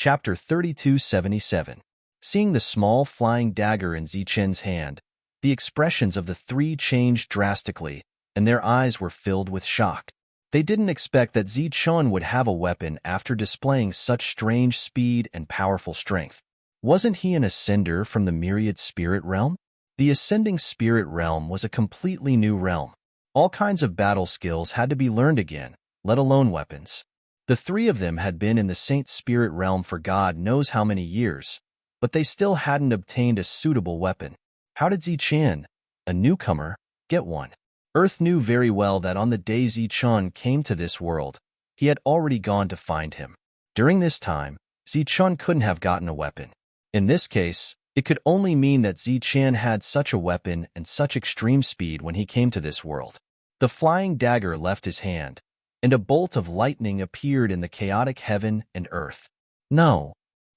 Chapter 3277. Seeing the small flying dagger in Zichen's hand, the expressions of the three changed drastically, and their eyes were filled with shock. They didn't expect that Zichen would have a weapon after displaying such strange speed and powerful strength. Wasn't he an ascender from the myriad spirit realm? The ascending spirit realm was a completely new realm. All kinds of battle skills had to be learned again, let alone weapons. The three of them had been in the Saint Spirit realm for God knows how many years, but they still hadn't obtained a suitable weapon. How did Zichen, a newcomer, get one? Earth knew very well that on the day Zichen came to this world, he had already gone to find him. During this time, Zichen couldn't have gotten a weapon. In this case, it could only mean that Zichen had such a weapon and such extreme speed when he came to this world. The flying dagger left his hand, and a bolt of lightning appeared in the chaotic heaven and earth. No!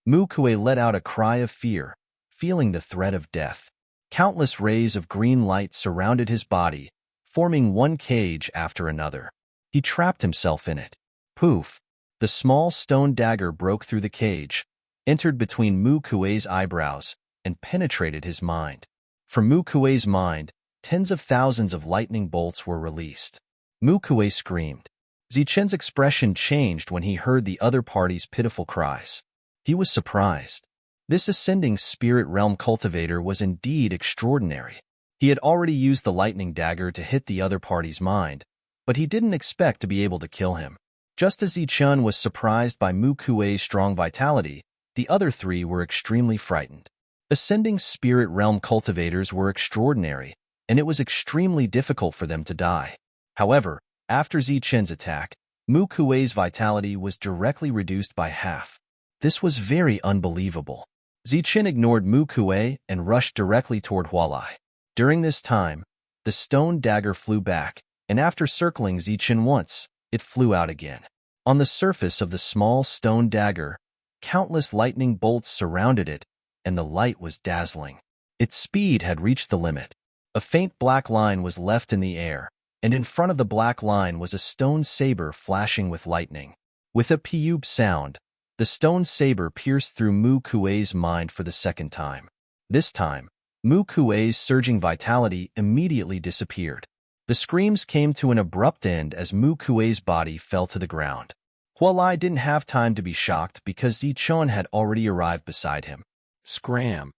Mu Kuei let out a cry of fear, feeling the threat of death. Countless rays of green light surrounded his body, forming one cage after another. He trapped himself in it. Poof! The small stone dagger broke through the cage, entered between Mu Kuei's eyebrows, and penetrated his mind. From Mu Kuei's mind, tens of thousands of lightning bolts were released. Mu Kuei screamed. Zichen's expression changed when he heard the other party's pitiful cries. He was surprised. This ascending spirit realm cultivator was indeed extraordinary. He had already used the lightning dagger to hit the other party's mind, but he didn't expect to be able to kill him. Just as Zichen was surprised by Mu Kuei's strong vitality, the other three were extremely frightened. Ascending spirit realm cultivators were extraordinary, and it was extremely difficult for them to die. However, after Zichen's attack, Mu Kuei's vitality was directly reduced by half. This was very unbelievable. Zichen ignored Mu Kuei and rushed directly toward Hualai. During this time, the stone dagger flew back, and after circling Zichen once, it flew out again. On the surface of the small stone dagger, countless lightning bolts surrounded it, and the light was dazzling. Its speed had reached the limit. A faint black line was left in the air, and in front of the black line was a stone saber flashing with lightning. With a peub sound, the stone saber pierced through Mu Kuei's mind for the second time. This time, Mu Kuei's surging vitality immediately disappeared. The screams came to an abrupt end as Mu Kuei's body fell to the ground. Hualai didn't have time to be shocked because Zichen had already arrived beside him. Scram!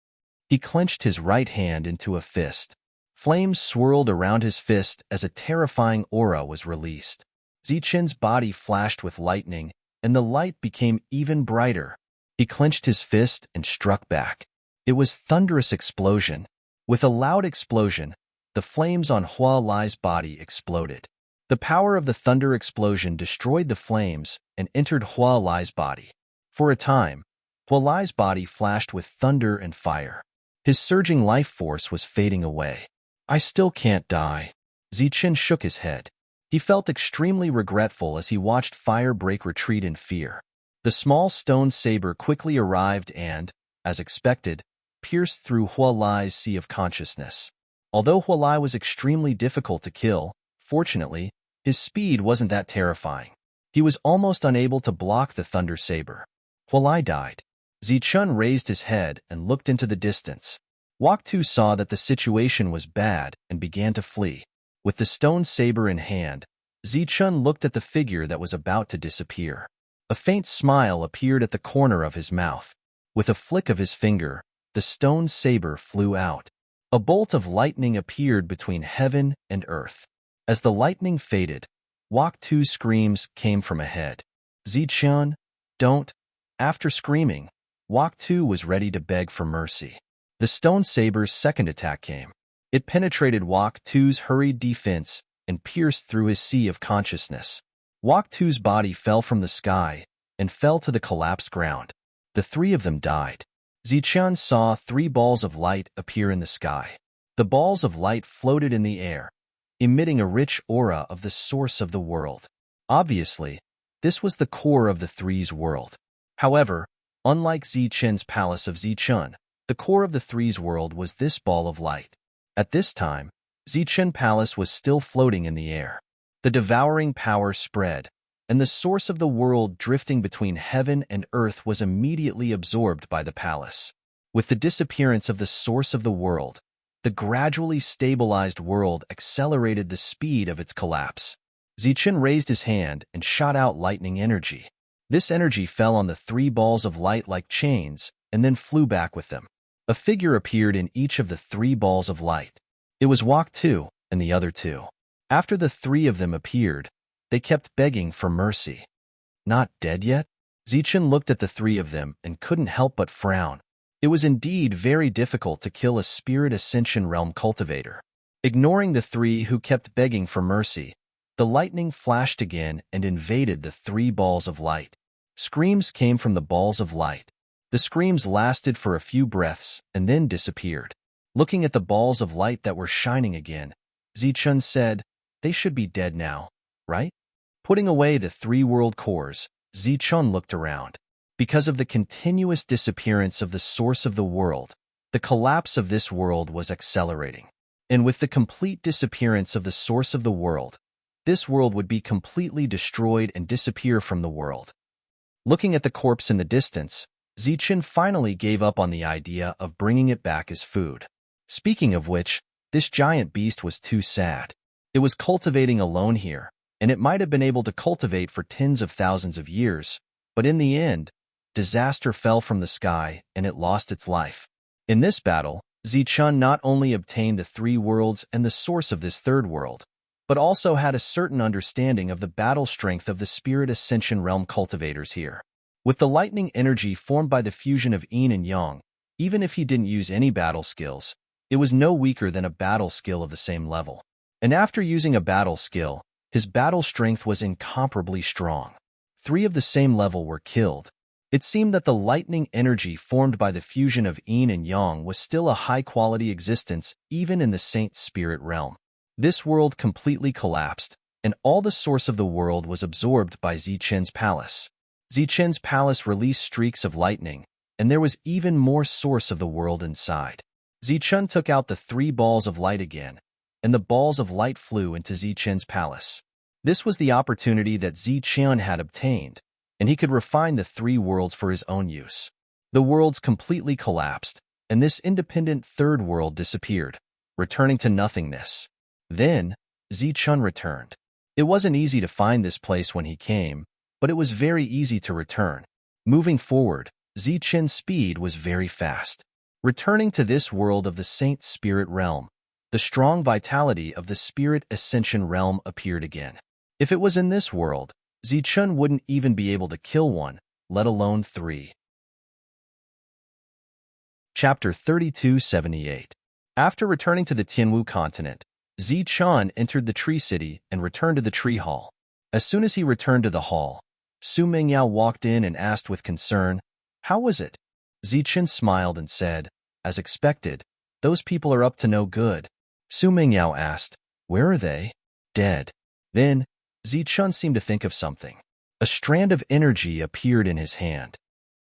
He clenched his right hand into a fist. Flames swirled around his fist as a terrifying aura was released. Zichen's body flashed with lightning, and the light became even brighter. He clenched his fist and struck back. It was thunderous explosion. With a loud explosion, the flames on Hualai's body exploded. The power of the thunder explosion destroyed the flames and entered Hualai's body. For a time, Hualai's body flashed with thunder and fire. His surging life force was fading away. I still can't die. Zichen shook his head. He felt extremely regretful as he watched fire break retreat in fear. The small stone saber quickly arrived and, as expected, pierced through Hualai's sea of consciousness. Although Hualai was extremely difficult to kill, fortunately, his speed wasn't that terrifying. He was almost unable to block the thunder saber. Hualai died. Zichen raised his head and looked into the distance. Waktu saw that the situation was bad and began to flee. With the stone saber in hand, Zichen looked at the figure that was about to disappear. A faint smile appeared at the corner of his mouth. With a flick of his finger, the stone saber flew out. A bolt of lightning appeared between heaven and earth. As the lightning faded, Waktu's screams came from ahead. Zichen, don't! After screaming, Waktu was ready to beg for mercy. The stone saber's second attack came. It penetrated Waktu's hurried defense and pierced through his sea of consciousness. Waktu's body fell from the sky and fell to the collapsed ground. The three of them died. Zichen saw 3 balls of light appear in the sky. The balls of light floated in the air, emitting a rich aura of the source of the world. Obviously, this was the core of the Three's world. However, unlike Zichen's palace of Zichen, the core of the Three's world was this ball of light. At this time, Zichen Palace was still floating in the air. The devouring power spread, and the source of the world drifting between heaven and earth was immediately absorbed by the palace. With the disappearance of the source of the world, the gradually stabilized world accelerated the speed of its collapse. Zichen raised his hand and shot out lightning energy. This energy fell on the three balls of light like chains and then flew back with them. A figure appeared in each of the three balls of light. It was Walk 2 and the other two. After the three of them appeared, they kept begging for mercy. Not dead yet? Zichen looked at the three of them and couldn't help but frown. It was indeed very difficult to kill a Spirit Ascension Realm cultivator. Ignoring the three who kept begging for mercy, the lightning flashed again and invaded the three balls of light. Screams came from the balls of light. The screams lasted for a few breaths and then disappeared. Looking at the balls of light that were shining again, Zichen said, "They should be dead now, right?" Putting away the three world cores, Zichen looked around. Because of the continuous disappearance of the source of the world, the collapse of this world was accelerating. And with the complete disappearance of the source of the world, this world would be completely destroyed and disappear from the world. Looking at the corpse in the distance, Zichen finally gave up on the idea of bringing it back as food. Speaking of which, this giant beast was too sad. It was cultivating alone here, and it might have been able to cultivate for tens of thousands of years, but in the end, disaster fell from the sky and it lost its life. In this battle, Zichen not only obtained the three worlds and the source of this third world, but also had a certain understanding of the battle strength of the Spirit Ascension Realm cultivators here. With the lightning energy formed by the fusion of yin and yang, even if he didn't use any battle skills, it was no weaker than a battle skill of the same level. And after using a battle skill, his battle strength was incomparably strong. Three of the same level were killed. It seemed that the lightning energy formed by the fusion of yin and yang was still a high-quality existence even in the Saint Spirit realm. This world completely collapsed, and all the source of the world was absorbed by Zichen's palace. Zichen's palace released streaks of lightning, and there was even more source of the world inside. Zichen took out the three balls of light again, and the balls of light flew into Zichen's palace. This was the opportunity that Zichen had obtained, and he could refine the three worlds for his own use. The worlds completely collapsed, and this independent third world disappeared, returning to nothingness. Then, Zichen returned. It wasn't easy to find this place when he came, but it was very easy to return. Moving forward, Zichen's speed was very fast. Returning to this world of the Saint Spirit realm, the strong vitality of the Spirit Ascension realm appeared again. If it was in this world, Zichen wouldn't even be able to kill one, let alone three. Chapter 3278. After returning to the Tianwu continent, Zichen entered the Tree City and returned to the Tree Hall. As soon as he returned to the hall, Su Mingyao walked in and asked with concern, "How was it?" Zichen smiled and said, "As expected, those people are up to no good." Su Mingyao asked, "Where are they?" "Dead." Then, Zichen seemed to think of something. A strand of energy appeared in his hand.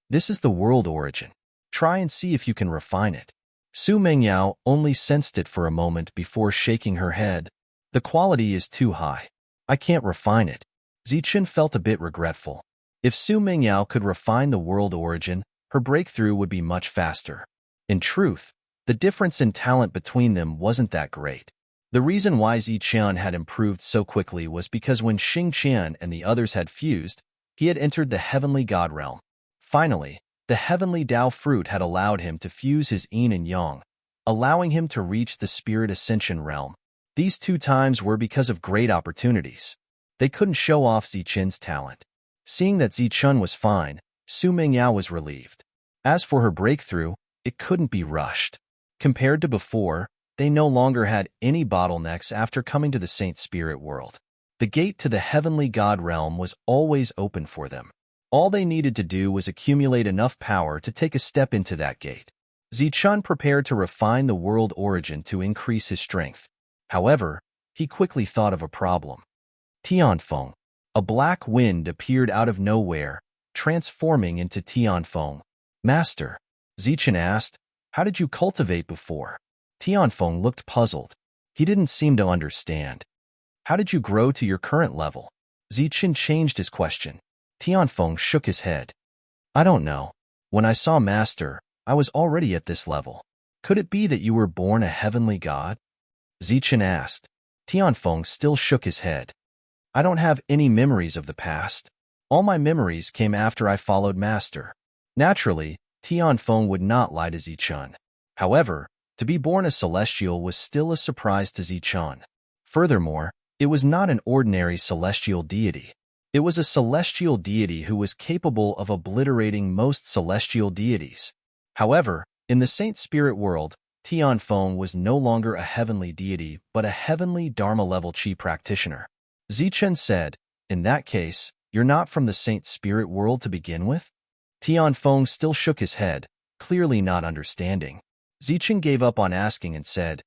"This is the world origin. Try and see if you can refine it." Su Mingyao only sensed it for a moment before shaking her head. "The quality is too high. I can't refine it." Zichen felt a bit regretful. If Su Mingyao could refine the world origin, her breakthrough would be much faster. In truth, the difference in talent between them wasn't that great. The reason why Zichen had improved so quickly was because when Xingqian and the others had fused, he had entered the Heavenly God realm. Finally, the Heavenly Tao fruit had allowed him to fuse his yin and yang, allowing him to reach the Spirit Ascension realm. These two times were because of great opportunities. They couldn't show off Zichen's talent. Seeing that Zichen was fine, Su Mingyao was relieved. As for her breakthrough, it couldn't be rushed. Compared to before, they no longer had any bottlenecks after coming to the Saint Spirit world. The gate to the Heavenly God realm was always open for them. All they needed to do was accumulate enough power to take a step into that gate. Zichen prepared to refine the world origin to increase his strength. However, he quickly thought of a problem. Tianfeng. A black wind appeared out of nowhere, transforming into Tianfeng. "Master," Zichen asked, "how did you cultivate before?" Tianfeng looked puzzled. He didn't seem to understand. "How did you grow to your current level?" Zichen changed his question. Tianfeng shook his head. I don't know. When I saw Master, I was already at this level. Could it be that you were born a heavenly god? Zichen asked. Tianfeng still shook his head. I don't have any memories of the past. All my memories came after I followed Master. Naturally, Tianfeng would not lie to Zichen. However, to be born a celestial was still a surprise to Zichen. Furthermore, it was not an ordinary celestial deity. It was a celestial deity who was capable of obliterating most celestial deities. However, in the Saint Spirit world, Tianfeng was no longer a heavenly deity but a heavenly Dharma-level Qi practitioner. Zichen said, in that case, you're not from the Saint Spirit world to begin with? Tianfeng still shook his head, clearly not understanding. Zichen gave up on asking and said,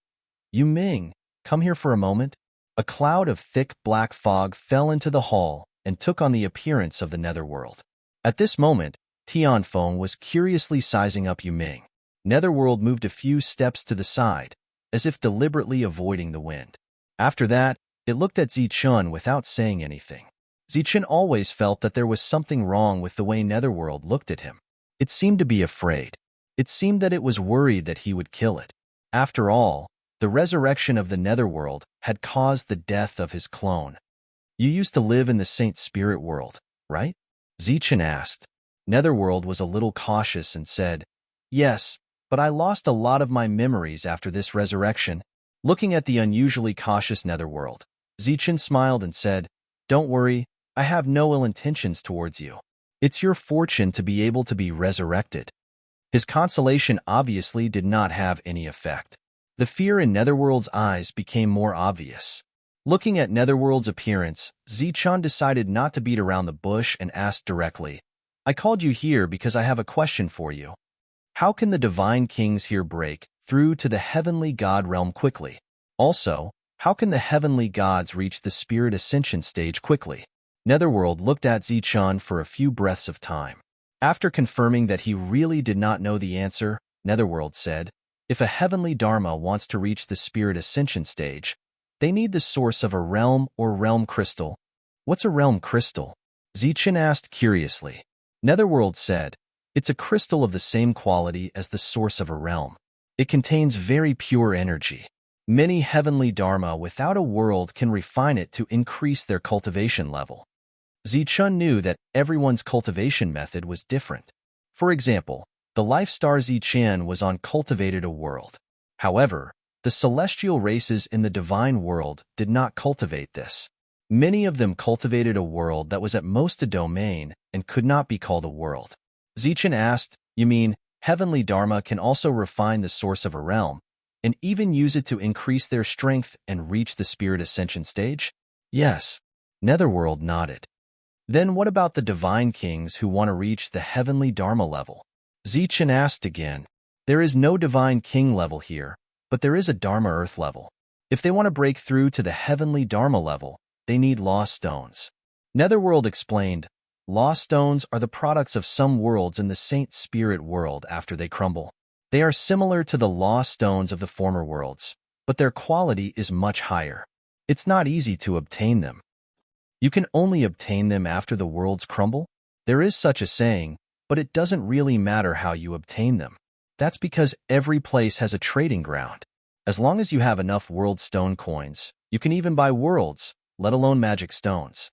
Yu Ming, come here for a moment. A cloud of thick black fog fell into the hall and took on the appearance of the netherworld. At this moment, Tianfeng was curiously sizing up Yu Ming. Netherworld moved a few steps to the side, as if deliberately avoiding the wind. After that, it looked at Zichen without saying anything. Zichen always felt that there was something wrong with the way Netherworld looked at him. It seemed to be afraid. It seemed that it was worried that he would kill it. After all, the resurrection of the Netherworld had caused the death of his clone. You used to live in the Saint Spirit world, right? Zichen asked. Netherworld was a little cautious and said, Yes, but I lost a lot of my memories after this resurrection. Looking at the unusually cautious Netherworld, Zichen smiled and said, Don't worry, I have no ill intentions towards you. It's your fortune to be able to be resurrected. His consolation obviously did not have any effect. The fear in Netherworld's eyes became more obvious. Looking at Netherworld's appearance, Zichen decided not to beat around the bush and asked directly, I called you here because I have a question for you. How can the divine kings here break through to the heavenly god realm quickly? Also, how can the heavenly gods reach the spirit ascension stage quickly? Netherworld looked at Zichen for a few breaths of time. After confirming that he really did not know the answer, Netherworld said, If a heavenly Dharma wants to reach the spirit ascension stage, they need the source of a realm or realm crystal. What's a realm crystal? Zichen asked curiously. Netherworld said, It's a crystal of the same quality as the source of a realm. It contains very pure energy. Many heavenly Dharma without a world can refine it to increase their cultivation level. Zichen knew that everyone's cultivation method was different. For example, the life star Zichen was on cultivated a world. However, the celestial races in the divine world did not cultivate this. Many of them cultivated a world that was at most a domain and could not be called a world. Zichen asked, You mean, heavenly Dharma can also refine the source of a realm, and even use it to increase their strength and reach the spirit ascension stage? Yes. Netherworld nodded. Then what about the divine kings who want to reach the heavenly Dharma level? Zichen asked again. There is no divine king level here, but there is a Dharma earth level. If they want to break through to the heavenly Dharma level, they need law stones. Netherworld explained, Law stones are the products of some worlds in the Saint Spirit world after they crumble. They are similar to the law stones of the former worlds, but their quality is much higher. It's not easy to obtain them. You can only obtain them after the worlds crumble? There is such a saying, but it doesn't really matter how you obtain them. That's because every place has a trading ground. As long as you have enough world stone coins, you can even buy worlds, let alone magic stones.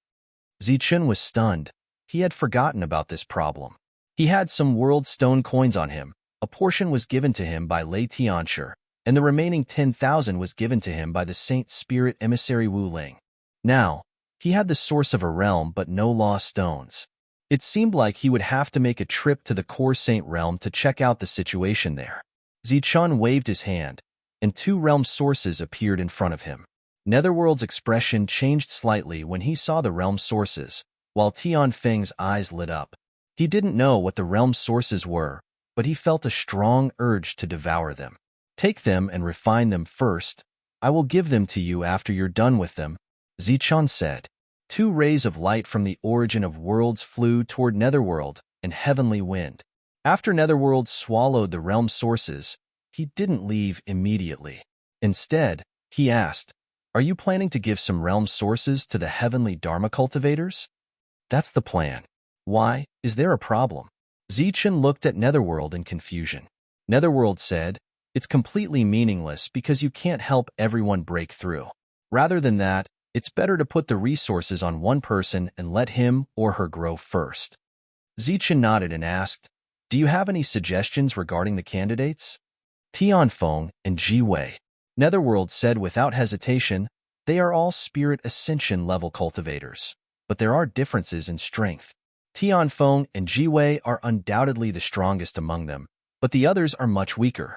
Zichen was stunned. He had forgotten about this problem. He had some world stone coins on him. A portion was given to him by Lei Tianshi, and the remaining 10,000 was given to him by the Saint Spirit emissary Wu Ling. Now, he had the source of a realm but no law stones. It seemed like he would have to make a trip to the core Saint realm to check out the situation there. Zichen waved his hand, and 2 realm sources appeared in front of him. Netherworld's expression changed slightly when he saw the realm sources, while Tianfeng's eyes lit up. He didn't know what the realm sources were, but he felt a strong urge to devour them. Take them and refine them first. I will give them to you after you're done with them, Zichen said. 2 rays of light from the origin of worlds flew toward Netherworld and Heavenly Wind. After Netherworld swallowed the realm sources, he didn't leave immediately. Instead, he asked, Are you planning to give some realm sources to the heavenly Dharma cultivators? That's the plan. Why? Is there a problem? Zichen looked at Netherworld in confusion. Netherworld said, it's completely meaningless because you can't help everyone break through. Rather than that, it's better to put the resources on one person and let him or her grow first. Zichen nodded and asked, do you have any suggestions regarding the candidates? Tianfeng and Ji Wei. Netherworld said without hesitation, they are all spirit ascension level cultivators, but there are differences in strength. Tianfeng and Ji Wei are undoubtedly the strongest among them, but the others are much weaker.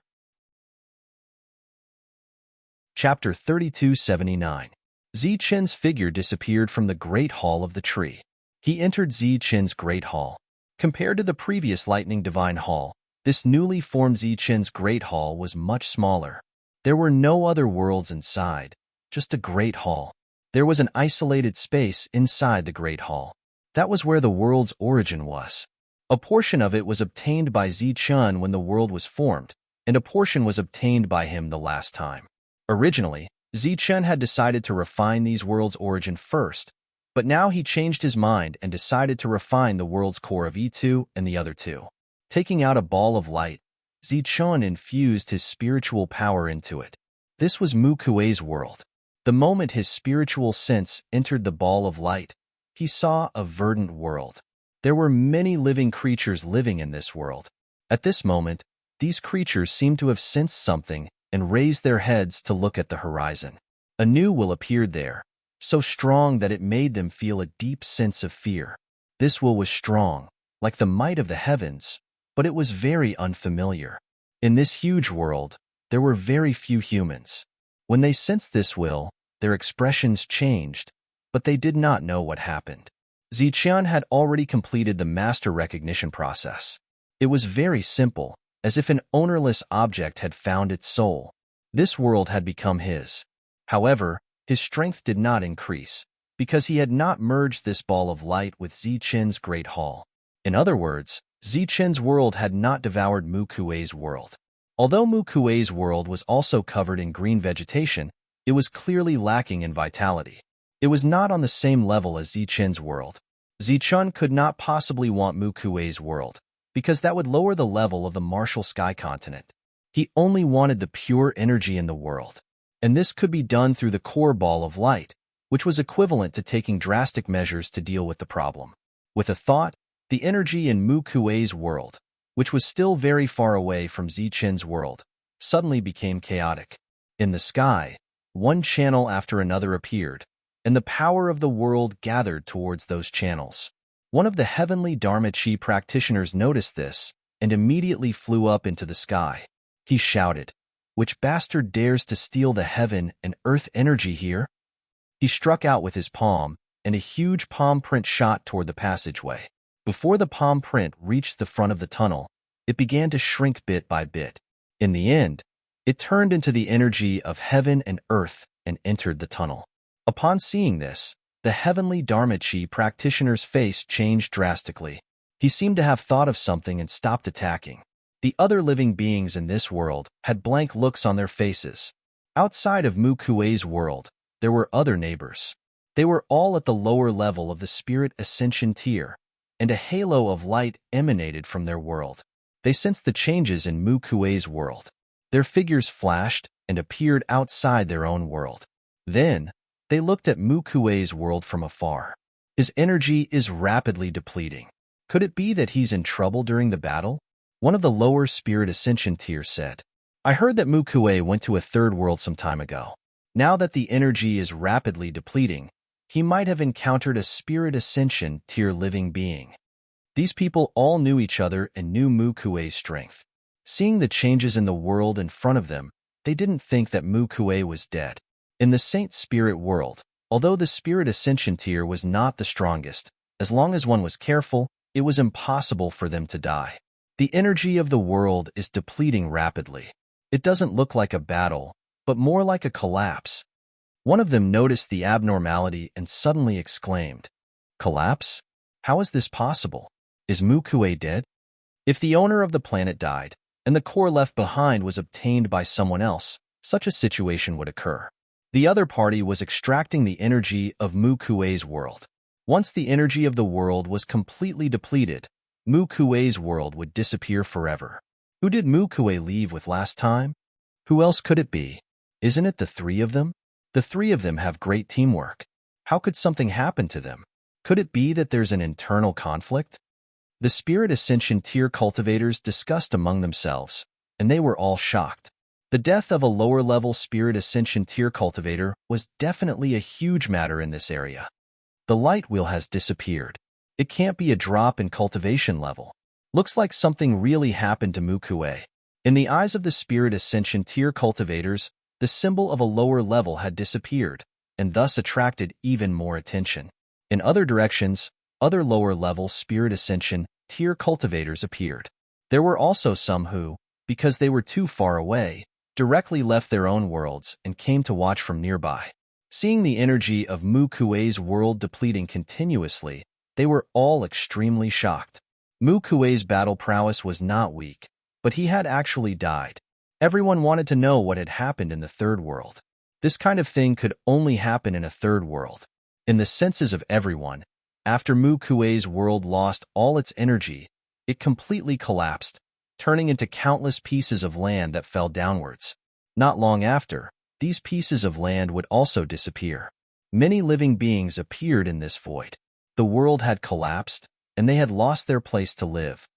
Chapter 3279. Zichen's figure disappeared from the Great Hall of the Tree. He entered Zichen's Great Hall. Compared to the previous Lightning Divine Hall, this newly formed Zichen's Great Hall was much smaller. There were no other worlds inside, just a Great Hall. There was an isolated space inside the Great Hall. That was where the world's origin was. A portion of it was obtained by Zichen when the world was formed, and a portion was obtained by him the last time. Originally, Zichen had decided to refine these worlds' origin first, but now he changed his mind and decided to refine the world's core of E2 and the other two. Taking out a ball of light, Zichen infused his spiritual power into it. This was Mu Kuei's world. The moment his spiritual sense entered the ball of light, he saw a verdant world. There were many living creatures living in this world. At this moment, these creatures seemed to have sensed something and raised their heads to look at the horizon. A new will appeared there, so strong that it made them feel a deep sense of fear. This will was strong, like the might of the heavens, but it was very unfamiliar. In this huge world, there were very few humans. When they sensed this will, their expressions changed, but they did not know what happened. Zichen had already completed the master recognition process. It was very simple, as if an ownerless object had found its soul. This world had become his. However, his strength did not increase, because he had not merged this ball of light with Zichen's Great Hall. In other words, Zichen's world had not devoured Mu Kuei's world. Although Mu Kuei's world was also covered in green vegetation, it was clearly lacking in vitality. It was not on the same level as Zichen's world. Zichen could not possibly want Mu Kuei's world, because that would lower the level of the martial sky continent. He only wanted the pure energy in the world, and this could be done through the core ball of light, which was equivalent to taking drastic measures to deal with the problem. With a thought, the energy in Mu Kuei's world, which was still very far away from Zichen's world, suddenly became chaotic. In the sky, one channel after another appeared, and the power of the world gathered towards those channels. One of the heavenly Dharma Chi practitioners noticed this and immediately flew up into the sky. He shouted, "Which bastard dares to steal the heaven and earth energy here?" He struck out with his palm, and a huge palm print shot toward the passageway. Before the palm print reached the front of the tunnel, it began to shrink bit by bit. In the end, it turned into the energy of heaven and earth and entered the tunnel. Upon seeing this, the heavenly Dharma Chi practitioner's face changed drastically. He seemed to have thought of something and stopped attacking. The other living beings in this world had blank looks on their faces. Outside of Mu Kuei's world, there were other neighbors. They were all at the lower level of the spirit ascension tier, and a halo of light emanated from their world. They sensed the changes in Mu Kuei's world. Their figures flashed and appeared outside their own world. Then, they looked at Mu Kuei's world from afar. His energy is rapidly depleting. Could it be that he's in trouble during the battle? One of the lower spirit ascension tiers said, "I heard that Mu Kuei went to a third world some time ago. Now that the energy is rapidly depleting, he might have encountered a spirit ascension tier living being." These people all knew each other and knew Mu Kuei's strength. Seeing the changes in the world in front of them, they didn't think that Mu Kuei was dead. In the Saint Spirit world, although the Spirit Ascension tier was not the strongest, as long as one was careful, it was impossible for them to die. The energy of the world is depleting rapidly. It doesn't look like a battle, but more like a collapse. One of them noticed the abnormality and suddenly exclaimed, "Collapse? How is this possible? Is Mu Kuei dead?" If the owner of the planet died, and the core left behind was obtained by someone else, such a situation would occur. The other party was extracting the energy of Mu Kuei's world. Once the energy of the world was completely depleted, Mu Kuei's world would disappear forever. Who did Mu Kuei leave with last time? Who else could it be? Isn't it the three of them? The three of them have great teamwork. How could something happen to them? Could it be that there's an internal conflict? The Spirit Ascension tier cultivators discussed among themselves, and they were all shocked. The death of a lower-level Spirit Ascension tier cultivator was definitely a huge matter in this area. The light wheel has disappeared. It can't be a drop in cultivation level. Looks like something really happened to Mu Kuei. In the eyes of the Spirit Ascension tier cultivators, the symbol of a lower level had disappeared, and thus attracted even more attention. In other directions, other lower-level Spirit Ascension tier cultivators appeared. There were also some who, because they were too far away, directly left their own worlds and came to watch from nearby. Seeing the energy of Mu Kuei's world depleting continuously, they were all extremely shocked. Mu Kuei's battle prowess was not weak, but he had actually died. Everyone wanted to know what had happened in the third world. This kind of thing could only happen in a third world. In the senses of everyone, after Mu Kuei's world lost all its energy, it completely collapsed, turning into countless pieces of land that fell downwards. Not long after, these pieces of land would also disappear. Many living beings appeared in this void. The world had collapsed, and they had lost their place to live.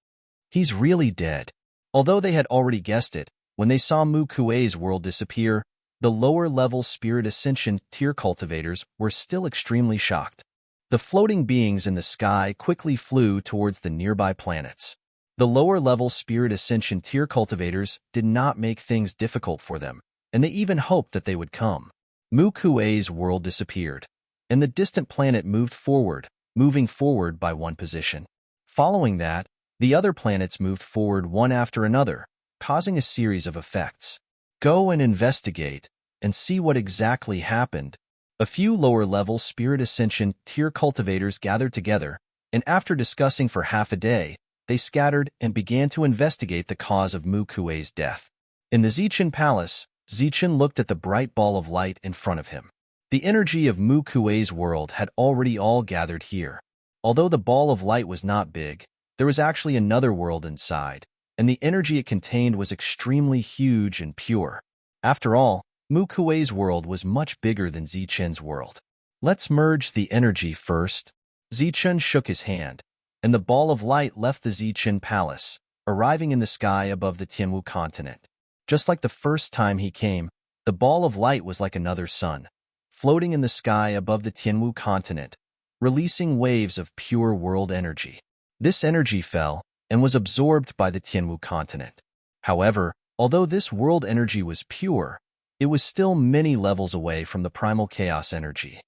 He's really dead. Although they had already guessed it, when they saw Mu Kuei's world disappear, the lower-level Spirit Ascension tier cultivators were still extremely shocked. The floating beings in the sky quickly flew towards the nearby planets. The lower-level Spirit Ascension tier cultivators did not make things difficult for them, and they even hoped that they would come. Mu Kuei's world disappeared, and the distant planet moved forward, moving forward by one position. Following that, the other planets moved forward one after another, causing a series of effects. Go and investigate, and see what exactly happened. A few lower-level Spirit Ascension tier cultivators gathered together, and after discussing for half a day, they scattered and began to investigate the cause of Mu Kuei's death. In the Zichen Palace, Zichen looked at the bright ball of light in front of him. The energy of Mu Kuei's world had already all gathered here. Although the ball of light was not big, there was actually another world inside, and the energy it contained was extremely huge and pure. After all, Mu Kuei's world was much bigger than Zichen's world. Let's merge the energy first. Zichen shook his hand, and the ball of light left the Zichen Palace, arriving in the sky above the Tianwu continent. Just like the first time he came, the ball of light was like another sun, floating in the sky above the Tianwu continent, releasing waves of pure world energy. This energy fell and was absorbed by the Tianwu continent. However, although this world energy was pure, it was still many levels away from the primal chaos energy.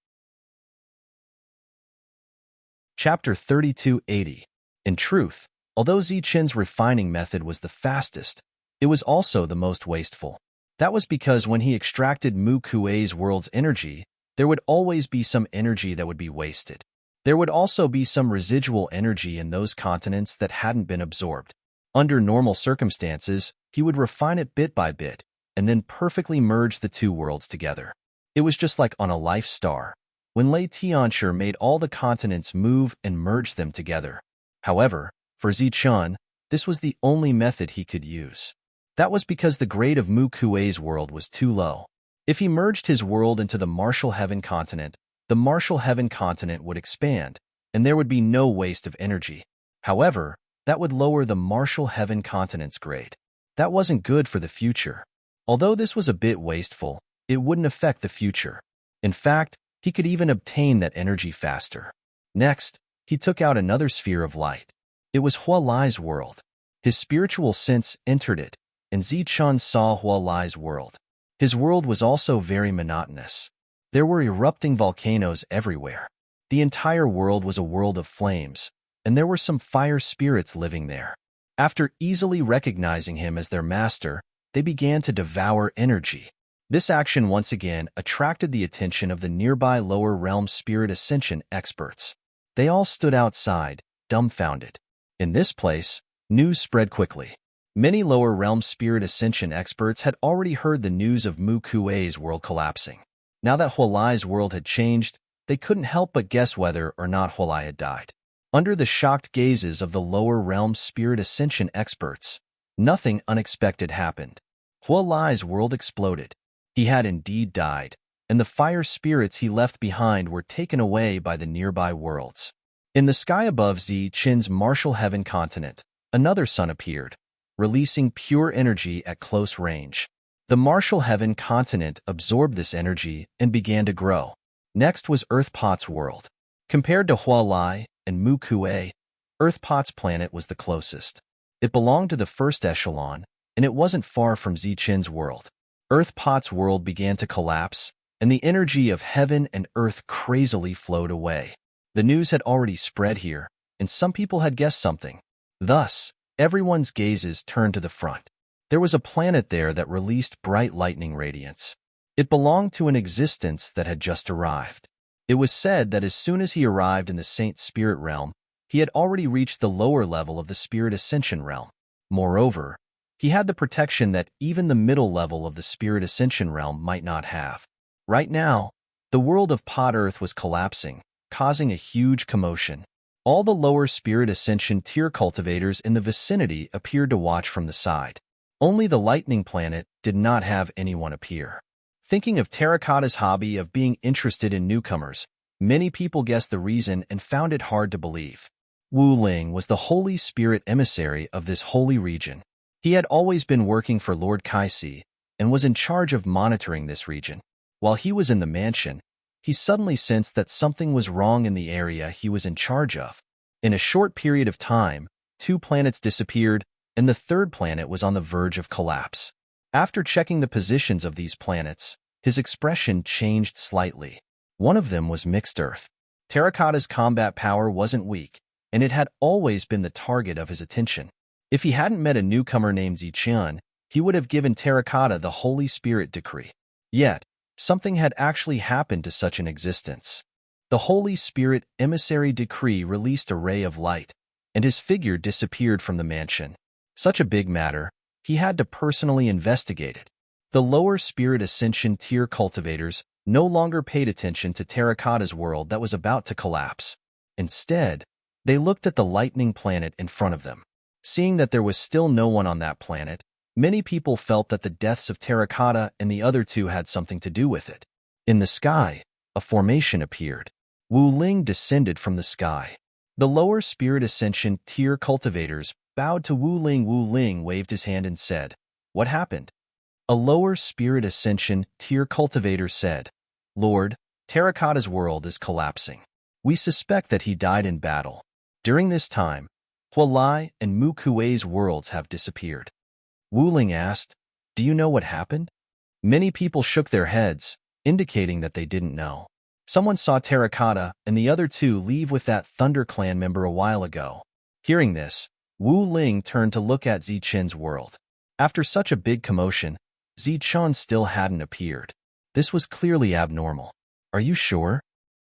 Chapter 3280. In truth, although Zichen's refining method was the fastest, it was also the most wasteful. That was because when he extracted Mu Kuei's world's energy, there would always be some energy that would be wasted. There would also be some residual energy in those continents that hadn't been absorbed. Under normal circumstances, he would refine it bit by bit, and then perfectly merge the two worlds together. It was just like on a life star, when Lei Tianshi made all the continents move and merge them together. However, for Zichen, this was the only method he could use. That was because the grade of Mu Kuei's world was too low. If he merged his world into the Martial Heaven continent, the Martial Heaven continent would expand, and there would be no waste of energy. However, that would lower the Martial Heaven continent's grade. That wasn't good for the future. Although this was a bit wasteful, it wouldn't affect the future. In fact, he could even obtain that energy faster. Next, he took out another sphere of light. It was Hua Lai's world. His spiritual sense entered it, and Zichen saw Hua Lai's world. His world was also very monotonous. There were erupting volcanoes everywhere. The entire world was a world of flames, and there were some fire spirits living there. After easily recognizing him as their master, they began to devour energy. This action once again attracted the attention of the nearby lower realm Spirit Ascension experts. They all stood outside, dumbfounded. In this place, news spread quickly. Many lower realm Spirit Ascension experts had already heard the news of Mu Kuei's world collapsing. Now that Hualai's world had changed, they couldn't help but guess whether or not Hualai had died. Under the shocked gazes of the lower realm spirit ascension experts, nothing unexpected happened. Hualai's world exploded. He had indeed died, and the fire spirits he left behind were taken away by the nearby worlds. In the sky above Zi Qin's martial heaven continent, another sun appeared, releasing pure energy at close range. The martial heaven continent absorbed this energy and began to grow. Next was Earthpot's world. Compared to Hualai and Mu Kuei, Earthpot's planet was the closest. It belonged to the first echelon, and it wasn't far from Zi Qin's world. Earthpot's world began to collapse, and the energy of heaven and earth crazily flowed away. The news had already spread here, and some people had guessed something. Thus, everyone's gazes turned to the front. There was a planet there that released bright lightning radiance. It belonged to an existence that had just arrived. It was said that as soon as he arrived in the Saint Spirit realm, he had already reached the lower level of the Spirit Ascension realm. Moreover, he had the protection that even the middle level of the Spirit Ascension realm might not have. Right now, the world of Pot Earth was collapsing, causing a huge commotion. All the lower Spirit Ascension tier cultivators in the vicinity appeared to watch from the side. Only the Lightning Planet did not have anyone appear. Thinking of Terracotta's hobby of being interested in newcomers, many people guessed the reason and found it hard to believe. Wu Ling was the Holy Spirit emissary of this holy region. He had always been working for Lord Kaisi and was in charge of monitoring this region. While he was in the mansion, he suddenly sensed that something was wrong in the area he was in charge of. In a short period of time, 2 planets disappeared, and the third planet was on the verge of collapse. After checking the positions of these planets, his expression changed slightly. One of them was Mixed Earth. Terracotta's combat power wasn't weak, and it had always been the target of his attention. If he hadn't met a newcomer named Zichun, he would have given Terracotta the Holy Spirit decree. Yet, something had actually happened to such an existence. The Holy Spirit emissary decree released a ray of light, and his figure disappeared from the mansion. Such a big matter, he had to personally investigate it. The lower Spirit Ascension tier cultivators no longer paid attention to Terracotta's world that was about to collapse. Instead, they looked at the Lightning Planet in front of them. Seeing that there was still no one on that planet, many people felt that the deaths of Terracotta and the other 2 had something to do with it. In the sky, a formation appeared. Wu Ling descended from the sky. The lower Spirit Ascension tier cultivators bowed to Wu Ling. Wu Ling waved his hand and said, "What happened?" A lower Spirit Ascension tier cultivator said, "Lord, Terracotta's world is collapsing. We suspect that he died in battle. During this time, Hualai and Mu Kuei's worlds have disappeared." Wu Ling asked, "Do you know what happened?" Many people shook their heads, indicating that they didn't know. Someone saw Terracotta and the other 2 leave with that Thunder Clan member a while ago. Hearing this, Wu Ling turned to look at Zi Qin's world. After such a big commotion, Zi Qin still hadn't appeared. This was clearly abnormal. "Are you sure?"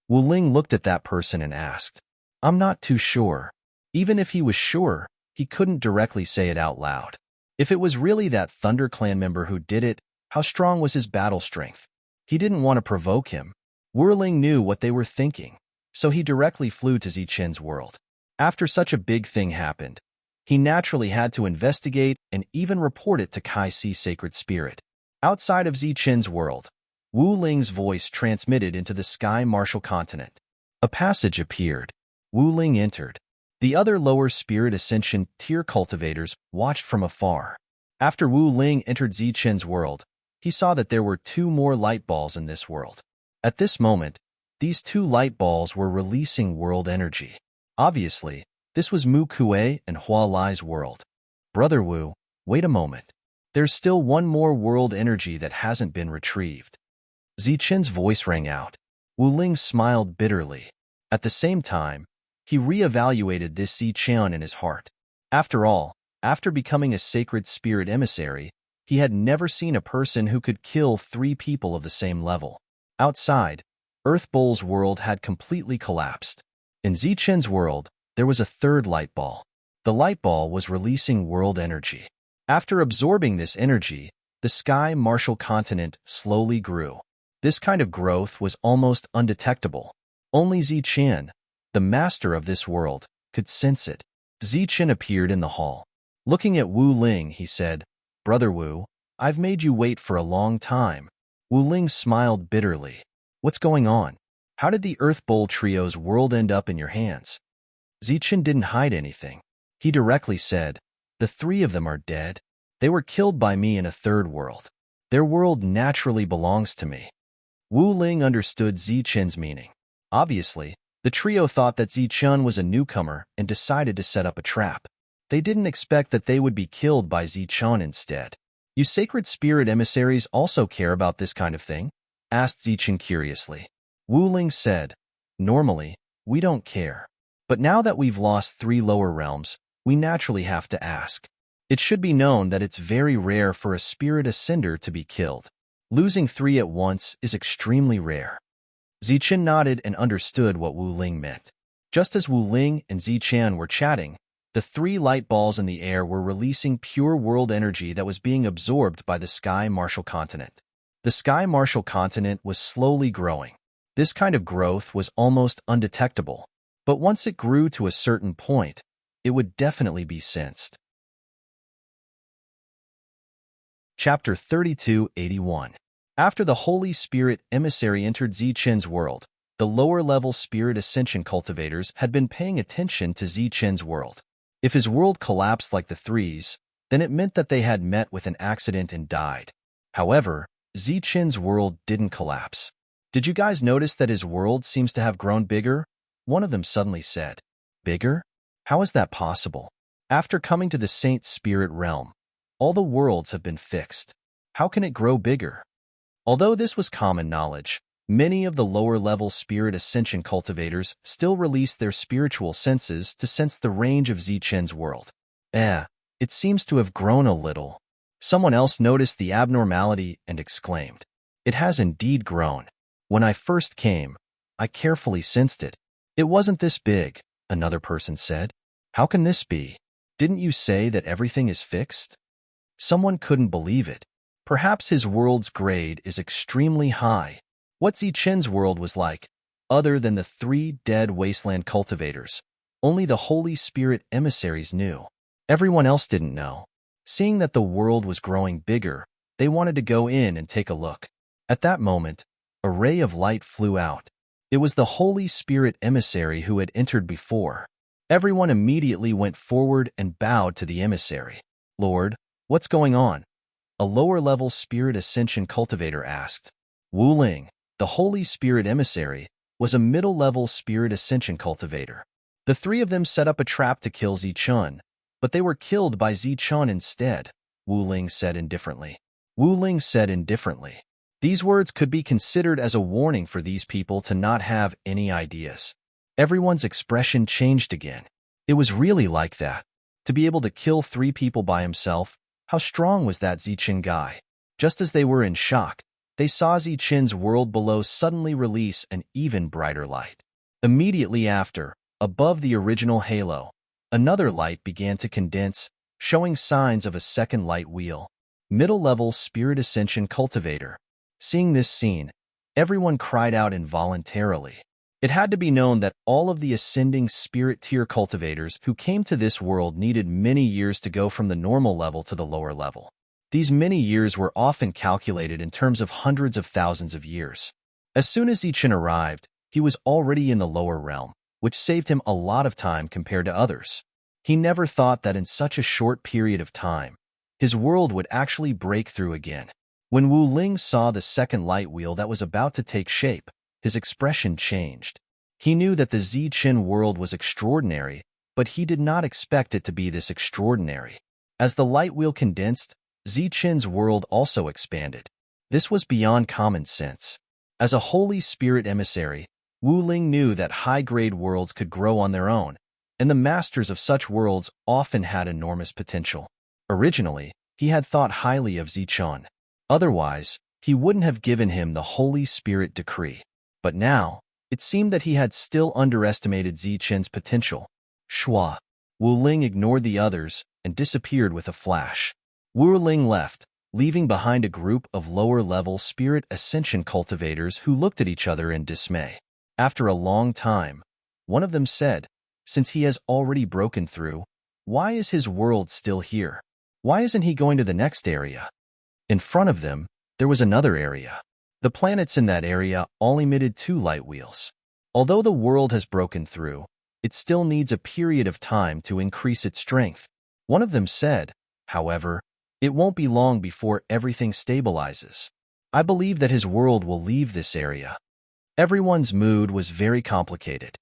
Wu Ling looked at that person and asked. "I'm not too sure." Even if he was sure, he couldn't directly say it out loud. If it was really that Thunder Clan member who did it, how strong was his battle strength? He didn't want to provoke him. Wu Ling knew what they were thinking, so he directly flew to Zi Qin's world. After such a big thing happened, he naturally had to investigate and even report it to Kaisi's sacred spirit. Outside of Zi Qin's world, Wu Ling's voice transmitted into the sky martial continent. A passage appeared. Wu Ling entered. The other lower Spirit Ascension tier cultivators watched from afar. After Wu Ling entered Zi Qin's world, he saw that there were 2 more light balls in this world. At this moment, these 2 light balls were releasing world energy. Obviously, this was Mu Kuei and Hualai's world. "Brother Wu, wait a moment. There's still one more world energy that hasn't been retrieved." Zi Qin's voice rang out. Wu Ling smiled bitterly. At the same time, he re-evaluated this Zi Qian in his heart. After all, after becoming a sacred spirit emissary, he had never seen a person who could kill 3 people of the same level. Outside, Earth Bull's world had completely collapsed. In Zi Qin's world, there was a third light ball. The light ball was releasing world energy. After absorbing this energy, the sky martial continent slowly grew. This kind of growth was almost undetectable. Only Zichen, the master of this world, could sense it. Zichen appeared in the hall. Looking at Wu Ling, he said, "Brother Wu, I've made you wait for a long time." Wu Ling smiled bitterly. "What's going on? How did the Earth Bowl Trio's world end up in your hands?" Zichen didn't hide anything. He directly said, "The three of them are dead. They were killed by me in a third world. Their world naturally belongs to me." Wu Ling understood Zichen's meaning. Obviously, the trio thought that Zichen was a newcomer and decided to set up a trap. They didn't expect that they would be killed by Zichen instead. "You sacred spirit emissaries also care about this kind of thing?" asked Zichen curiously. Wu Ling said, "Normally, we don't care. But now that we've lost 3 lower realms, we naturally have to ask. It should be known that it's very rare for a spirit ascender to be killed. Losing 3 at once is extremely rare." Zichen nodded and understood what Wu Ling meant. Just as Wu Ling and Zichen were chatting, the 3 light balls in the air were releasing pure world energy that was being absorbed by the Sky Martial Continent. The Sky Martial Continent was slowly growing. This kind of growth was almost undetectable, but once it grew to a certain point, it would definitely be sensed. Chapter 3281. After the Holy Spirit emissary entered Zichen's world, the lower-level spirit ascension cultivators had been paying attention to Zichen's world. If his world collapsed like the threes, then it meant that they had met with an accident and died. However, Zichen's world didn't collapse. "Did you guys notice that his world seems to have grown bigger?" One of them suddenly said. "Bigger? How is that possible? After coming to the Saint Spirit realm, all the worlds have been fixed. How can it grow bigger?" Although this was common knowledge, many of the lower-level spirit ascension cultivators still released their spiritual senses to sense the range of Zichen's world. It seems to have grown a little." Someone else noticed the abnormality and exclaimed, "It has indeed grown. When I first came, I carefully sensed it. It wasn't this big," another person said. "How can this be? Didn't you say that everything is fixed?" Someone couldn't believe it. Perhaps his world's grade is extremely high. What Zichen's world was like, other than the 3 dead wasteland cultivators, only the Holy Spirit emissaries knew. Everyone else didn't know. Seeing that the world was growing bigger, they wanted to go in and take a look. At that moment, a ray of light flew out. It was the Holy Spirit emissary who had entered before. Everyone immediately went forward and bowed to the emissary. "Lord, what's going on?" a lower-level spirit ascension cultivator asked. Wu Ling, the Holy Spirit emissary, was a middle-level spirit ascension cultivator. The 3 of them set up a trap to kill Zichen, but they were killed by Zichen instead, Wu Ling said indifferently. These words could be considered as a warning for these people to not have any ideas. Everyone's expression changed again. It was really like that. To be able to kill 3 people by himself, how strong was that Zichen guy? Just as they were in shock, they saw Zichen's world below suddenly release an even brighter light. Immediately after, above the original halo, another light began to condense, showing signs of a second light wheel. Middle-level spirit ascension cultivator. Seeing this scene, everyone cried out involuntarily. It had to be known that all of the ascending spirit tier cultivators who came to this world needed many years to go from the normal level to the lower level. These many years were often calculated in terms of hundreds of thousands of years. As soon as Zichen arrived, he was already in the lower realm, which saved him a lot of time compared to others. He never thought that in such a short period of time, his world would actually break through again. When Wu Ling saw the second light wheel that was about to take shape, his expression changed. He knew that the Zichen world was extraordinary, but he did not expect it to be this extraordinary. As the light wheel condensed, Zichen's world also expanded. This was beyond common sense. As a Holy Spirit emissary, Wu Ling knew that high-grade worlds could grow on their own, and the masters of such worlds often had enormous potential. Originally, he had thought highly of Zichen. Otherwise, he wouldn't have given him the Holy Spirit decree. But now, it seemed that he had still underestimated Zichen's potential. Shua. Wu Ling ignored the others and disappeared with a flash. Wu Ling left, leaving behind a group of lower-level spirit ascension cultivators who looked at each other in dismay. After a long time, one of them said, "Since he has already broken through, why is his world still here? Why isn't he going to the next area?" In front of them, there was another area. The planets in that area all emitted 2 light wheels. Although the world has broken through, it still needs a period of time to increase its strength. One of them said, however, "It won't be long before everything stabilizes. I believe that his world will leave this area." Everyone's mood was very complicated.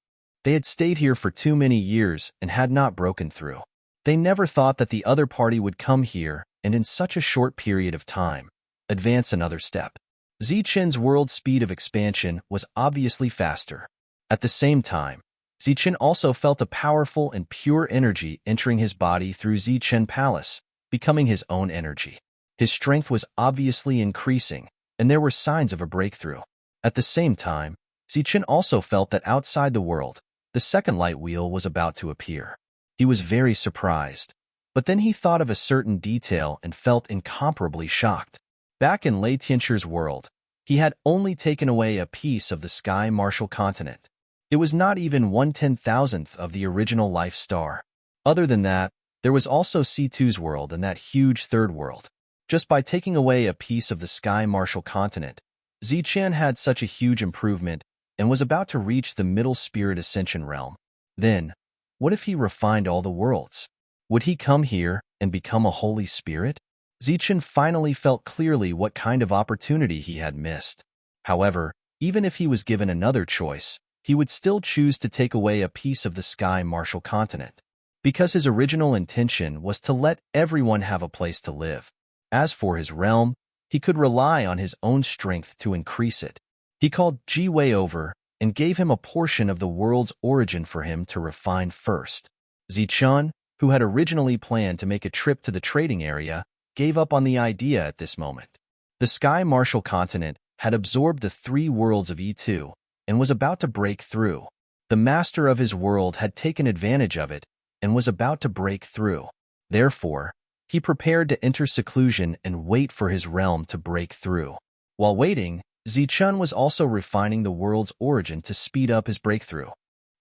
They had stayed here for too many years and had not broken through. They never thought that the other party would come here and in such a short period of time, advance another step. Zichen's world's speed of expansion was obviously faster. At the same time, Zichen also felt a powerful and pure energy entering his body through Zichen Palace, becoming his own energy. His strength was obviously increasing, and there were signs of a breakthrough. At the same time, Zichen also felt that outside the world, the second light wheel was about to appear. He was very surprised, but then he thought of a certain detail and felt incomparably shocked. Back in Lei Tianchu's world, he had only taken away a piece of the Sky Martial continent. It was not even 1/10,000th of the original life star. Other than that, there was also C2's world and that huge third world. Just by taking away a piece of the Sky Martial continent, Zichen had such a huge improvement and was about to reach the middle spirit ascension realm. Then, what if he refined all the worlds? Would he come here and become a holy spirit? Zichen finally felt clearly what kind of opportunity he had missed. However, even if he was given another choice, he would still choose to take away a piece of the Sky Martial continent, because his original intention was to let everyone have a place to live. As for his realm, he could rely on his own strength to increase it. He called Ji Wei over and gave him a portion of the world's origin for him to refine first. Zichen, who had originally planned to make a trip to the trading area, gave up on the idea at this moment. The Sky Martial continent had absorbed the 3 worlds of E2 and was about to break through. The master of his world had taken advantage of it and was about to break through. Therefore, he prepared to enter seclusion and wait for his realm to break through. While waiting, Zichen was also refining the world's origin to speed up his breakthrough.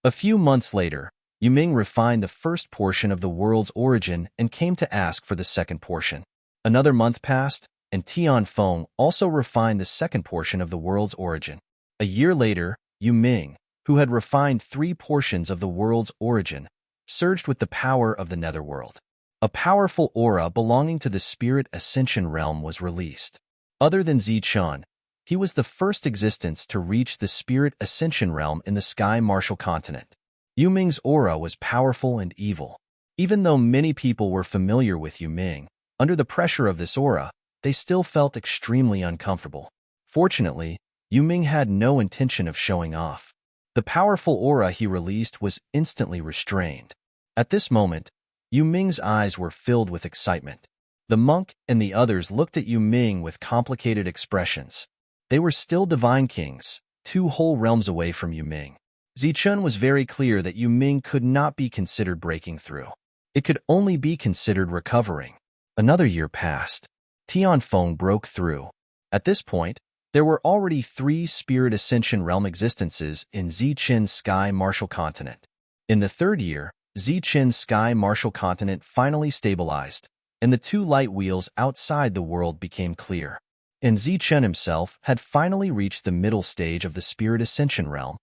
A few months later, Yuming refined the first portion of the world's origin and came to ask for the second portion. Another month passed, and Tianfeng also refined the second portion of the world's origin. A year later, Yuming, who had refined 3 portions of the world's origin, surged with the power of the netherworld. A powerful aura belonging to the spirit ascension realm was released. Other than Zichen, he was the first existence to reach the spirit ascension realm in the Sky Martial continent. Yuming's aura was powerful and evil. Even though many people were familiar with Yuming, under the pressure of this aura, they still felt extremely uncomfortable. Fortunately, Yuming had no intention of showing off. The powerful aura he released was instantly restrained. At this moment, Yuming's eyes were filled with excitement. The monk and the others looked at Yuming with complicated expressions. They were still divine kings, 2 whole realms away from Yuming. Zichen was very clear that Yuming could not be considered breaking through. It could only be considered recovering. Another year passed. Tianfeng broke through. At this point, there were already 3 spirit ascension realm existences in Zichen's Sky Martial continent. In the 3rd year, Zichen's Sky Martial continent finally stabilized, and the 2 light wheels outside the world became clear. And Zichen himself had finally reached the middle stage of the Spirit Ascension realm.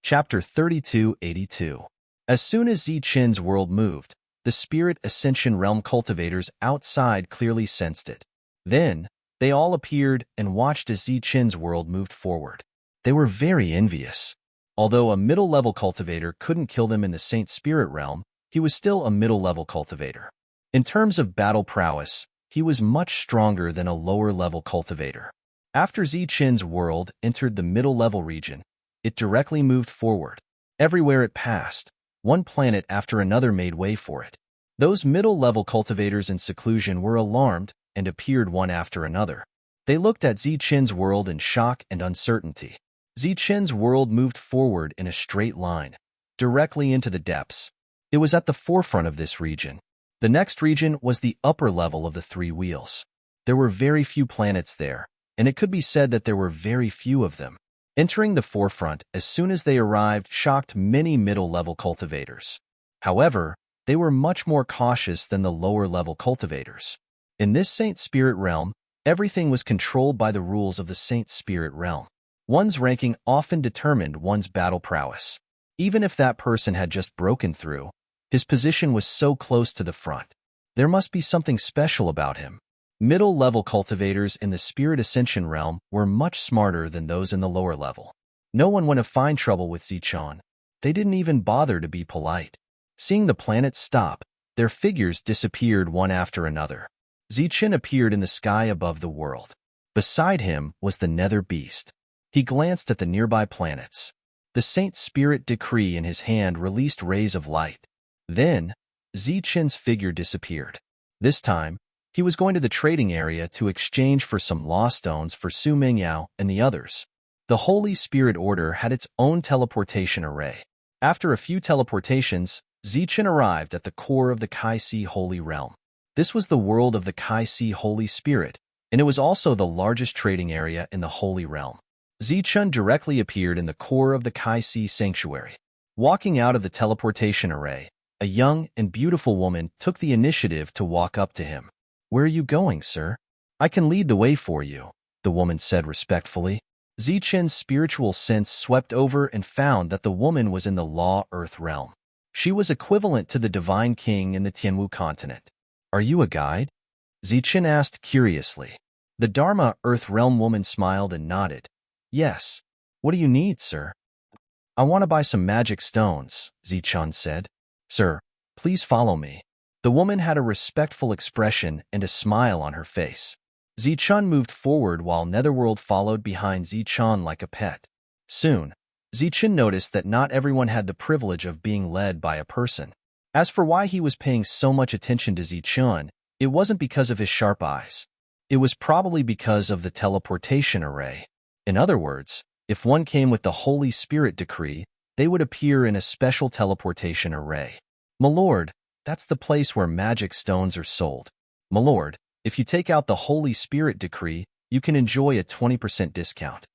Chapter 3282. As soon as Zichen's world moved, the Spirit Ascension realm cultivators outside clearly sensed it. Then, they all appeared and watched as Zichen's world moved forward. They were very envious. Although a middle-level cultivator couldn't kill them in the Saint Spirit realm, he was still a middle-level cultivator. In terms of battle prowess, he was much stronger than a lower-level cultivator. After Zichen's world entered the middle-level region, it directly moved forward. Everywhere it passed, one planet after another made way for it. Those middle-level cultivators in seclusion were alarmed and appeared one after another. They looked at Zichen's world in shock and uncertainty. Zichen's world moved forward in a straight line, directly into the depths. It was at the forefront of this region. The next region was the upper level of the three wheels. There were very few planets there, and it could be said that there were very few of them. Entering the forefront as soon as they arrived shocked many middle-level cultivators. However, they were much more cautious than the lower-level cultivators. In this Saint Spirit realm, everything was controlled by the rules of the Saint Spirit realm. One's ranking often determined one's battle prowess. Even if that person had just broken through, his position was so close to the front. There must be something special about him. Middle-level cultivators in the Spirit Ascension realm were much smarter than those in the lower level. No one went to find trouble with Zichun. They didn't even bother to be polite. Seeing the planets stop, their figures disappeared one after another. Zichun appeared in the sky above the world. Beside him was the Nether Beast. He glanced at the nearby planets. The Saint Spirit decree in his hand released rays of light. Then, Zichun's figure disappeared. This time, he was going to the trading area to exchange for some law stones for Su Mingyao and the others. The Holy Spirit Order had its own teleportation array. After a few teleportations, Zichun arrived at the core of the Kai-Si Holy Realm. This was the world of the Kai-Si Holy Spirit, and it was also the largest trading area in the Holy Realm. Zichun directly appeared in the core of the Kai-Si Sanctuary. Walking out of the teleportation array, a young and beautiful woman took the initiative to walk up to him. "Where are you going, sir?" "I can lead the way for you," the woman said respectfully. Zichun's spiritual sense swept over and found that the woman was in the Law Earth realm. She was equivalent to the Divine King in the Tianwu continent. "Are you a guide?" Zichun asked curiously. The Dharma Earth realm woman smiled and nodded. "Yes. What do you need, sir?" "I want to buy some magic stones," Zichun said. "Sir, please follow me." The woman had a respectful expression and a smile on her face. Zichun moved forward while Netherworld followed behind Zichun like a pet. Soon, Zichun noticed that not everyone had the privilege of being led by a person. As for why he was paying so much attention to Zichun, it wasn't because of his sharp eyes. It was probably because of the teleportation array. In other words, if one came with the Holy Spirit decree, they would appear in a special teleportation array. "My lord, that's the place where magic stones are sold. My lord, if you take out the Holy Spirit decree, you can enjoy a 20% discount."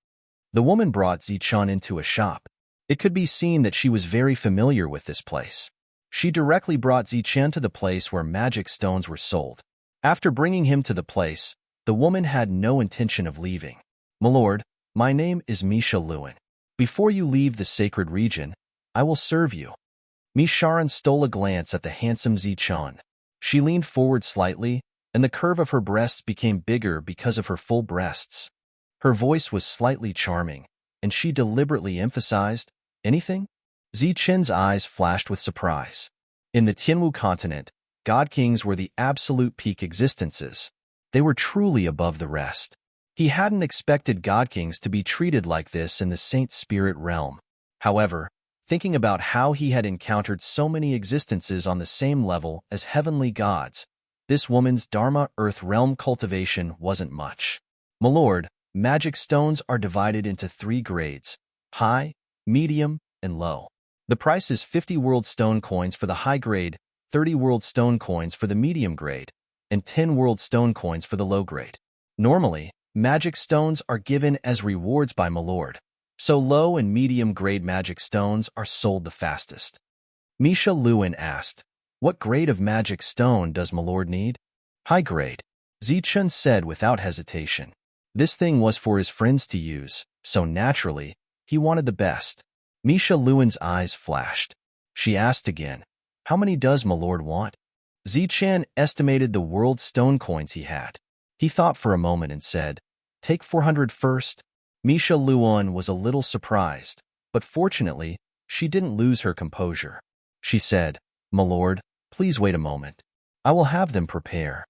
The woman brought Zichun into a shop. It could be seen that she was very familiar with this place. She directly brought Zichun to the place where magic stones were sold. After bringing him to the place, the woman had no intention of leaving. "My lord, my name is Misha Lewin. Before you leave the sacred region, I will serve you." Misharan stole a glance at the handsome Zichun. She leaned forward slightly, and the curve of her breasts became bigger because of her full breasts. Her voice was slightly charming, and she deliberately emphasized, "Anything?" Zichun's eyes flashed with surprise. In the Tianwu continent, god kings were the absolute peak existences. They were truly above the rest. He hadn't expected god kings to be treated like this in the Saint Spirit realm. However, thinking about how he had encountered so many existences on the same level as heavenly gods, this woman's Dharma Earth realm cultivation wasn't much. "My lord, magic stones are divided into 3 grades: high, medium, and low. The price is 50 world stone coins for the high grade, 30 world stone coins for the medium grade, and 10 world stone coins for the low grade. Normally, magic stones are given as rewards by my lord, so low and medium grade magic stones are sold the fastest." Misha Lewin asked, "What grade of magic stone does my lord need?" "High grade," Zichun said without hesitation. This thing was for his friends to use, so naturally, he wanted the best. Misha Lewin's eyes flashed. She asked again, "How many does my lord want?" Zichun estimated the world stone coins he had. He thought for a moment and said, "Take 400 first." Misha Lewin was a little surprised, but fortunately, she didn't lose her composure. She said, "My lord, please wait a moment. I will have them prepare."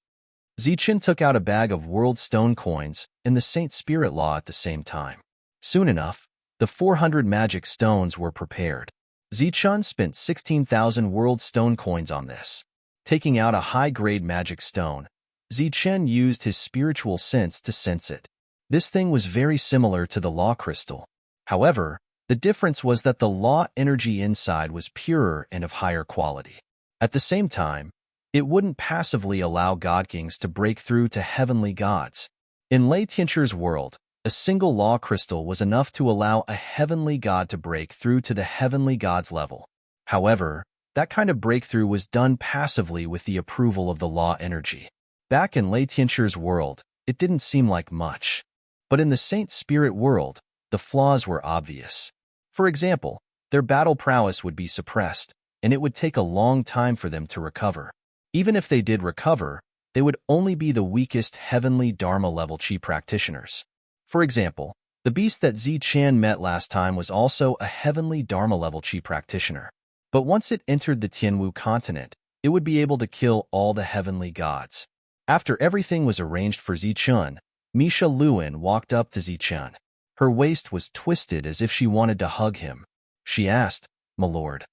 Zichun took out a bag of world stone coins and the Saint Spirit Law at the same time. Soon enough, the 400 magic stones were prepared. Zichun spent 16,000 world stone coins on this. Taking out a high-grade magic stone, Zichun used his spiritual sense to sense it. This thing was very similar to the law crystal. However, the difference was that the law energy inside was purer and of higher quality. At the same time, It wouldn't passively allow god kings to break through to heavenly gods. In Lei Tianchu's world, a single law crystal was enough to allow a heavenly god to break through to the heavenly god's level. However, that kind of breakthrough was done passively with the approval of the law energy. Back in Lei Tianchu's world, it didn't seem like much. But in the Saint Spirit world, the flaws were obvious. For example, their battle prowess would be suppressed, and it would take a long time for them to recover. Even if they did recover, they would only be the weakest heavenly Dharma level chi practitioners. For example, the beast that Zichen met last time was also a heavenly Dharma level chi practitioner. But once it entered the Tianwu continent, it would be able to kill all the heavenly gods. After everything was arranged for Zichun, Misha Luan walked up to Zichen. Her waist was twisted as if she wanted to hug him. She asked, "My lord,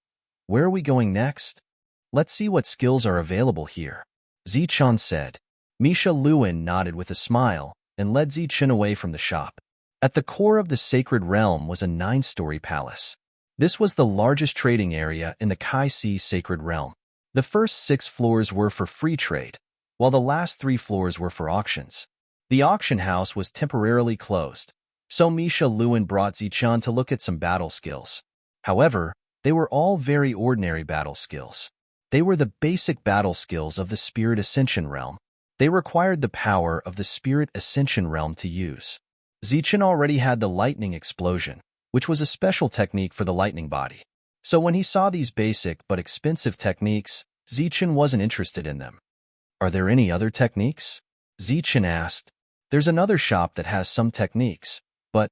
where are we going next? Let's see what skills are available here." Zichen said. Misha Luan nodded with a smile and led Zichen away from the shop. At the core of the sacred realm was a 9-story palace. This was the largest trading area in the Kai-Si sacred realm. The first 6 floors were for free trade, while the last 3 floors were for auctions. The auction house was temporarily closed, so Misha Luan brought Zichen to look at some battle skills. However, they were all very ordinary battle skills. They were the basic battle skills of the Spirit Ascension realm. They required the power of the Spirit Ascension realm to use. Zichen already had the lightning explosion, which was a special technique for the lightning body. So when he saw these basic but expensive techniques, Zichen wasn't interested in them. "Are there any other techniques?" Zichen asked. "There's another shop that has some techniques, but..."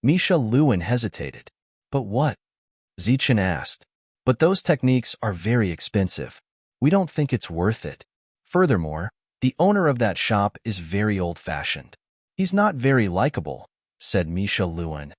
Misha Luan hesitated. "But what?" Zichen asked. "But those techniques are very expensive. We don't think it's worth it. Furthermore, the owner of that shop is very old-fashioned. He's not very likable," said Misha Luan.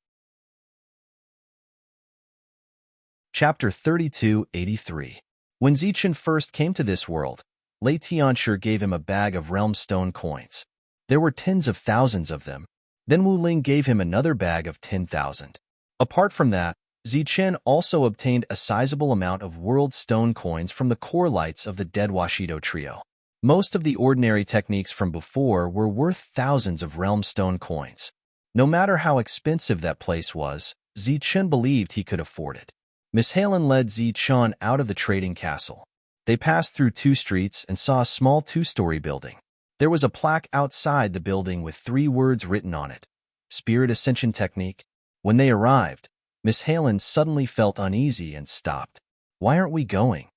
Chapter 3283. When Zichen first came to this world, Lei Tianchu gave him a bag of realm stone coins. There were tens of thousands of them. Then Wu Ling gave him another bag of 10,000. Apart from that, Zichen also obtained a sizable amount of world stone coins from the core lights of the dead Washido trio. Most of the ordinary techniques from before were worth thousands of realm stone coins. No matter how expensive that place was, Zichen believed he could afford it. Miss Halen led Zichen out of the trading castle. They passed through 2 streets and saw a small 2-story building. There was a plaque outside the building with 3 words written on it: Spirit Ascension Technique. When they arrived, Miss Halen suddenly felt uneasy and stopped. "Why aren't we going?"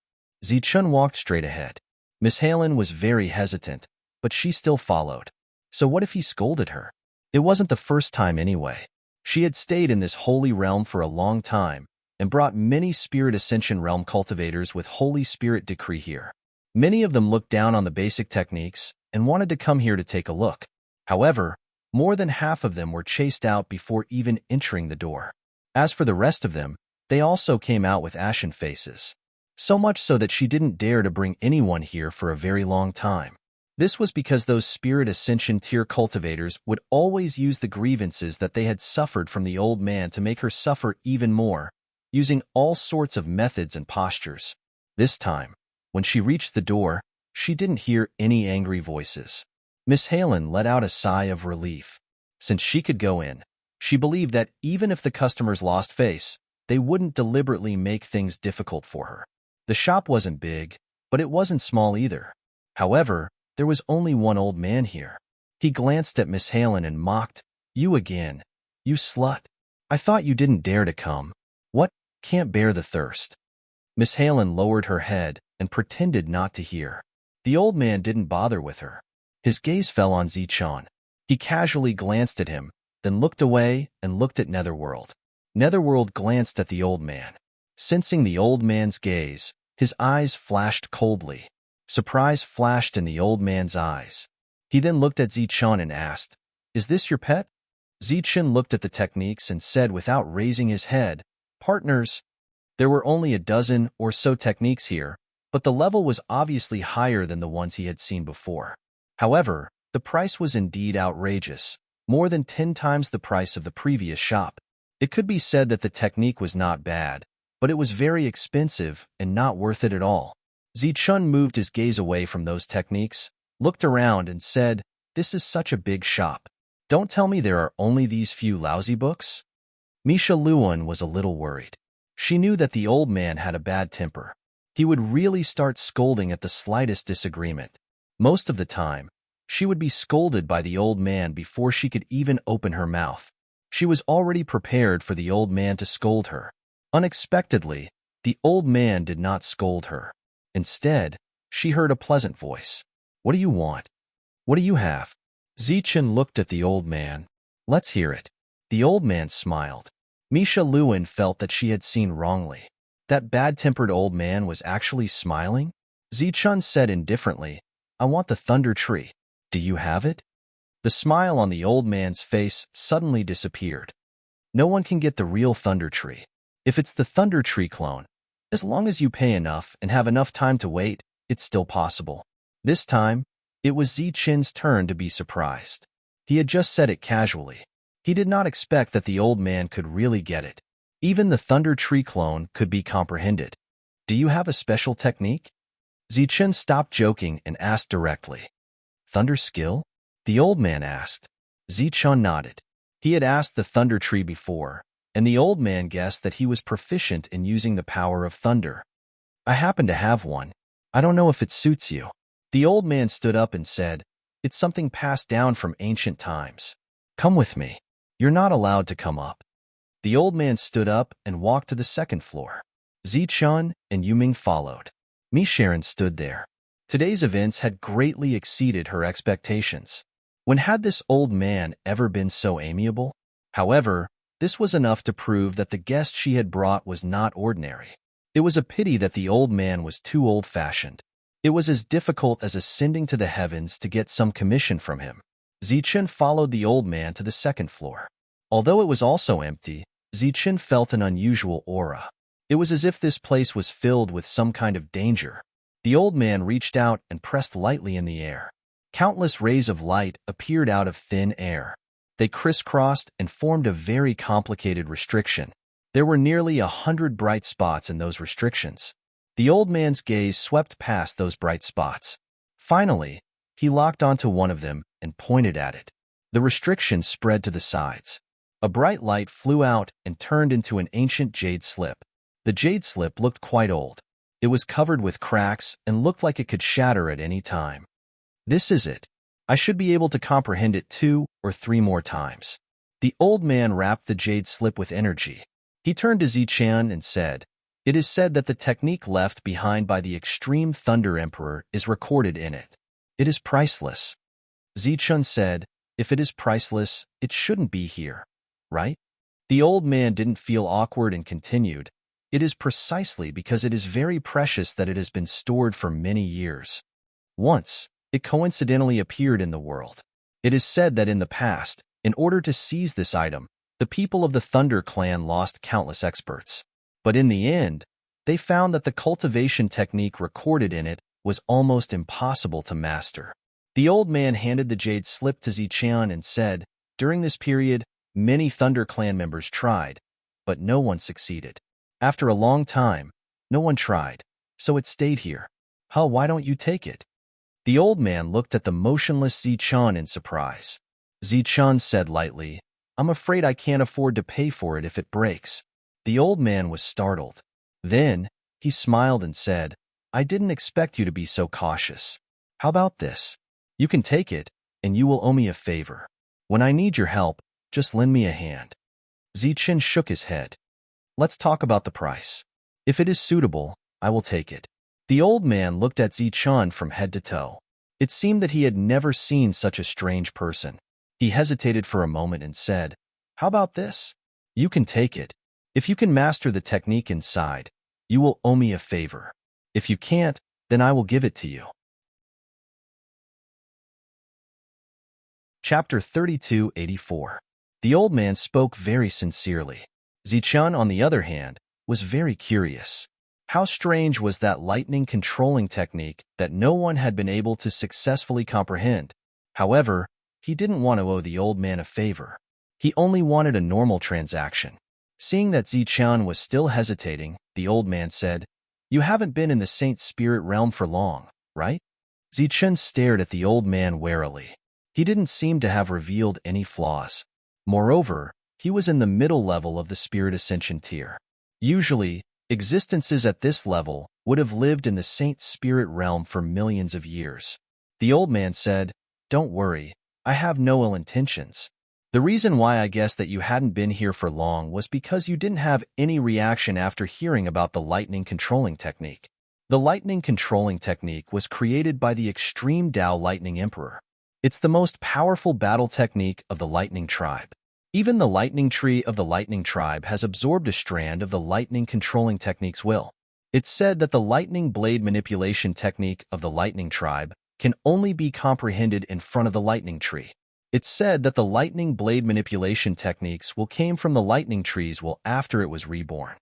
Zichen walked straight ahead. Miss Halen was very hesitant, but she still followed. So what if he scolded her? It wasn't the first time anyway. She had stayed in this holy realm for a long time and brought many Spirit Ascension realm cultivators with Holy Spirit decree here. Many of them looked down on the basic techniques and wanted to come here to take a look. However, more than half of them were chased out before even entering the door. As for the rest of them, they also came out with ashen faces. So much so that she didn't dare to bring anyone here for a very long time. This was because those Spirit Ascension tier cultivators would always use the grievances that they had suffered from the old man to make her suffer even more, using all sorts of methods and postures. This time, when she reached the door, she didn't hear any angry voices. Miss Halen let out a sigh of relief. Since she could go in, she believed that even if the customers lost face, they wouldn't deliberately make things difficult for her. The shop wasn't big, but it wasn't small either. However, there was only one old man here. He glanced at Miss Halen and mocked, "You again, you slut. I thought you didn't dare to come. What? Can't bear the thirst." Miss Halen lowered her head and pretended not to hear. The old man didn't bother with her. His gaze fell on Zichen. He casually glanced at him, then looked away and looked at Netherworld. Netherworld glanced at the old man. Sensing the old man's gaze, his eyes flashed coldly. Surprise flashed in the old man's eyes. He then looked at Zichen and asked, "Is this your pet?" Zichen looked at the techniques and said without raising his head, "Partners." There were only a dozen or so techniques here, but the level was obviously higher than the ones he had seen before. However, the price was indeed outrageous, more than 10 times the price of the previous shop. It could be said that the technique was not bad, but it was very expensive and not worth it at all. Zichun moved his gaze away from those techniques, looked around and said, "This is such a big shop. Don't tell me there are only these few lousy books?" Misha Luan was a little worried. She knew that the old man had a bad temper. He would really start scolding at the slightest disagreement. Most of the time, she would be scolded by the old man before she could even open her mouth. She was already prepared for the old man to scold her. Unexpectedly, the old man did not scold her. Instead, she heard a pleasant voice. "What do you want? What do you have?" Zichun looked at the old man. "Let's hear it." The old man smiled. Misha Luan felt that she had seen wrongly. That bad-tempered old man was actually smiling? Zichun said indifferently, "I want the thunder tree. Do you have it?" The smile on the old man's face suddenly disappeared. "No one can get the real thunder tree. If it's the thunder tree clone, as long as you pay enough and have enough time to wait, it's still possible." This time, it was Zichun's turn to be surprised. He had just said it casually. He did not expect that the old man could really get it. Even the thunder tree clone could be comprehended. "Do you have a special technique?" Zichun stopped joking and asked directly. "Thunder skill?" the old man asked. Zichun nodded. He had asked the thunder tree before, and the old man guessed that he was proficient in using the power of thunder. "I happen to have one. I don't know if it suits you." The old man stood up and said, "It's something passed down from ancient times. Come with me." "You're not allowed to come up." The old man stood up and walked to the second floor. Zichun and Yuming followed. Misharan stood there. Today's events had greatly exceeded her expectations. When had this old man ever been so amiable? However, this was enough to prove that the guest she had brought was not ordinary. It was a pity that the old man was too old-fashioned. It was as difficult as ascending to the heavens to get some commission from him. Zichun followed the old man to the second floor. Although it was also empty, Zichun felt an unusual aura. It was as if this place was filled with some kind of danger. The old man reached out and pressed lightly in the air. Countless rays of light appeared out of thin air. They crisscrossed and formed a very complicated restriction. There were nearly 100 bright spots in those restrictions. The old man's gaze swept past those bright spots. Finally, he locked onto one of them and pointed at it. The restriction spread to the sides. A bright light flew out and turned into an ancient jade slip. The jade slip looked quite old. It was covered with cracks and looked like it could shatter at any time. "This is it. I should be able to comprehend it 2 or 3 more times." The old man wrapped the jade slip with energy. He turned to Zichun and said, "It is said that the technique left behind by the extreme Thunder Emperor is recorded in it. It is priceless." Zichun said, "If it is priceless, it shouldn't be here, right?" The old man didn't feel awkward and continued, "It is precisely because it is very precious that it has been stored for many years. Once, it coincidentally appeared in the world. It is said that in the past, in order to seize this item, the people of the Thunder clan lost countless experts. But in the end, they found that the cultivation technique recorded in it was almost impossible to master." The old man handed the jade slip to Zichun and said, "During this period, many Thunder clan members tried, but no one succeeded. After a long time, no one tried, so it stayed here. Why don't you take it?" The old man looked at the motionless Zichun in surprise. Zichun said lightly, "I'm afraid I can't afford to pay for it if it breaks." The old man was startled. Then, he smiled and said, "I didn't expect you to be so cautious. How about this? You can take it, and you will owe me a favor. When I need your help, just lend me a hand." Zichun shook his head. "Let's talk about the price. If it is suitable, I will take it." The old man looked at Zichun from head to toe. It seemed that he had never seen such a strange person. He hesitated for a moment and said, "How about this? You can take it. If you can master the technique inside, you will owe me a favor. If you can't, then I will give it to you." Chapter 3284. The old man spoke very sincerely. Zichun, on the other hand, was very curious. How strange was that lightning controlling technique that no one had been able to successfully comprehend. However, he didn't want to owe the old man a favor. He only wanted a normal transaction. Seeing that Zichun was still hesitating, the old man said, You haven't been in the Saint Spirit realm for long, right? Zichen stared at the old man warily. He didn't seem to have revealed any flaws. Moreover, he was in the middle level of the Spirit Ascension tier. Usually, existences at this level would have lived in the Saint Spirit realm for millions of years. The old man said, "Don't worry, I have no ill intentions. The reason why I guessed that you hadn't been here for long was because you didn't have any reaction after hearing about the lightning controlling technique. The lightning controlling technique was created by the Extreme Tao Lightning Emperor. It's the most powerful battle technique of the Lightning Tribe. Even the lightning tree of the Lightning Tribe has absorbed a strand of the lightning controlling technique's will. It's said that the lightning blade manipulation technique of the Lightning Tribe can only be comprehended in front of the lightning tree. It's said that the lightning blade manipulation techniques came from the lightning tree's will after it was reborn.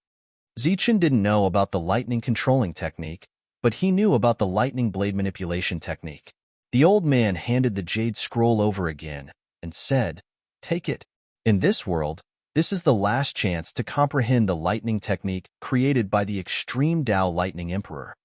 Zichen didn't know about the lightning controlling technique, but he knew about the lightning blade manipulation technique. The old man handed the jade scroll over again and said, "Take it. In this world, this is the last chance to comprehend the lightning technique created by the Extreme Tao Lightning Emperor."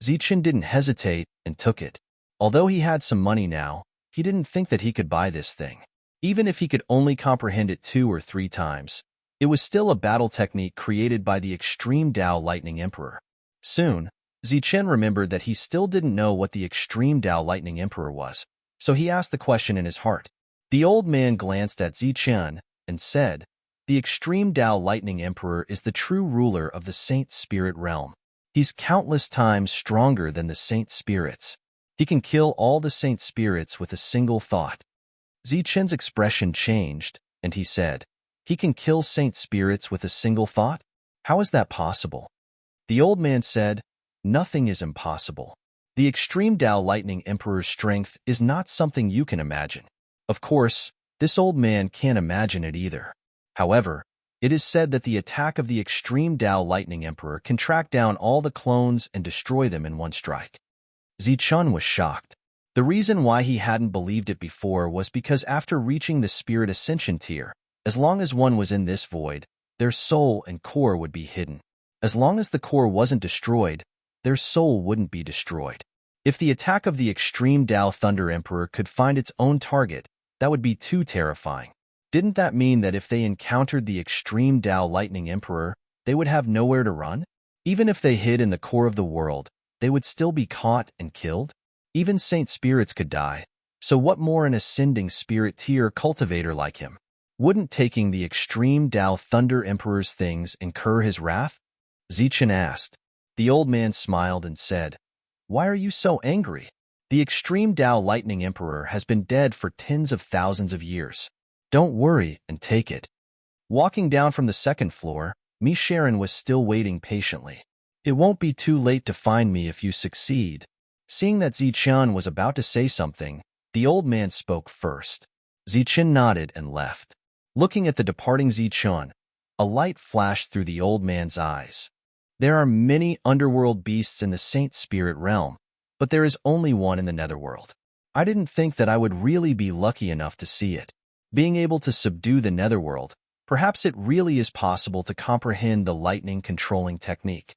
Zichen didn't hesitate and took it. Although he had some money now, he didn't think that he could buy this thing. Even if he could only comprehend it 2 or 3 times, it was still a battle technique created by the Extreme Tao Lightning Emperor. Soon, Zichen remembered that he still didn't know what the Extreme Tao Lightning Emperor was, so he asked the question in his heart. The old man glanced at Zichen and said, "The Extreme Tao Lightning Emperor is the true ruler of the Saint Spirit realm. He's countless times stronger than the Saint Spirits. He can kill all the Saint Spirits with a single thought." Zichen's expression changed, and he said, "He can kill Saint Spirits with a single thought? How is that possible?" The old man said, "Nothing is impossible. The Extreme Tao Lightning Emperor's strength is not something you can imagine." Of course, this old man can't imagine it either. However, it is said that the attack of the Extreme Tao Lightning Emperor can track down all the clones and destroy them in one strike. Zichen was shocked. The reason why he hadn't believed it before was because after reaching the Spirit Ascension tier, as long as one was in this void, their soul and core would be hidden. As long as the core wasn't destroyed, their soul wouldn't be destroyed. If the attack of the Extreme Tao Thunder Emperor could find its own target, that would be too terrifying. Didn't that mean that if they encountered the Extreme Tao Lightning Emperor, they would have nowhere to run? Even if they hid in the core of the world, they would still be caught and killed? Even Saint Spirits could die, so what more an ascending spirit tier cultivator like him? Wouldn't taking the Extreme Tao Thunder Emperor's things incur his wrath? Zichen asked. The old man smiled and said, "Why are you so angry? The Extreme Tao Lightning Emperor has been dead for tens of thousands of years. Don't worry and take it." Walking down from the second floor, Sharon was still waiting patiently. "It won't be too late to find me if you succeed." Seeing that Zichen was about to say something, the old man spoke first. Zichen nodded and left. Looking at the departing Zichen, a light flashed through the old man's eyes. There are many underworld beasts in the Saint Spirit realm, but there is only one in the netherworld. I didn't think that I would really be lucky enough to see it. Being able to subdue the netherworld, perhaps it really is possible to comprehend the lightning controlling technique.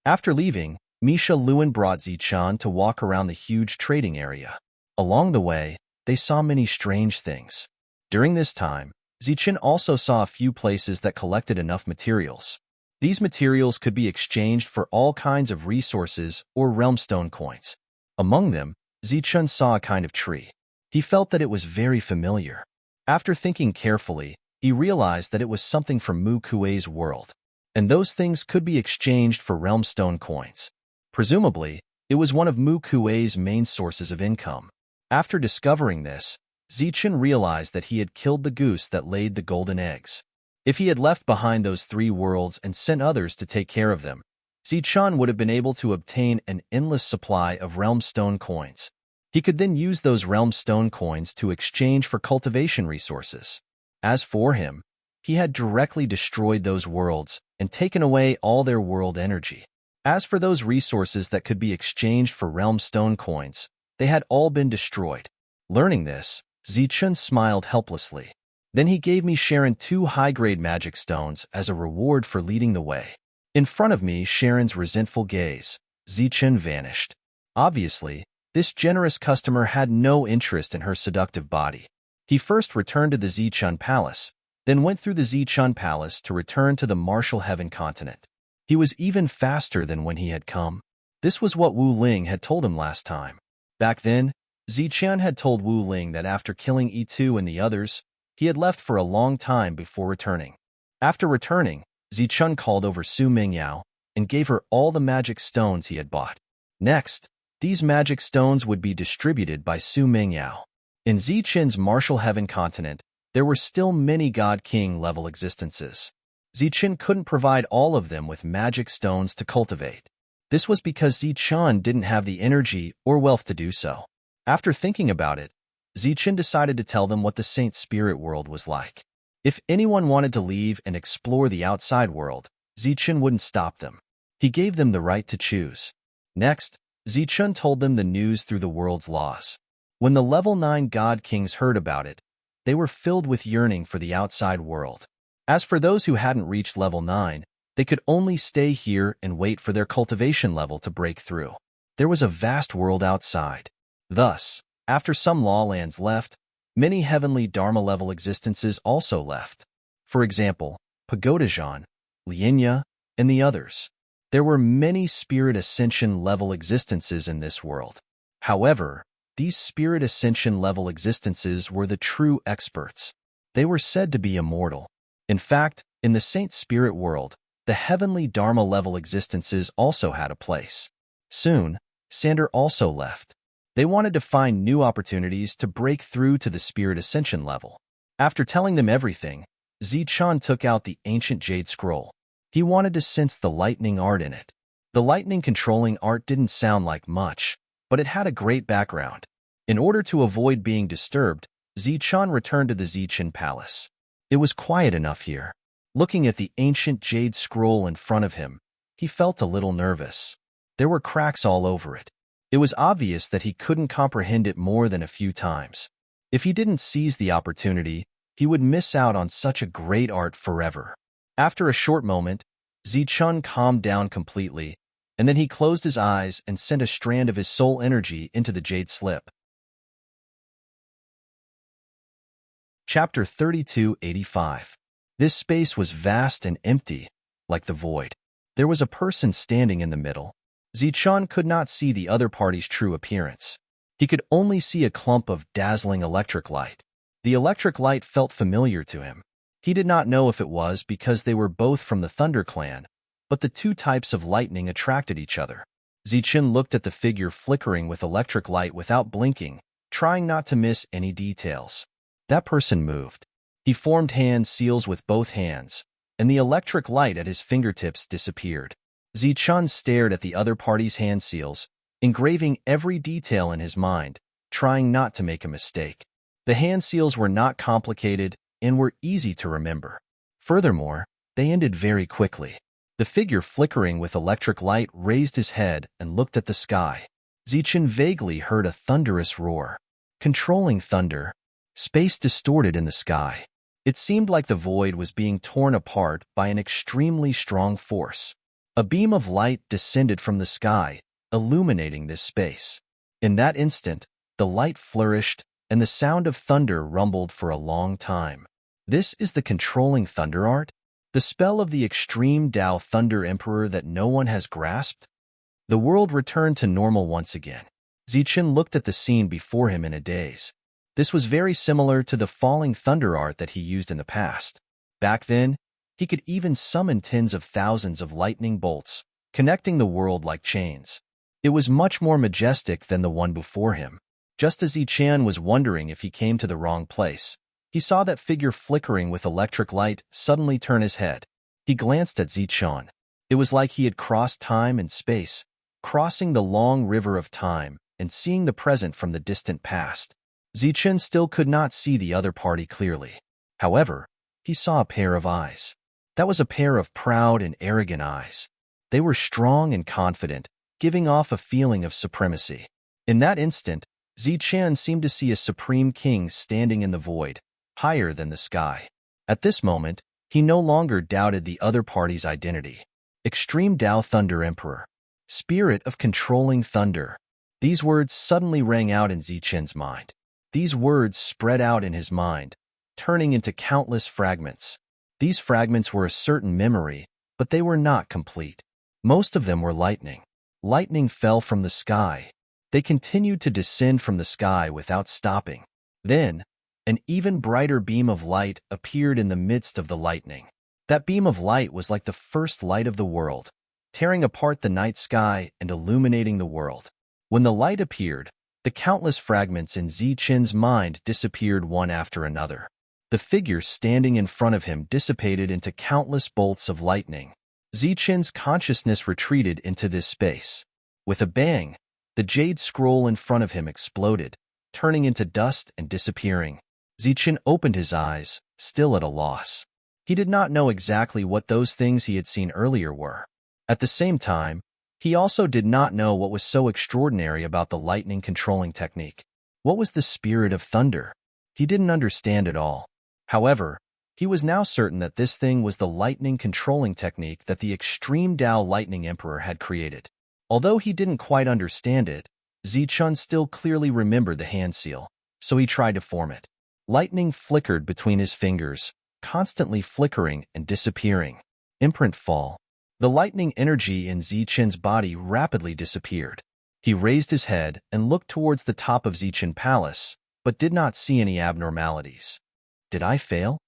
After leaving, Misha Lewin brought Zichen to walk around the huge trading area. Along the way, they saw many strange things. During this time, Zichen also saw a few places that collected enough materials. These materials could be exchanged for all kinds of resources or realmstone coins. Among them, Zichen saw a kind of tree. He felt that it was very familiar. After thinking carefully, he realized that it was something from Mu Kuei's world, and those things could be exchanged for realmstone coins. Presumably, it was one of Mu Kuei's main sources of income. After discovering this, Zichen realized that he had killed the goose that laid the golden eggs. If he had left behind those 3 worlds and sent others to take care of them, Zichen would have been able to obtain an endless supply of realm stone coins. He could then use those realm stone coins to exchange for cultivation resources. As for him, he had directly destroyed those worlds and taken away all their world energy. As for those resources that could be exchanged for realm stone coins, they had all been destroyed. Learning this, Zichen smiled helplessly. Then he gave me Sharon 2 high-grade magic stones as a reward for leading the way. In front of me, Sharon's resentful gaze. Zichen vanished. Obviously, this generous customer had no interest in her seductive body. He first returned to the Zichun Palace, then went through the Zichun Palace to return to the Martial Heaven continent. He was even faster than when he had come. This was what Wu Ling had told him last time. Back then, Zichen had told Wu Ling that after killing E2 and the others, he had left for a long time before returning. After returning, Zichun called over Su Mingyao and gave her all the magic stones he had bought. Next, these magic stones would be distributed by Su Mingyao. In Zichen's Martial Heaven continent, there were still many God King level existences. Zichen couldn't provide all of them with magic stones to cultivate. This was because Zichen didn't have the energy or wealth to do so. After thinking about it, Zichen decided to tell them what the Saint Spirit world was like. If anyone wanted to leave and explore the outside world, Zichen wouldn't stop them. He gave them the right to choose. Next, Zichen told them the news through the world's laws. When the level 9 God Kings heard about it, they were filled with yearning for the outside world. As for those who hadn't reached level 9, they could only stay here and wait for their cultivation level to break through. There was a vast world outside. Thus, after some lawlands left, many heavenly Dharma-level existences also left. For example, Pagodajan, Lianya, and the others. There were many Spirit Ascension-level existences in this world. However, these Spirit Ascension-level existences were the true experts. They were said to be immortal. In fact, in the Saint Spirit world, the heavenly Dharma-level existences also had a place. Soon, Sander also left. They wanted to find new opportunities to break through to the Spirit Ascension level. After telling them everything, Zichen took out the ancient jade scroll. He wanted to sense the lightning art in it. The lightning controlling art didn't sound like much, but it had a great background. In order to avoid being disturbed, Zichen returned to the Zichen Palace. It was quiet enough here. Looking at the ancient jade scroll in front of him, he felt a little nervous. There were cracks all over it. It was obvious that he couldn't comprehend it more than a few times. If he didn't seize the opportunity, he would miss out on such a great art forever. After a short moment, Zichen calmed down completely, and then he closed his eyes and sent a strand of his soul energy into the jade slip. Chapter 3285. This space was vast and empty, like the void. There was a person standing in the middle. Zichen could not see the other party's true appearance. He could only see a clump of dazzling electric light. The electric light felt familiar to him. He did not know if it was because they were both from the Thunder Clan, but the two types of lightning attracted each other. Zichen looked at the figure flickering with electric light without blinking, trying not to miss any details. That person moved. He formed hand seals with both hands, and the electric light at his fingertips disappeared. Zichen stared at the other party's hand seals, engraving every detail in his mind, trying not to make a mistake. The hand seals were not complicated and were easy to remember. Furthermore, they ended very quickly. The figure flickering with electric light raised his head and looked at the sky. Zichen vaguely heard a thunderous roar. Controlling thunder. Space distorted in the sky. It seemed like the void was being torn apart by an extremely strong force. A beam of light descended from the sky, illuminating this space. In that instant, the light flourished, and the sound of thunder rumbled for a long time. This is the controlling thunder art? The spell of the extreme Tao Thunder Emperor that no one has grasped? The world returned to normal once again. Zichen looked at the scene before him in a daze. This was very similar to the falling thunder art that he used in the past. Back then, he could even summon tens of thousands of lightning bolts, connecting the world like chains. It was much more majestic than the one before him. Just as Zichen was wondering if he came to the wrong place, he saw that figure flickering with electric light suddenly turn his head. He glanced at Zichen. It was like he had crossed time and space, crossing the long river of time and seeing the present from the distant past. Zichen still could not see the other party clearly. However, he saw a pair of eyes. That was a pair of proud and arrogant eyes. They were strong and confident, giving off a feeling of supremacy. In that instant, Zichen seemed to see a supreme king standing in the void, higher than the sky. At this moment, he no longer doubted the other party's identity. Extreme Tao Thunder Emperor. Spirit of controlling thunder. These words suddenly rang out in Zichen's mind. These words spread out in his mind, turning into countless fragments. These fragments were a certain memory, but they were not complete. Most of them were lightning. Lightning fell from the sky. They continued to descend from the sky without stopping. Then, an even brighter beam of light appeared in the midst of the lightning. That beam of light was like the first light of the world, tearing apart the night sky and illuminating the world. When the light appeared, the countless fragments in Zichen's mind disappeared one after another. The figure standing in front of him dissipated into countless bolts of lightning. Zichen's consciousness retreated into this space. With a bang, the jade scroll in front of him exploded, turning into dust and disappearing. Zichen opened his eyes, still at a loss. He did not know exactly what those things he had seen earlier were. At the same time, he also did not know what was so extraordinary about the lightning controlling technique. What was the spirit of thunder? He didn't understand it all. However, he was now certain that this thing was the lightning controlling technique that the Extreme Tao Lightning Emperor had created. Although he didn't quite understand it, Zichen still clearly remembered the hand seal, so he tried to form it. Lightning flickered between his fingers, constantly flickering and disappearing. Imprint fall. The lightning energy in Zichen's body rapidly disappeared. He raised his head and looked towards the top of Zichen Palace, but did not see any abnormalities. Did I fail?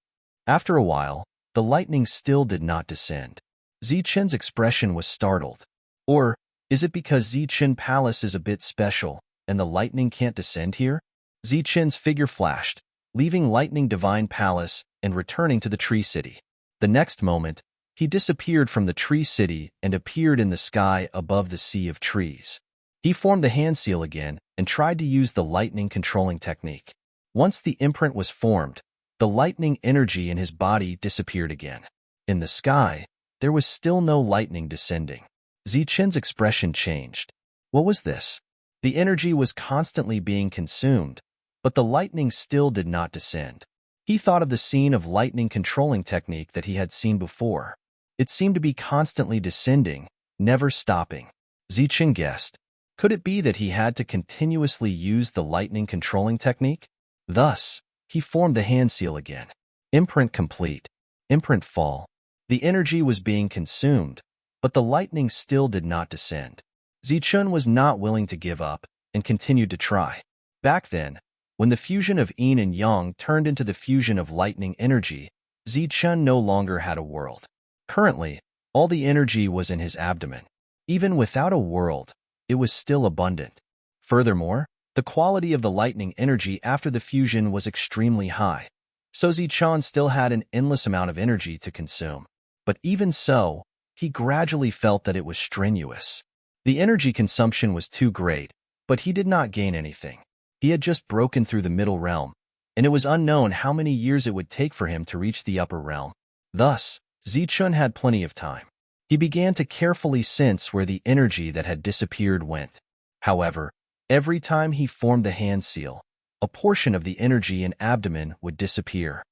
After a while, the lightning still did not descend. Zichen's expression was startled. Or, is it because Zichen Palace is a bit special, and the lightning can't descend here? Zichen's figure flashed, leaving Lightning Divine Palace and returning to the Tree City. The next moment, he disappeared from the Tree City and appeared in the sky above the sea of trees. He formed the hand seal again and tried to use the lightning controlling technique. Once the imprint was formed, the lightning energy in his body disappeared again. In the sky, there was still no lightning descending. Zichen's expression changed. What was this? The energy was constantly being consumed, but the lightning still did not descend. He thought of the scene of lightning controlling technique that he had seen before. It seemed to be constantly descending, never stopping. Zichen guessed. Could it be that he had to continuously use the lightning controlling technique? Thus, he formed the hand seal again. Imprint complete. Imprint fall. The energy was being consumed, but the lightning still did not descend. Zichen was not willing to give up and continued to try. Back then, when the fusion of yin and yang turned into the fusion of lightning energy, Zichen no longer had a world. Currently, all the energy was in his abdomen. Even without a world, it was still abundant. Furthermore, the quality of the lightning energy after the fusion was extremely high, so Zichen still had an endless amount of energy to consume. But even so, he gradually felt that it was strenuous. The energy consumption was too great, but he did not gain anything. He had just broken through the middle realm, and it was unknown how many years it would take for him to reach the upper realm. Thus, Zichen had plenty of time. He began to carefully sense where the energy that had disappeared went. However, every time he formed the hand seal, a portion of the energy in abdomen would disappear.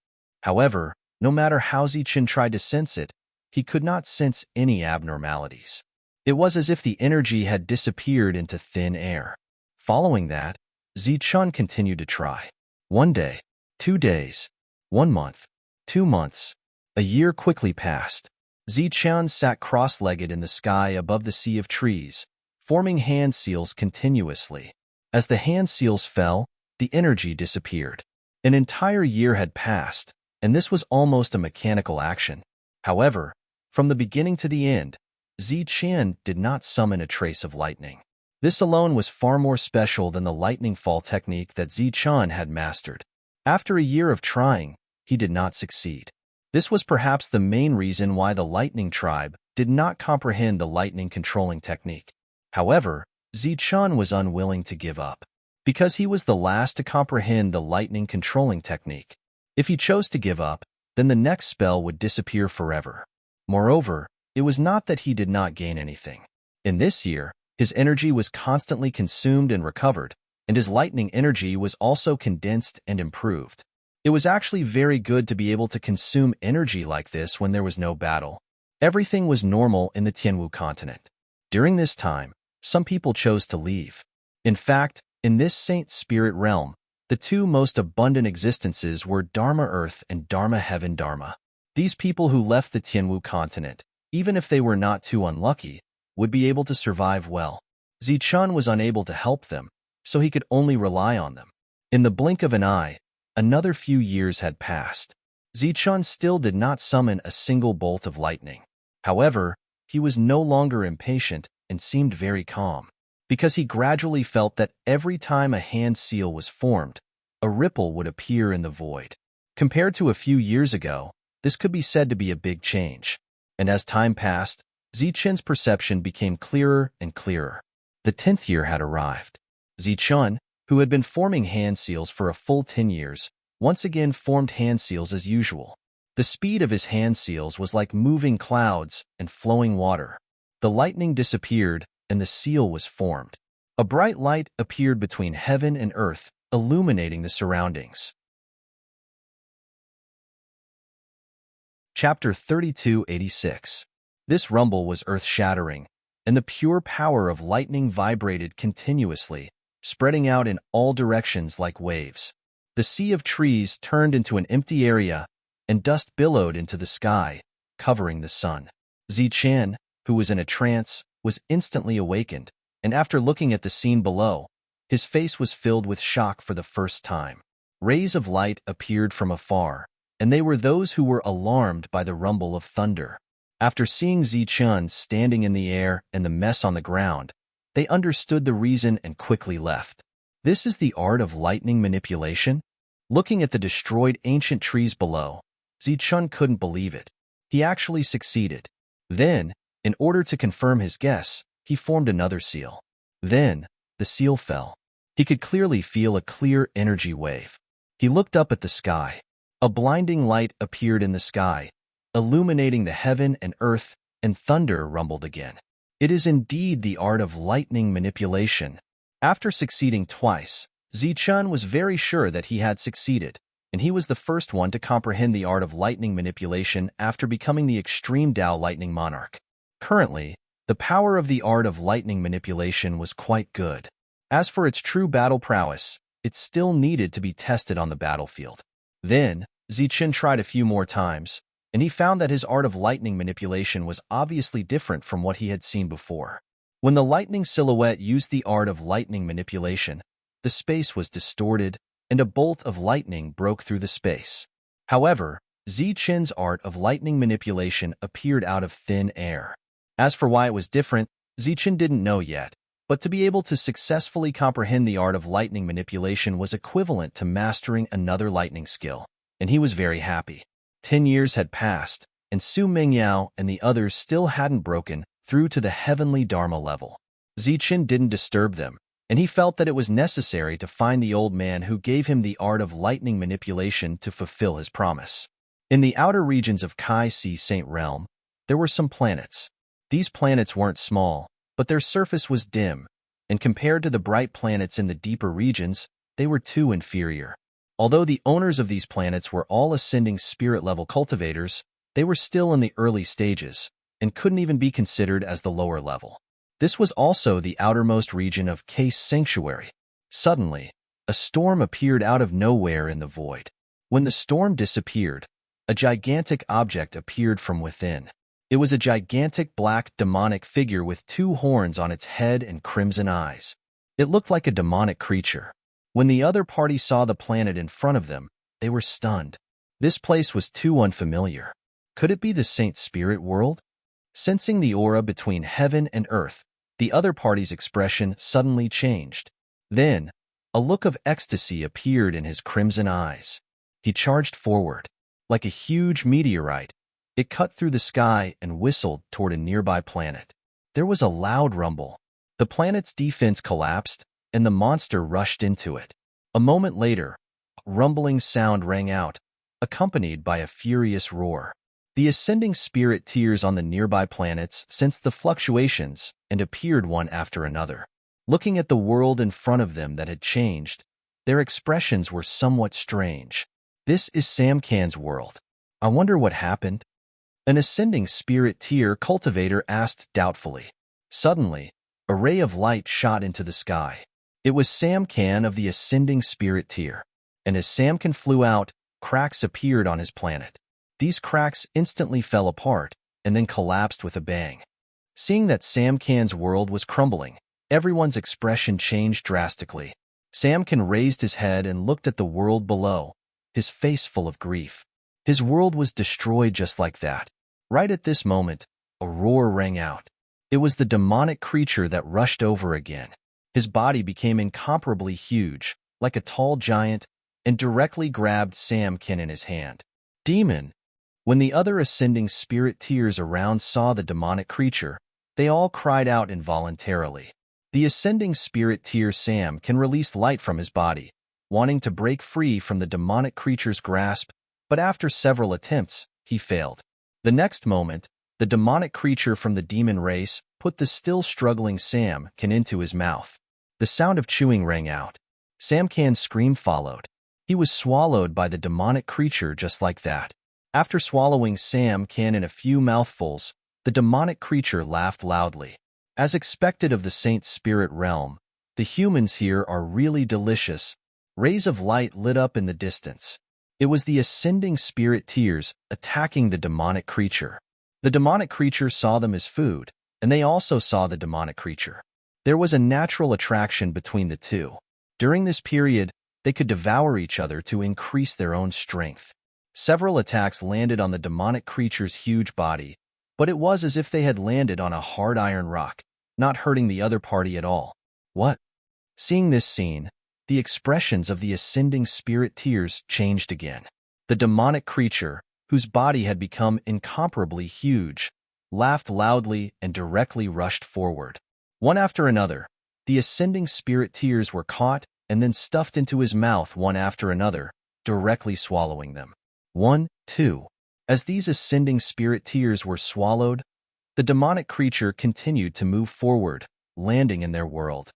However, no matter how Zichen tried to sense it, he could not sense any abnormalities. It was as if the energy had disappeared into thin air. Following that, Zichen continued to try. 1 day, 2 days, 1 month, 2 months. A year quickly passed. Zichen sat cross-legged in the sky above the sea of trees, forming hand seals continuously. As the hand seals fell, the energy disappeared. An entire year had passed, and this was almost a mechanical action. However, from the beginning to the end, Zichen did not summon a trace of lightning. This alone was far more special than the lightning fall technique that Zichen had mastered. After a year of trying, he did not succeed. This was perhaps the main reason why the lightning tribe did not comprehend the lightning controlling technique. However, Zichen was unwilling to give up, because he was the last to comprehend the lightning controlling technique. If he chose to give up, then the next spell would disappear forever. Moreover, it was not that he did not gain anything. In this year, his energy was constantly consumed and recovered, and his lightning energy was also condensed and improved. It was actually very good to be able to consume energy like this when there was no battle. Everything was normal in the Tianwu continent. During this time, some people chose to leave. In fact, in this saint spirit realm, the two most abundant existences were Dharma Earth and Dharma Heaven Dharma. These people who left the Tianwu continent, even if they were not too unlucky, would be able to survive well. Zichun was unable to help them, so he could only rely on them. In the blink of an eye, another few years had passed. Zichun still did not summon a single bolt of lightning. However, he was no longer impatient and seemed very calm, because he gradually felt that every time a hand seal was formed, a ripple would appear in the void. Compared to a few years ago, this could be said to be a big change. And as time passed, Zichun's perception became clearer and clearer. The 10th year had arrived. Zichun, who had been forming hand seals for a full 10 years, once again formed hand seals as usual. The speed of his hand seals was like moving clouds and flowing water. The lightning disappeared, and the seal was formed. A bright light appeared between heaven and earth, illuminating the surroundings. Chapter 3286. This rumble was earth-shattering, and the pure power of lightning vibrated continuously, spreading out in all directions like waves. The sea of trees turned into an empty area, and dust billowed into the sky, covering the sun. Zichun, who was in a trance, was instantly awakened, and after looking at the scene below, his face was filled with shock for the first time. Rays of light appeared from afar, and they were those who were alarmed by the rumble of thunder. After seeing Zichun standing in the air and the mess on the ground, they understood the reason and quickly left. This is the art of lightning manipulation? Looking at the destroyed ancient trees below, Zichun couldn't believe it. He actually succeeded. Then, in order to confirm his guess, he formed another seal. Then, the seal fell. He could clearly feel a clear energy wave. He looked up at the sky. A blinding light appeared in the sky, illuminating the heaven and earth, and thunder rumbled again. It is indeed the art of lightning manipulation. After succeeding twice, Zichun was very sure that he had succeeded, and he was the first one to comprehend the art of lightning manipulation after becoming the extreme Tao lightning monarch. Currently, the power of the art of lightning manipulation was quite good. As for its true battle prowess, it still needed to be tested on the battlefield. Then, Zichun tried a few more times, and he found that his art of lightning manipulation was obviously different from what he had seen before. When the lightning silhouette used the art of lightning manipulation, the space was distorted, and a bolt of lightning broke through the space. However, Zichun's art of lightning manipulation appeared out of thin air. As for why it was different, Zichun didn't know yet, but to be able to successfully comprehend the art of lightning manipulation was equivalent to mastering another lightning skill, and he was very happy. 10 years had passed, and Su Mingyao and the others still hadn't broken through to the heavenly Dharma level. Zichun didn't disturb them, and he felt that it was necessary to find the old man who gave him the art of lightning manipulation to fulfill his promise. In the outer regions of Kai Si Saint Realm, there were some planets. These planets weren't small, but their surface was dim, and compared to the bright planets in the deeper regions, they were too inferior. Although the owners of these planets were all ascending spirit-level cultivators, they were still in the early stages, and couldn't even be considered as the lower level. This was also the outermost region of Case Sanctuary. Suddenly, a storm appeared out of nowhere in the void. When the storm disappeared, a gigantic object appeared from within. It was a gigantic black demonic figure with 2 horns on its head and crimson eyes. It looked like a demonic creature. When the other party saw the planet in front of them, they were stunned. This place was too unfamiliar. Could it be the Saint Spirit world? Sensing the aura between heaven and earth, the other party's expression suddenly changed. Then, a look of ecstasy appeared in his crimson eyes. He charged forward. Like a huge meteorite, it cut through the sky and whistled toward a nearby planet. There was a loud rumble. The planet's defense collapsed, and the monster rushed into it. A moment later, a rumbling sound rang out, accompanied by a furious roar. The ascending spirit tears on the nearby planets sensed the fluctuations and appeared one after another. Looking at the world in front of them that had changed, their expressions were somewhat strange. This is Samkan's world. I wonder what happened. An ascending spirit tier cultivator asked doubtfully. Suddenly, a ray of light shot into the sky. It was Samkan of the ascending spirit tier. And as Samkan flew out, cracks appeared on his planet. These cracks instantly fell apart and then collapsed with a bang. Seeing that Samkan's world was crumbling, everyone's expression changed drastically. Samkan raised his head and looked at the world below, his face full of grief. His world was destroyed just like that. Right at this moment, a roar rang out. It was the demonic creature that rushed over again. His body became incomparably huge, like a tall giant, and directly grabbed Samkan in his hand. Demon! When the other ascending spirit tiers around saw the demonic creature, they all cried out involuntarily. The ascending spirit tier Samkan released light from his body, wanting to break free from the demonic creature's grasp, but after several attempts, he failed. The next moment, the demonic creature from the demon race put the still struggling Samkan into his mouth. The sound of chewing rang out. Samkan's scream followed. He was swallowed by the demonic creature just like that. After swallowing Samkan in a few mouthfuls, the demonic creature laughed loudly. As expected of the Saint Spirit realm, the humans here are really delicious. Rays of light lit up in the distance. It was the ascending spirit tiers attacking the demonic creature. The demonic creature saw them as food, and they also saw the demonic creature. There was a natural attraction between the two. During this period, they could devour each other to increase their own strength. Several attacks landed on the demonic creature's huge body, but it was as if they had landed on a hard iron rock, not hurting the other party at all. What? Seeing this scene, the expressions of the ascending spirit tiers changed again. The demonic creature, whose body had become incomparably huge, laughed loudly and directly rushed forward. One after another, the ascending spirit tiers were caught and then stuffed into his mouth one after another, directly swallowing them. 1, 2. As these ascending spirit tiers were swallowed, the demonic creature continued to move forward, landing in their world.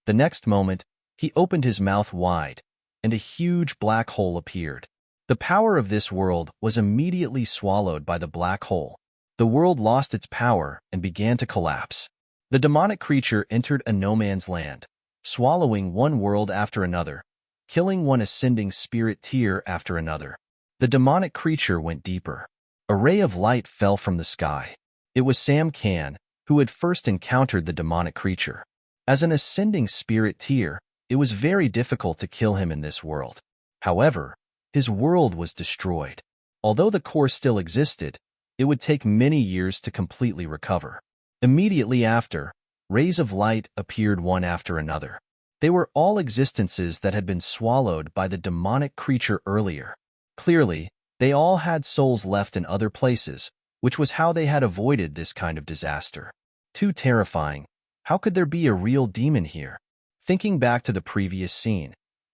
The next moment, he opened his mouth wide, and a huge black hole appeared. The power of this world was immediately swallowed by the black hole. The world lost its power and began to collapse. The demonic creature entered a no-man's land, swallowing one world after another, killing one ascending spirit tier after another. The demonic creature went deeper. A ray of light fell from the sky. It was Samkan, who had first encountered the demonic creature. As an ascending spirit tier, it was very difficult to kill him in this world. However, his world was destroyed. Although the core still existed, it would take many years to completely recover. Immediately after, rays of light appeared one after another. They were all existences that had been swallowed by the demonic creature earlier. Clearly, they all had souls left in other places, which was how they had avoided this kind of disaster. Too terrifying. How could there be a real demon here? Thinking back to the previous scene,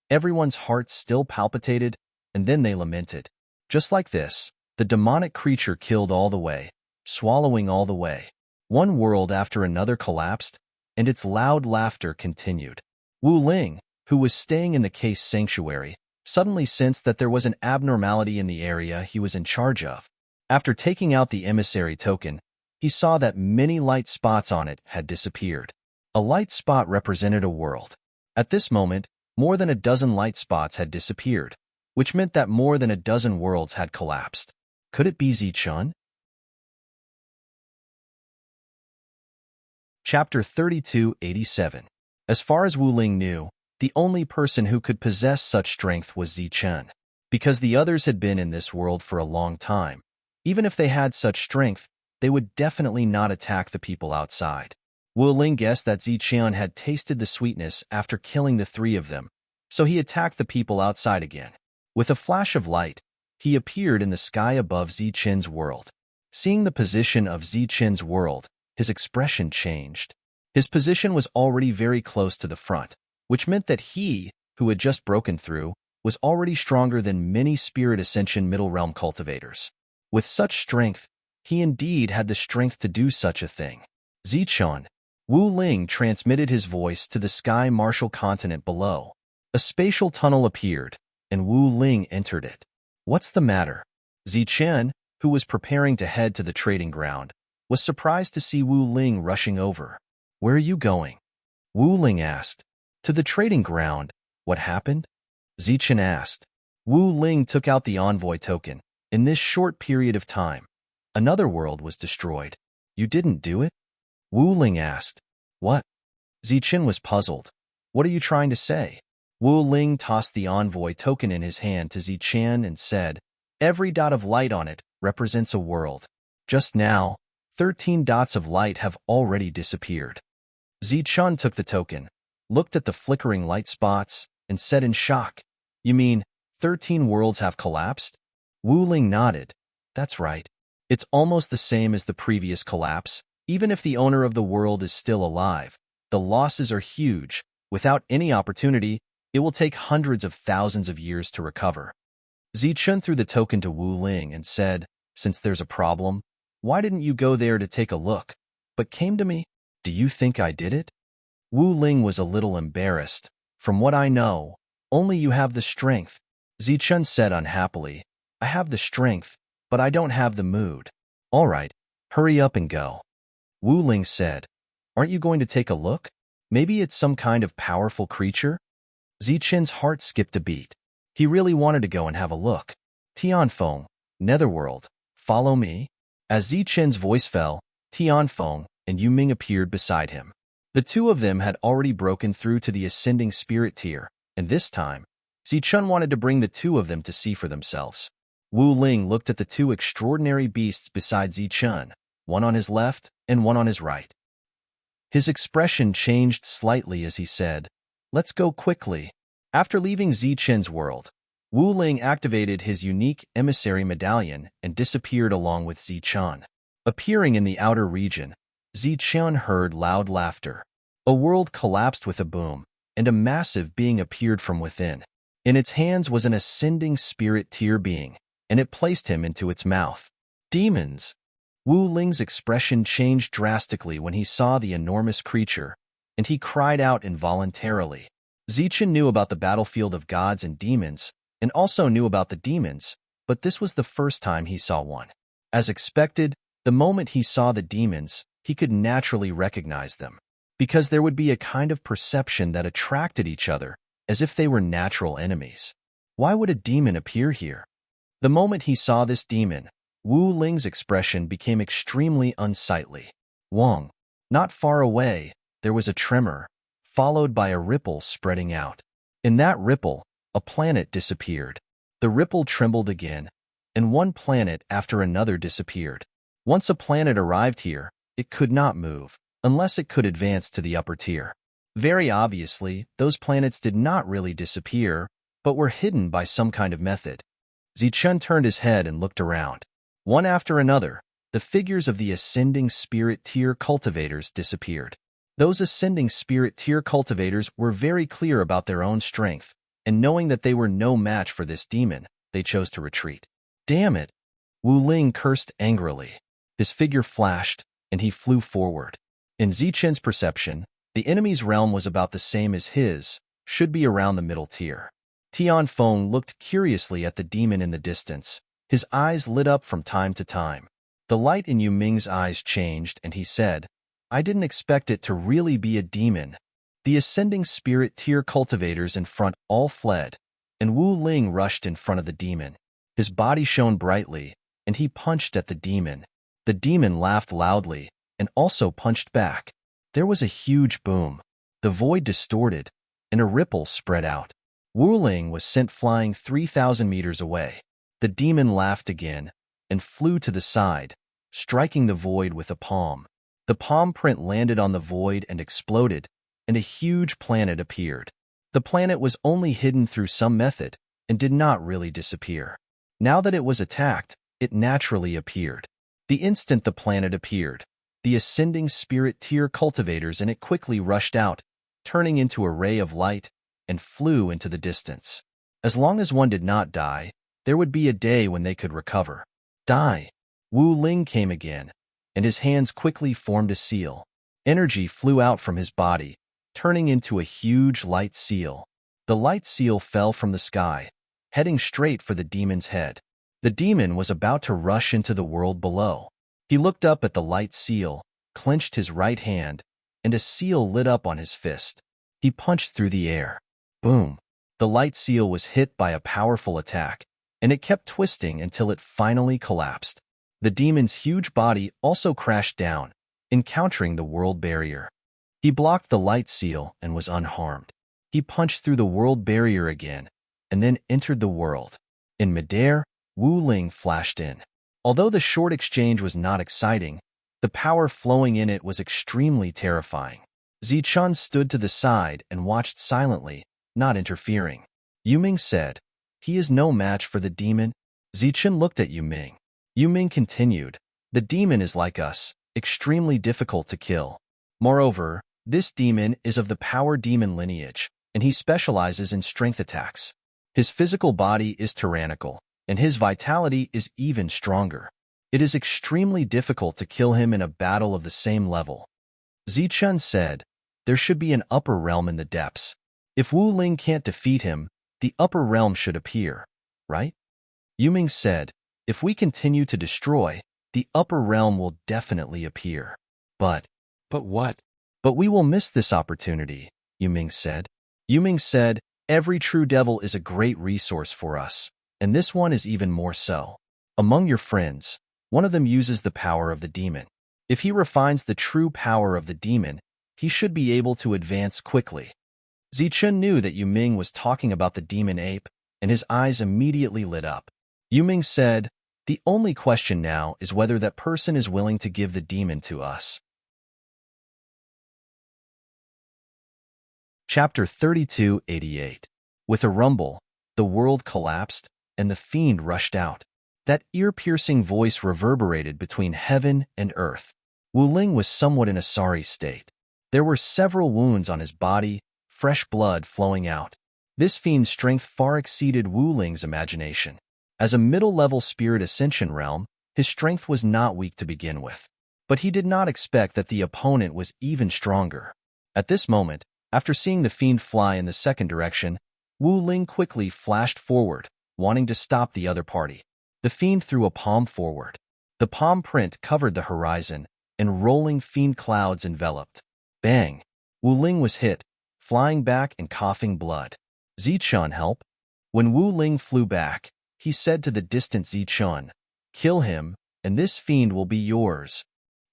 everyone's hearts still palpitated, and then they lamented. Just like this, the demonic creature killed all the way, swallowing all the way. One world after another collapsed, and its loud laughter continued. Wu Ling, who was staying in the case sanctuary, suddenly sensed that there was an abnormality in the area he was in charge of. After taking out the emissary token, he saw that many light spots on it had disappeared. A light spot represented a world. At this moment, more than a dozen light spots had disappeared, which meant that more than a dozen worlds had collapsed. Could it be Zichun? Chapter 3287. As far as Wu Ling knew, the only person who could possess such strength was Zichun. Because the others had been in this world for a long time, even if they had such strength, they would definitely not attack the people outside. Wu Ling guessed that Zichun had tasted the sweetness after killing the three of them, so he attacked the people outside again. With a flash of light, he appeared in the sky above Zichun's world. Seeing the position of Zichun's world, his expression changed. His position was already very close to the front, which meant that he, who had just broken through, was already stronger than many Spirit Ascension Middle Realm cultivators. With such strength, he indeed had the strength to do such a thing. Zichun. Wu Ling transmitted his voice to the sky martial continent below. A spatial tunnel appeared, and Wu Ling entered it. What's the matter? Zichun, who was preparing to head to the trading ground, was surprised to see Wu Ling rushing over. "Where are you going?" Wu Ling asked. "To the trading ground." "What happened?" Zichen asked. Wu Ling took out the envoy token. "In this short period of time, another world was destroyed. You didn't do it?" Wu Ling asked. "What?" Zichen was puzzled. "What are you trying to say?" Wu Ling tossed the envoy token in his hand to Zichen and said, "Every dot of light on it represents a world. Just now, 13 dots of light have already disappeared." Zichen took the token, looked at the flickering light spots, and said in shock, "You mean 13 worlds have collapsed?" Wu Ling nodded. "That's right. It's almost the same as the previous collapse. Even if the owner of the world is still alive, the losses are huge. Without any opportunity, it will take hundreds of thousands of years to recover." Zichen threw the token to Wu Ling and said, "Since there's a problem, why didn't you go there to take a look, but came to me? Do you think I did it?" Wu Ling was a little embarrassed. "From what I know, only you have the strength." Zichen said unhappily, "I have the strength, but I don't have the mood." "All right, hurry up and go." Wu Ling said, "Aren't you going to take a look? Maybe it's some kind of powerful creature?" Zichen's heart skipped a beat. He really wanted to go and have a look. "Tianfeng, Netherworld, follow me." As Zichen's voice fell, Tianfeng and Yuming appeared beside him. The two of them had already broken through to the ascending spirit tier, and this time, Zichen wanted to bring the two of them to see for themselves. Wu Ling looked at the two extraordinary beasts beside Zichen, one on his left and one on his right. His expression changed slightly as he said, "Let's go quickly." After leaving Zichen's world, Wu Ling activated his unique emissary medallion and disappeared along with Zichen. Appearing in the outer region, Zichen heard loud laughter. A world collapsed with a boom, and a massive being appeared from within. In its hands was an ascending spirit tier being, and it placed him into its mouth. "Demons!" Wu Ling's expression changed drastically when he saw the enormous creature, and he cried out involuntarily. Zichen knew about the battlefield of gods and demons, and also knew about the demons, but this was the first time he saw one. As expected, the moment he saw the demons, he could naturally recognize them, because there would be a kind of perception that attracted each other, as if they were natural enemies. Why would a demon appear here? The moment he saw this demon, Wu Ling's expression became extremely unsightly. Wong. Not far away, there was a tremor, followed by a ripple spreading out. In that ripple, a planet disappeared. The ripple trembled again, and one planet after another disappeared. Once a planet arrived here, it could not move, unless it could advance to the upper tier. Very obviously, those planets did not really disappear, but were hidden by some kind of method. Zichen turned his head and looked around. One after another, the figures of the ascending spirit tier cultivators disappeared. Those ascending spirit tier cultivators were very clear about their own strength, and knowing that they were no match for this demon, they chose to retreat. "Damn it!" Wu Ling cursed angrily. His figure flashed, and he flew forward. In Zichen's perception, the enemy's realm was about the same as his, should be around the middle tier. Tianfeng looked curiously at the demon in the distance. His eyes lit up from time to time. The light in Yuming's eyes changed, and he said, "I didn't expect it to really be a demon." The ascending spirit tier cultivators in front all fled, and Wu Ling rushed in front of the demon. His body shone brightly, and he punched at the demon. The demon laughed loudly, and also punched back. There was a huge boom. The void distorted, and a ripple spread out. Wu Ling was sent flying 3,000 meters away. The demon laughed again, and flew to the side, striking the void with a palm. The palm print landed on the void and exploded, and a huge planet appeared. The planet was only hidden through some method, and did not really disappear. Now that it was attacked, it naturally appeared. The instant the planet appeared, the ascending spirit tier cultivators in it quickly rushed out, turning into a ray of light, and flew into the distance. As long as one did not die, there would be a day when they could recover. "Die!" Wu Ling came again, and his hands quickly formed a seal. Energy flew out from his body, turning into a huge light seal. The light seal fell from the sky, heading straight for the demon's head. The demon was about to rush into the world below. He looked up at the light seal, clenched his right hand, and a seal lit up on his fist. He punched through the air. Boom! The light seal was hit by a powerful attack, and it kept twisting until it finally collapsed. The demon's huge body also crashed down, encountering the world barrier. He blocked the light seal and was unharmed. He punched through the world barrier again, and then entered the world. In midair, Wu Ling flashed in. Although the short exchange was not exciting, the power flowing in it was extremely terrifying. Zichun stood to the side and watched silently, not interfering. Yuming said, "He is no match for the demon." Zichun looked at Yuming. Yuming continued, "The demon is like us, extremely difficult to kill. Moreover, this demon is of the power demon lineage, and he specializes in strength attacks. His physical body is tyrannical, and his vitality is even stronger. It is extremely difficult to kill him in a battle of the same level." Zichun said, "There should be an upper realm in the depths. If Wu Ling can't defeat him, the upper realm should appear, right?" Yuming said, "If we continue to destroy, the upper realm will definitely appear. But what? But we will miss this opportunity," Yuming said. Yuming said, "Every true devil is a great resource for us, and this one is even more so. Among your friends, one of them uses the power of the demon. If he refines the true power of the demon, he should be able to advance quickly." Zichun knew that Yuming was talking about the demon ape, and his eyes immediately lit up. Yuming said, "The only question now is whether that person is willing to give the demon to us." Chapter 3288. With a rumble, the world collapsed, and the fiend rushed out. That ear-piercing voice reverberated between heaven and earth. Wu Ling was somewhat in a sorry state. There were several wounds on his body, fresh blood flowing out. This fiend's strength far exceeded Wu Ling's imagination. As a middle-level spirit ascension realm, his strength was not weak to begin with. But he did not expect that the opponent was even stronger. At this moment, after seeing the fiend fly in the second direction, Wu Ling quickly flashed forward, wanting to stop the other party. The fiend threw a palm forward. The palm print covered the horizon, and rolling fiend clouds enveloped. Bang! Wu Ling was hit, flying back and coughing blood. "Zichun, help!" When Wu Ling flew back, he said to the distant Zichun, "Kill him, and this fiend will be yours."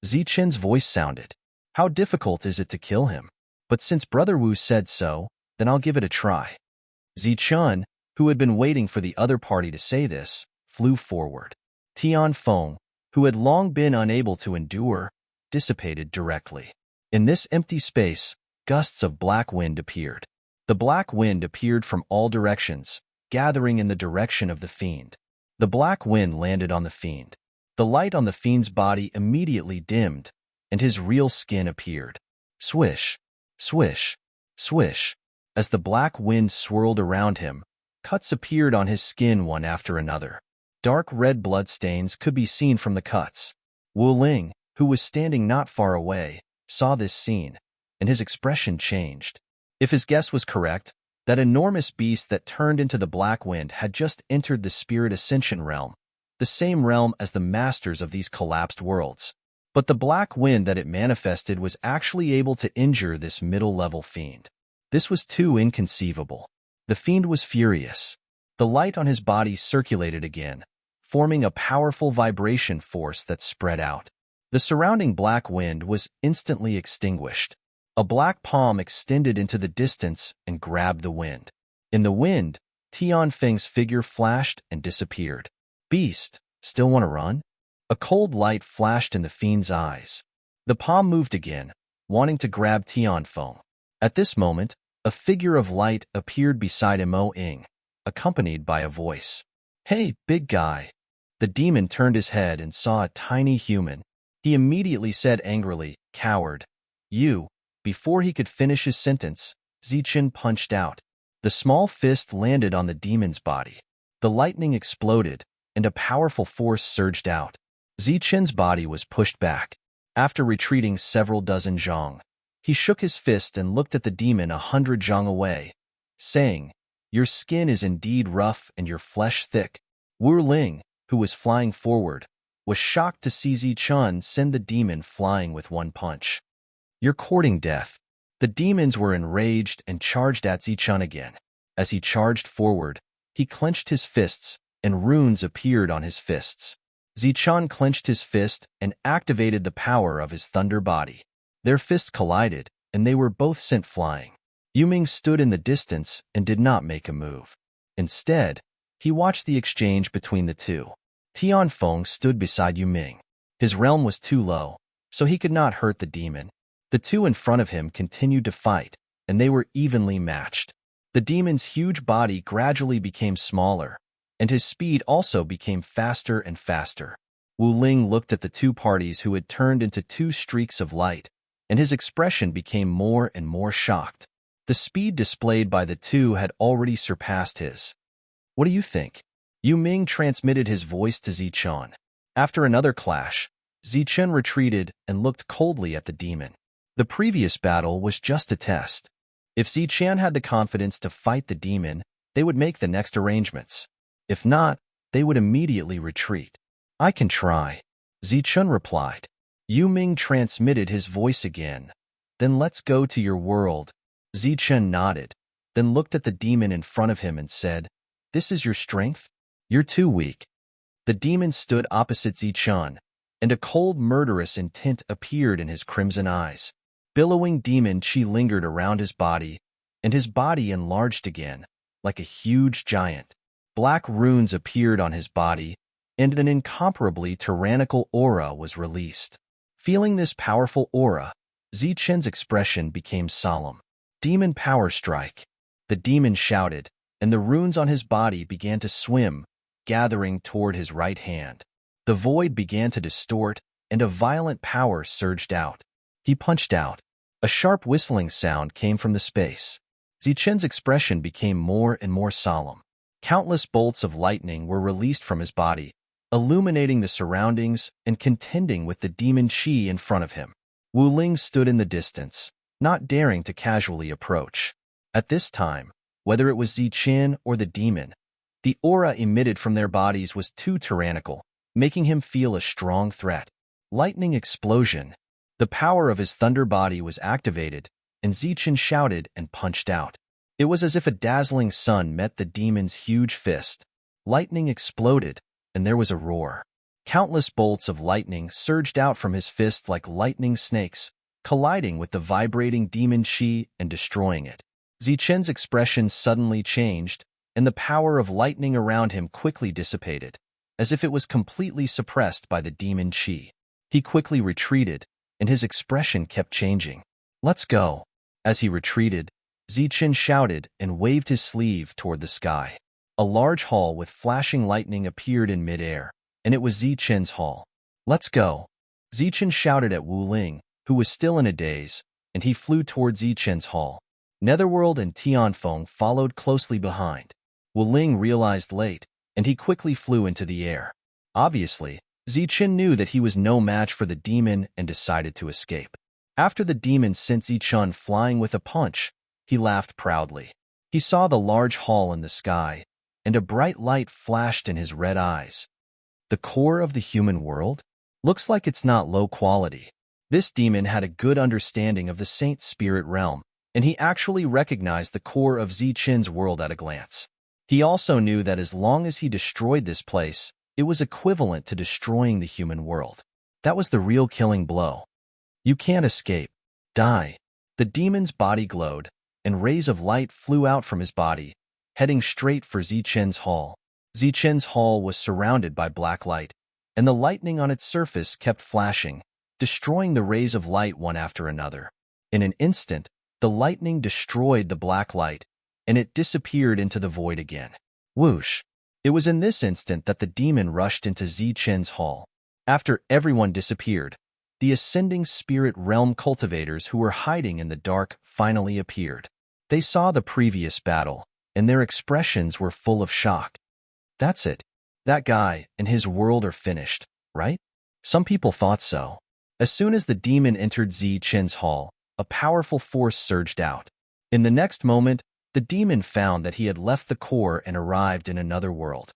Zichun's voice sounded, "How difficult is it to kill him? But since Brother Wu said so, then I'll give it a try." Zichun, who had been waiting for the other party to say this, flew forward. Tian Feng, who had long been unable to endure, dissipated directly. In this empty space, gusts of black wind appeared. The black wind appeared from all directions, gathering in the direction of the fiend. The black wind landed on the fiend. The light on the fiend's body immediately dimmed, and his real skin appeared. Swish, swish, swish. As the black wind swirled around him, cuts appeared on his skin one after another. Dark red bloodstains could be seen from the cuts. Wu Ling, who was standing not far away, saw this scene, and his expression changed. If his guess was correct, that enormous beast that turned into the black wind had just entered the spirit ascension realm, the same realm as the masters of these collapsed worlds. But the black wind that it manifested was actually able to injure this middle-level fiend. This was too inconceivable. The fiend was furious. The light on his body circulated again, forming a powerful vibration force that spread out. The surrounding black wind was instantly extinguished. A black palm extended into the distance and grabbed the wind. In the wind, Tian Feng's figure flashed and disappeared. "Beast, still want to run?" A cold light flashed in the fiend's eyes. The palm moved again, wanting to grab Tian Feng. At this moment, a figure of light appeared beside Mo Ying, accompanied by a voice. "Hey, big guy." The demon turned his head and saw a tiny human. He immediately said angrily, "Coward. You." Before he could finish his sentence, Zichun punched out. The small fist landed on the demon's body. The lightning exploded, and a powerful force surged out. Zichun's body was pushed back. After retreating several dozen zhang, he shook his fist and looked at the demon 100 zhang away, saying, "Your skin is indeed rough and your flesh thick. Wu Ling, who was flying forward, was shocked to see Zichun send the demon flying with one punch. "You're courting death." The demons were enraged and charged at Zichun again. As he charged forward, he clenched his fists, and runes appeared on his fists. Zichun clenched his fist and activated the power of his thunder body. Their fists collided, and they were both sent flying. Yuming stood in the distance and did not make a move. Instead, he watched the exchange between the two. Tianfeng stood beside Yuming. His realm was too low, so he could not hurt the demon. The two in front of him continued to fight, and they were evenly matched. The demon's huge body gradually became smaller, and his speed also became faster and faster. Wu Ling looked at the two parties who had turned into two streaks of light, and his expression became more and more shocked. The speed displayed by the two had already surpassed his. "What do you think?" Yu Ming transmitted his voice to Zichun. After another clash, Zichun retreated and looked coldly at the demon. The previous battle was just a test. If Zichun had the confidence to fight the demon, they would make the next arrangements. If not, they would immediately retreat. "I can try," Zichun replied. Yu Ming transmitted his voice again. "Then let's go to your world." Zichun nodded, then looked at the demon in front of him and said, "This is your strength? You're too weak." The demon stood opposite Zichun, and a cold, murderous intent appeared in his crimson eyes. Billowing demon chi lingered around his body, and his body enlarged again, like a huge giant. Black runes appeared on his body, and an incomparably tyrannical aura was released. Feeling this powerful aura, Zichun's expression became solemn. "Demon power strike." The demon shouted, and the runes on his body began to swim, gathering toward his right hand. The void began to distort, and a violent power surged out. He punched out. A sharp whistling sound came from the space. Zichun's expression became more and more solemn. Countless bolts of lightning were released from his body, illuminating the surroundings and contending with the demon chi in front of him. Wu Ling stood in the distance, not daring to casually approach. At this time, whether it was Zichun or the demon, the aura emitted from their bodies was too tyrannical, making him feel a strong threat. Lightning explosion. The power of his thunder body was activated, and Zichun shouted and punched out. It was as if a dazzling sun met the demon's huge fist. Lightning exploded, and there was a roar. Countless bolts of lightning surged out from his fist like lightning snakes, colliding with the vibrating demon chi and destroying it. Zichun's expression suddenly changed, and the power of lightning around him quickly dissipated, as if it was completely suppressed by the demon chi. He quickly retreated, and his expression kept changing. "Let's go." As he retreated, Zichun shouted and waved his sleeve toward the sky. A large hall with flashing lightning appeared in midair, and it was Zichun's hall. "Let's go." Zichun shouted at Wu Ling, who was still in a daze, and he flew toward Zichun's hall. Netherworld and Tianfeng followed closely behind. Wu Ling realized late, and he quickly flew into the air. Obviously, Zichun knew that he was no match for the demon and decided to escape. After the demon sent Zichun flying with a punch, he laughed proudly. He saw the large hall in the sky, and a bright light flashed in his red eyes. The core of the human world? Looks like it's not low quality. This demon had a good understanding of the saint spirit realm, and he actually recognized the core of Zichun's world at a glance. He also knew that as long as he destroyed this place, it was equivalent to destroying the human world. That was the real killing blow. "You can't escape. Die." The demon's body glowed, and rays of light flew out from his body, heading straight for Zichun's hall. Zichun's hall was surrounded by black light, and the lightning on its surface kept flashing, destroying the rays of light one after another. In an instant, the lightning destroyed the black light, and it disappeared into the void again. Whoosh! It was in this instant that the demon rushed into Zichun's hall. After everyone disappeared, the ascending spirit realm cultivators who were hiding in the dark finally appeared. They saw the previous battle, and their expressions were full of shock. "That's it. That guy and his world are finished, right?" Some people thought so. As soon as the demon entered Zichun's hall, a powerful force surged out. In the next moment, the demon found that he had left the core and arrived in another world.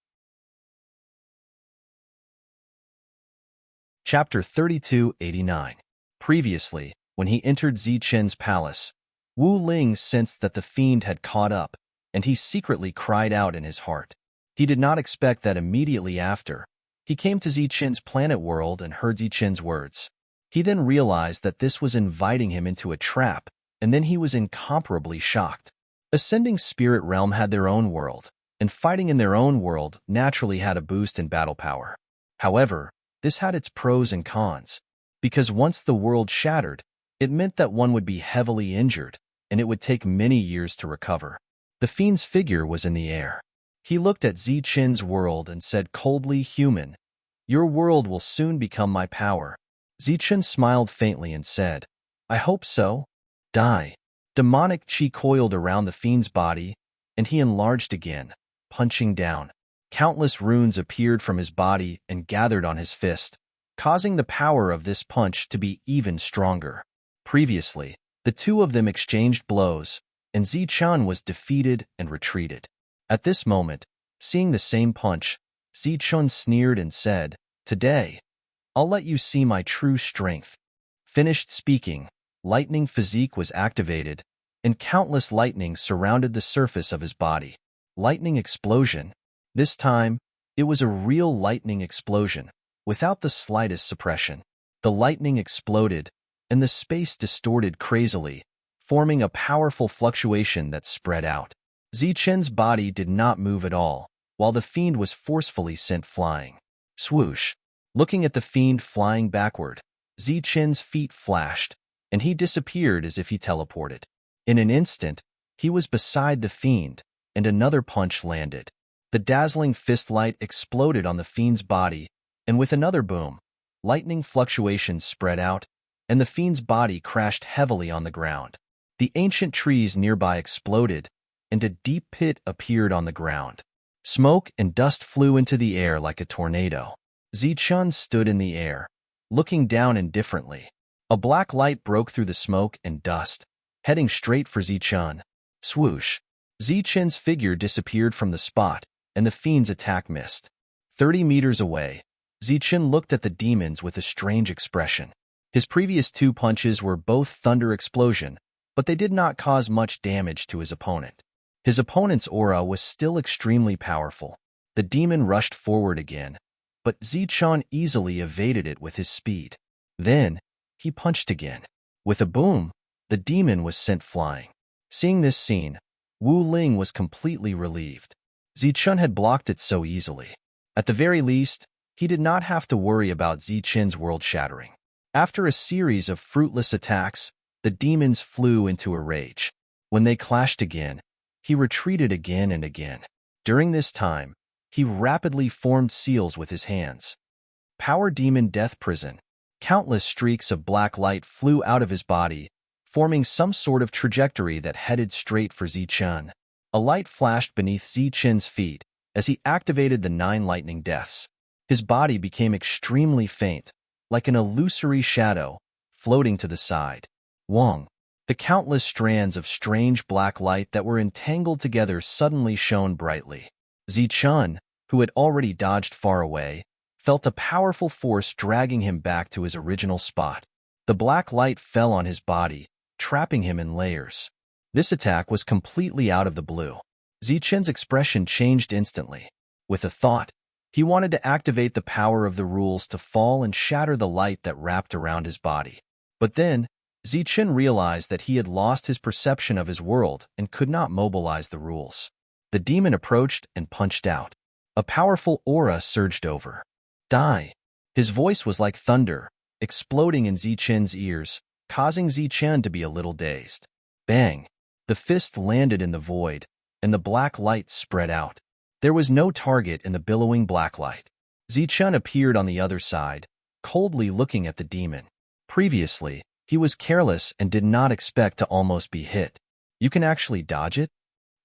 Chapter 3289. Previously, when he entered Zichen's palace, Wu Ling sensed that the fiend had caught up, and he secretly cried out in his heart. He did not expect that immediately after, he came to Zichen's planet world and heard Zichen's words. He then realized that this was inviting him into a trap, and then he was incomparably shocked. Ascending Spirit Realm had their own world, and fighting in their own world naturally had a boost in battle power. However, this had its pros and cons, because once the world shattered, it meant that one would be heavily injured, and it would take many years to recover. The fiend's figure was in the air. He looked at Zichen's world and said coldly, "Human, your world will soon become my power." Zichen smiled faintly and said, "I hope so." Die. Demonic chi coiled around the fiend's body, and he enlarged again, punching down. Countless runes appeared from his body and gathered on his fist, causing the power of this punch to be even stronger. Previously, the two of them exchanged blows, and Zichen was defeated and retreated. At this moment, seeing the same punch, Zichen sneered and said, "Today, I'll let you see my true strength." Finished speaking, lightning physique was activated, and countless lightning surrounded the surface of his body. Lightning explosion. This time, it was a real lightning explosion, without the slightest suppression. The lightning exploded, and the space distorted crazily, forming a powerful fluctuation that spread out. Zichen's body did not move at all, while the fiend was forcefully sent flying. Swoosh! Looking at the fiend flying backward, Zichen's feet flashed, and he disappeared as if he teleported. In an instant, he was beside the fiend, and another punch landed. The dazzling fist light exploded on the fiend's body, and with another boom, lightning fluctuations spread out, and the fiend's body crashed heavily on the ground. The ancient trees nearby exploded, and a deep pit appeared on the ground. Smoke and dust flew into the air like a tornado. Zichen stood in the air, looking down indifferently. A black light broke through the smoke and dust, heading straight for Zichen. Swoosh! Zichen's figure disappeared from the spot, and the fiend's attack missed. 30 meters away, Zichen looked at the demons with a strange expression. His previous two punches were both thunder explosion, but they did not cause much damage to his opponent. His opponent's aura was still extremely powerful. The demon rushed forward again, but Zichen easily evaded it with his speed. Then, he punched again. With a boom, the demon was sent flying. Seeing this scene, Wu Ling was completely relieved. Zichen had blocked it so easily. At the very least, he did not have to worry about Zichen's world shattering. After a series of fruitless attacks, the demons flew into a rage. When they clashed again, he retreated again and again. During this time, he rapidly formed seals with his hands. Power Demon Death Prison. Countless streaks of black light flew out of his body, forming some sort of trajectory that headed straight for Zichen. A light flashed beneath Zichen's feet as he activated the 9 lightning deaths. His body became extremely faint, like an illusory shadow, floating to the side. Wong. The countless strands of strange black light that were entangled together suddenly shone brightly. Zichen, who had already dodged far away, felt a powerful force dragging him back to his original spot. The black light fell on his body, trapping him in layers. This attack was completely out of the blue. Zichen's expression changed instantly. With a thought, he wanted to activate the power of the rules to fall and shatter the light that wrapped around his body. But then, Zichen realized that he had lost his perception of his world and could not mobilize the rules. The demon approached and punched out. A powerful aura surged over. Die! His voice was like thunder, exploding in Zichen's ears, causing Zichen to be a little dazed. Bang! The fist landed in the void, and the black light spread out. There was no target in the billowing black light. Zichen appeared on the other side, coldly looking at the demon. Previously, he was careless and did not expect to almost be hit. You can actually dodge it?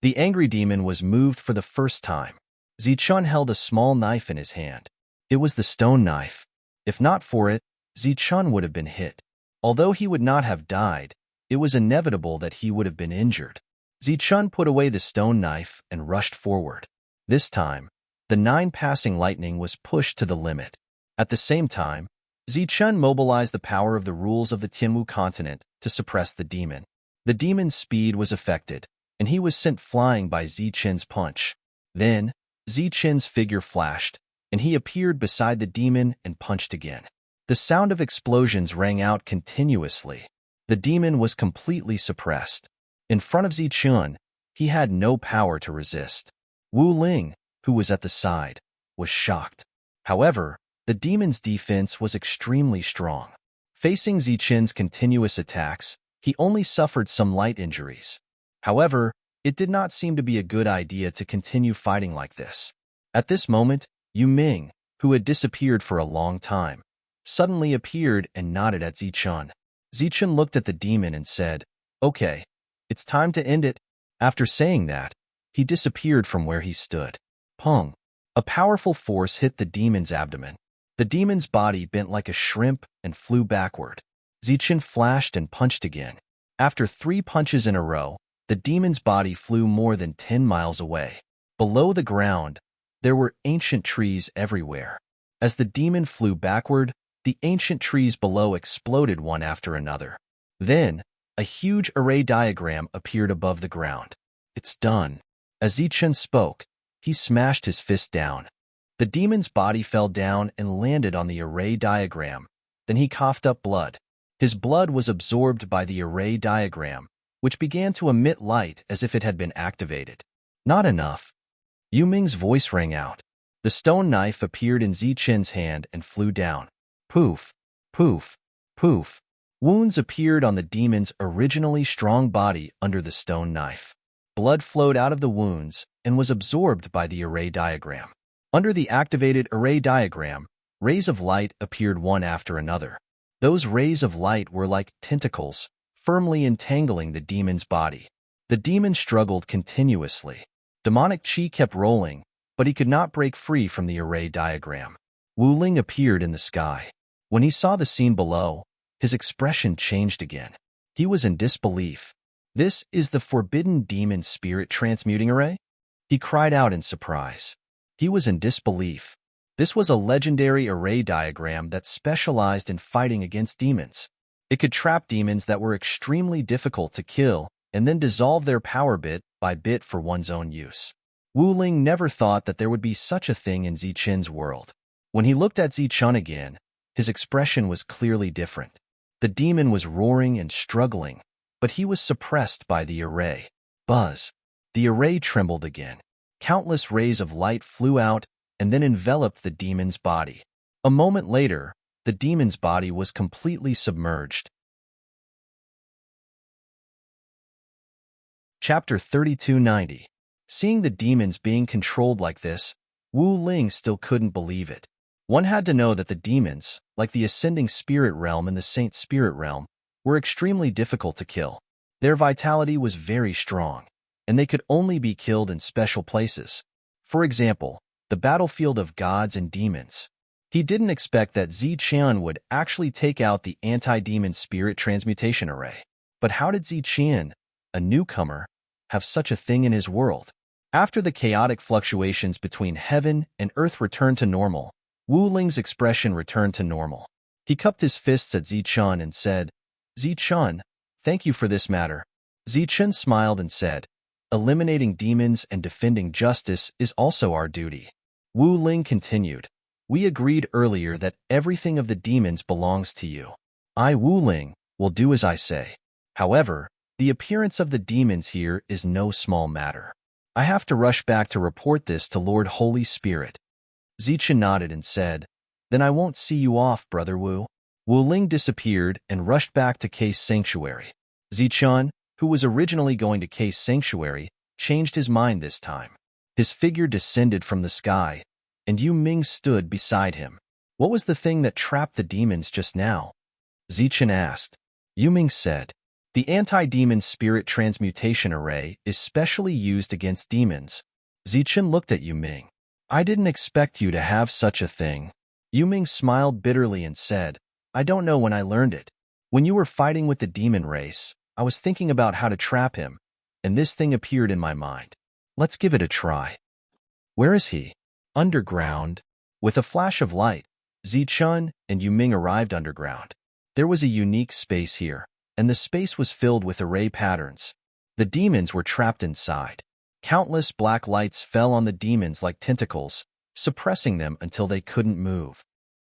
The angry demon was moved for the first time. Zichen held a small knife in his hand. It was the stone knife. If not for it, Zichen would have been hit. Although he would not have died, it was inevitable that he would have been injured. Zichen put away the stone knife and rushed forward. This time, the 9 passing lightning was pushed to the limit. At the same time, Zichun mobilized the power of the rules of the Tianwu continent to suppress the demon. The demon's speed was affected, and he was sent flying by Zichun's punch. Then, Zichun's figure flashed, and he appeared beside the demon and punched again. The sound of explosions rang out continuously. The demon was completely suppressed. In front of Zichun, he had no power to resist. Wu Ling, who was at the side, was shocked. However, the demon's defense was extremely strong. Facing Zichun's continuous attacks, he only suffered some light injuries. However, it did not seem to be a good idea to continue fighting like this. At this moment, Yu Ming, who had disappeared for a long time, suddenly appeared and nodded at Zichun. Zichun looked at the demon and said, "Okay, it's time to end it." After saying that, he disappeared from where he stood. Pung! A powerful force hit the demon's abdomen. The demon's body bent like a shrimp and flew backward. Zichun flashed and punched again. After 3 punches in a row, the demon's body flew more than 10 miles away. Below the ground, there were ancient trees everywhere. As the demon flew backward, the ancient trees below exploded one after another. Then, a huge array diagram appeared above the ground. "It's done." As Zichun spoke, he smashed his fist down. The demon's body fell down and landed on the array diagram. Then he coughed up blood. His blood was absorbed by the array diagram, which began to emit light as if it had been activated. Not enough. Yu Ming's voice rang out. The stone knife appeared in Zichun's hand and flew down. Poof, poof, poof. Wounds appeared on the demon's originally strong body under the stone knife. Blood flowed out of the wounds and was absorbed by the array diagram. Under the activated array diagram, rays of light appeared one after another. Those rays of light were like tentacles, firmly entangling the demon's body. The demon struggled continuously. Demonic chi kept rolling, but he could not break free from the array diagram. Wu Ling appeared in the sky. When he saw the scene below, his expression changed again. He was in disbelief. "This is the forbidden demon spirit transmuting array?" He cried out in surprise. He was in disbelief. This was a legendary array diagram that specialized in fighting against demons. It could trap demons that were extremely difficult to kill and then dissolve their power bit by bit for one's own use. Wu Ling never thought that there would be such a thing in Zichun's world. When he looked at Zichun again, his expression was clearly different. The demon was roaring and struggling, but he was suppressed by the array. Buzz! The array trembled again. Countless rays of light flew out and then enveloped the demon's body. A moment later, the demon's body was completely submerged. Chapter 3290. Seeing the demons being controlled like this, Wu Ling still couldn't believe it. One had to know that the demons, like the ascending spirit realm and the saint spirit realm, were extremely difficult to kill. Their vitality was very strong, and they could only be killed in special places. For example, the battlefield of gods and demons. He didn't expect that Zichun would actually take out the anti-demon spirit transmutation array. But how did Zichun, a newcomer, have such a thing in his world? After the chaotic fluctuations between heaven and earth returned to normal, Wu Ling's expression returned to normal. He cupped his fists at Zichun and said, "Zichun, thank you for this matter." Zichun smiled and said, "Eliminating demons and defending justice is also our duty." Wu Ling continued, "We agreed earlier that everything of the demons belongs to you. I, Wu Ling, will do as I say. However, the appearance of the demons here is no small matter. I have to rush back to report this to Lord Holy Spirit." Zichun nodded and said, "Then I won't see you off, Brother Wu." Wu Ling disappeared and rushed back to Case Sanctuary. Zichun, who was originally going to Case Sanctuary, changed his mind this time. His figure descended from the sky, and Yu Ming stood beside him. "What was the thing that trapped the demons just now?" Zichun asked. Yu Ming said, "The anti-demon spirit transmutation array is specially used against demons." Zichun looked at Yu Ming. "I didn't expect you to have such a thing." Yu Ming smiled bitterly and said, "I don't know when I learned it. When you were fighting with the demon race, I was thinking about how to trap him, and this thing appeared in my mind. Let's give it a try." "Where is he?" "Underground." With a flash of light, Zichun and Yuming arrived underground. There was a unique space here, and the space was filled with array patterns. The demons were trapped inside. Countless black lights fell on the demons like tentacles, suppressing them until they couldn't move.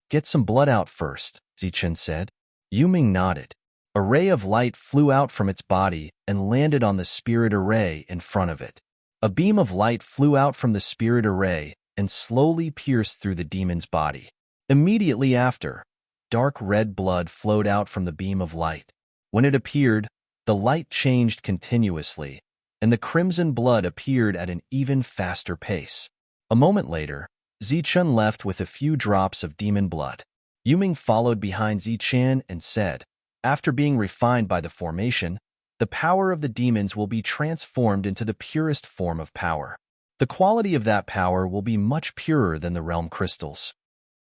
"Get some blood out first," Zichun said. Yuming nodded. A ray of light flew out from its body and landed on the spirit array in front of it. A beam of light flew out from the spirit array and slowly pierced through the demon's body. Immediately after, dark red blood flowed out from the beam of light. When it appeared, the light changed continuously, and the crimson blood appeared at an even faster pace. A moment later, Zichun left with a few drops of demon blood. Yuming followed behind Zichun and said, "After being refined by the formation, the power of the demons will be transformed into the purest form of power. The quality of that power will be much purer than the realm crystals."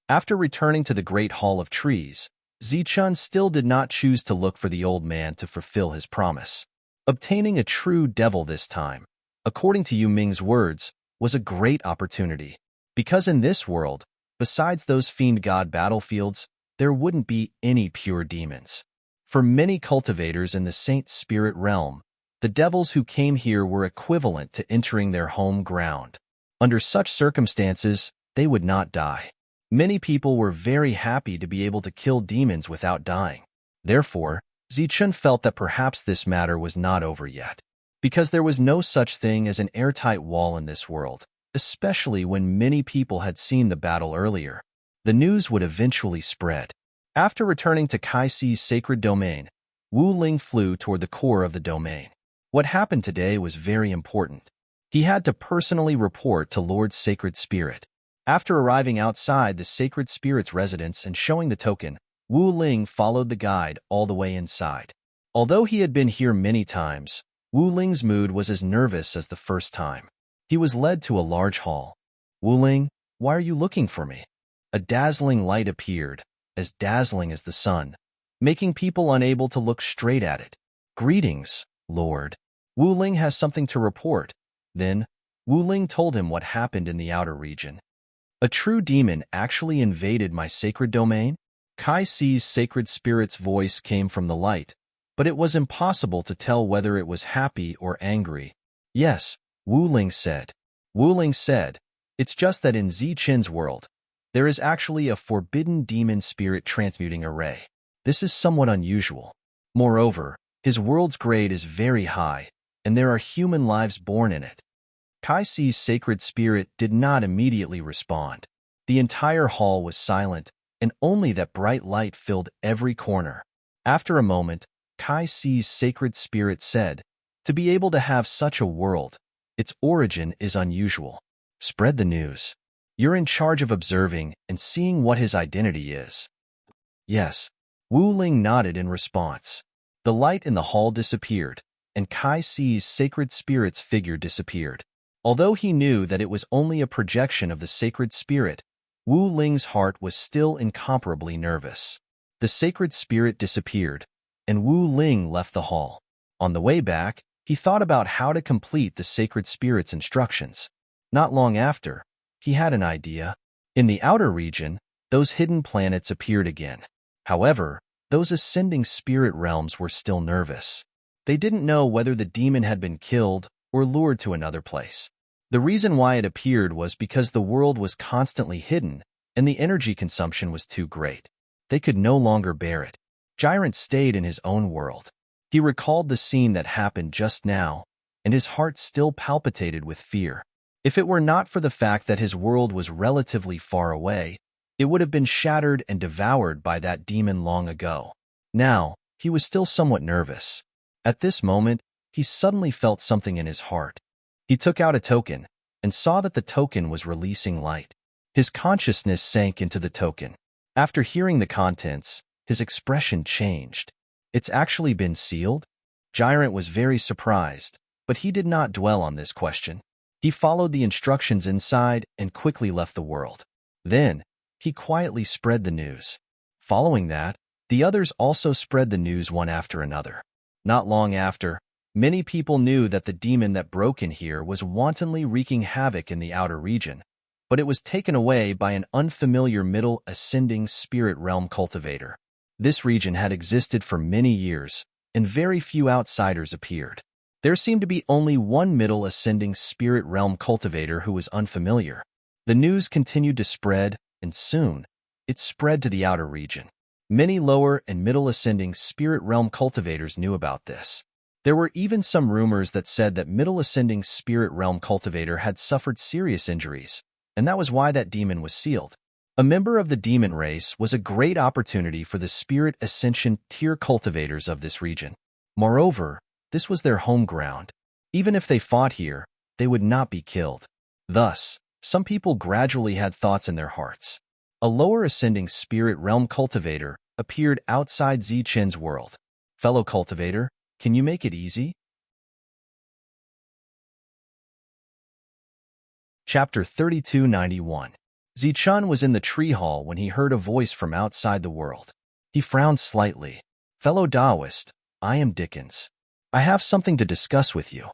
After returning to the Great Hall of Trees, Zichun still did not choose to look for the old man to fulfill his promise. Obtaining a true devil this time, according to Yuming's words, was a great opportunity. Because in this world, besides those fiend god battlefields, there wouldn't be any pure demons. For many cultivators in the Saint Spirit realm, the devils who came here were equivalent to entering their home ground. Under such circumstances, they would not die. Many people were very happy to be able to kill demons without dying. Therefore, Zichun felt that perhaps this matter was not over yet. Because there was no such thing as an airtight wall in this world, especially when many people had seen the battle earlier, the news would eventually spread. After returning to Kai Si's sacred domain, Wu Ling flew toward the core of the domain. What happened today was very important. He had to personally report to Lord's Sacred Spirit. After arriving outside the Sacred Spirit's residence and showing the token, Wu Ling followed the guide all the way inside. Although he had been here many times, Wu Ling's mood was as nervous as the first time. He was led to a large hall. "Wu Ling, why are you looking for me?" A dazzling light appeared, as dazzling as the sun, making people unable to look straight at it. "Greetings, Lord. Wu Ling has something to report." Then, Wu Ling told him what happened in the outer region. "A true demon actually invaded my sacred domain?" Kai Si's sacred spirit's voice came from the light, but it was impossible to tell whether it was happy or angry. "Yes," Wu Ling said. Wu Ling said, "It's just that in Zichun's world, there is actually a forbidden demon spirit transmuting array. This is somewhat unusual. Moreover, his world's grade is very high, and there are human lives born in it." Kai Si's sacred spirit did not immediately respond. The entire hall was silent, and only that bright light filled every corner. After a moment, Kai Si's sacred spirit said, "To be able to have such a world, its origin is unusual. Spread the news. You're in charge of observing and seeing what his identity is." "Yes." Wu Ling nodded in response. The light in the hall disappeared, and Kai Si's sacred spirit's figure disappeared. Although he knew that it was only a projection of the sacred spirit, Wu Ling's heart was still incomparably nervous. The sacred spirit disappeared, and Wu Ling left the hall. On the way back, he thought about how to complete the sacred spirit's instructions. Not long after, he had an idea. In the outer region, those hidden planets appeared again. However, those ascending spirit realms were still nervous. They didn't know whether the demon had been killed or lured to another place. The reason why it appeared was because the world was constantly hidden and the energy consumption was too great. They could no longer bear it. Gyrant stayed in his own world. He recalled the scene that happened just now, and his heart still palpitated with fear. If it were not for the fact that his world was relatively far away, it would have been shattered and devoured by that demon long ago. Now, he was still somewhat nervous. At this moment, he suddenly felt something in his heart. He took out a token and saw that the token was releasing light. His consciousness sank into the token. After hearing the contents, his expression changed. "It's actually been sealed?" Gyrant was very surprised, but he did not dwell on this question. He followed the instructions inside and quickly left the world. Then, he quietly spread the news. Following that, the others also spread the news one after another. Not long after, many people knew that the demon that broke in here was wantonly wreaking havoc in the outer region, but it was taken away by an unfamiliar middle ascending spirit realm cultivator. This region had existed for many years, and very few outsiders appeared. There seemed to be only one middle ascending spirit realm cultivator who was unfamiliar. The news continued to spread, and soon, it spread to the outer region. Many lower and middle ascending spirit realm cultivators knew about this. There were even some rumors that said that middle ascending spirit realm cultivator had suffered serious injuries, and that was why that demon was sealed. A member of the demon race was a great opportunity for the spirit ascension tier cultivators of this region. Moreover, this was their home ground. Even if they fought here, they would not be killed. Thus, some people gradually had thoughts in their hearts. A lower ascending spirit realm cultivator appeared outside Zichen's world. Fellow cultivator, can you make it easy? Chapter 3291. Zichen was in the tree hall when he heard a voice from outside the world. He frowned slightly. Fellow Taoist, I am Dickens. I have something to discuss with you.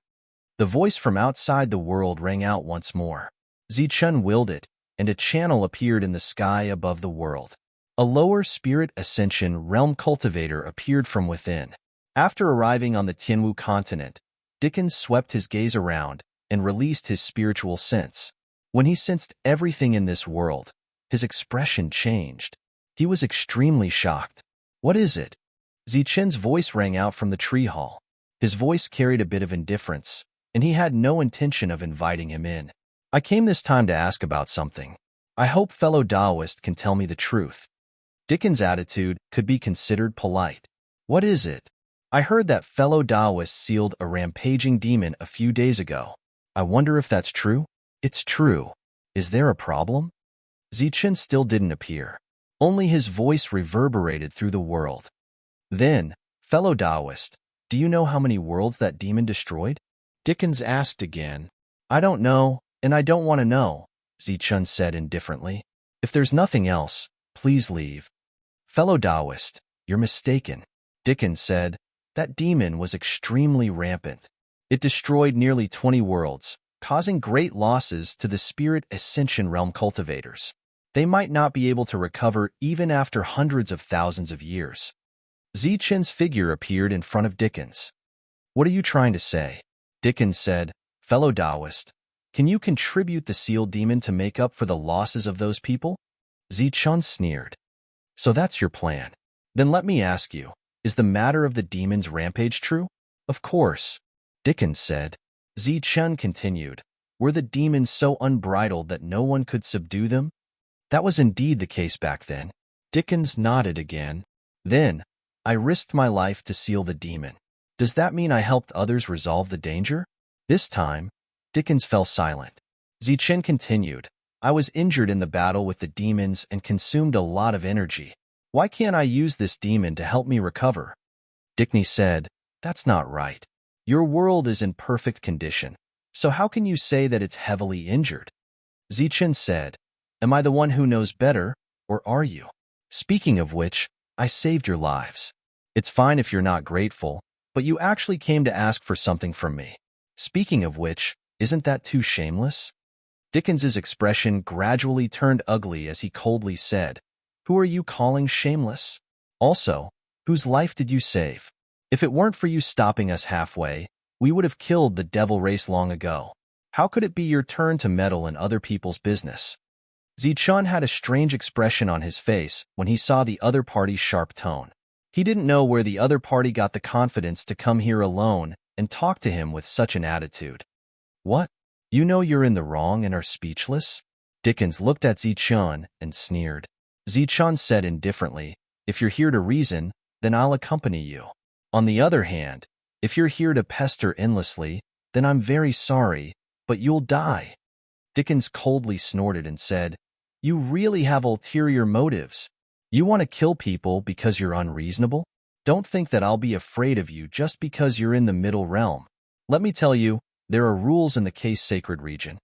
The voice from outside the world rang out once more. Zichen willed it, and a channel appeared in the sky above the world. A lower spirit ascension realm cultivator appeared from within. After arriving on the Tianwu continent, Dickens swept his gaze around and released his spiritual sense. When he sensed everything in this world, his expression changed. He was extremely shocked. What is it? Zichen's voice rang out from the tree hall. His voice carried a bit of indifference, and he had no intention of inviting him in. I came this time to ask about something. I hope fellow Taoist can tell me the truth. Dickens' attitude could be considered polite. What is it? I heard that fellow Taoist sealed a rampaging demon a few days ago. I wonder if that's true? It's true. Is there a problem? Zichen still didn't appear. Only his voice reverberated through the world. Then, fellow Taoist, do you know how many worlds that demon destroyed? Dickens asked again. I don't know, and I don't want to know, Zichen said indifferently. If there's nothing else, please leave. Fellow Taoist, you're mistaken, Dickens said. That demon was extremely rampant. It destroyed nearly 20 worlds, causing great losses to the spirit ascension realm cultivators. They might not be able to recover even after hundreds of thousands of years. Zichen's figure appeared in front of Dickens. What are you trying to say? Dickens said, Fellow Taoist, can you contribute the sealed demon to make up for the losses of those people? Zichen sneered. So that's your plan. Then let me ask you, is the matter of the demon's rampage true? Of course, Dickens said. Zichen continued. Were the demons so unbridled that no one could subdue them? That was indeed the case back then. Dickens nodded again. Then, I risked my life to seal the demon. Does that mean I helped others resolve the danger? This time, Dickens fell silent. Zichen continued. I was injured in the battle with the demons and consumed a lot of energy. Why can't I use this demon to help me recover? Dickney said, That's not right. Your world is in perfect condition, so how can you say that it's heavily injured? Zichen said, Am I the one who knows better, or are you? Speaking of which, I saved your lives. It's fine if you're not grateful, but you actually came to ask for something from me. Speaking of which, isn't that too shameless? Dickens's expression gradually turned ugly as he coldly said, Who are you calling shameless? Also, whose life did you save? If it weren't for you stopping us halfway, we would have killed the devil race long ago. How could it be your turn to meddle in other people's business? Zichen had a strange expression on his face when he saw the other party's sharp tone. He didn't know where the other party got the confidence to come here alone and talk to him with such an attitude. What? You know you're in the wrong and are speechless? Dickens looked at Zichen and sneered. Zichen said indifferently, If you're here to reason, then I'll accompany you. On the other hand, if you're here to pester endlessly, then I'm very sorry, but you'll die. Dickens coldly snorted and said, You really have ulterior motives. You want to kill people because you're unreasonable? Don't think that I'll be afraid of you just because you're in the middle realm. Let me tell you, there are rules in the case sacred region.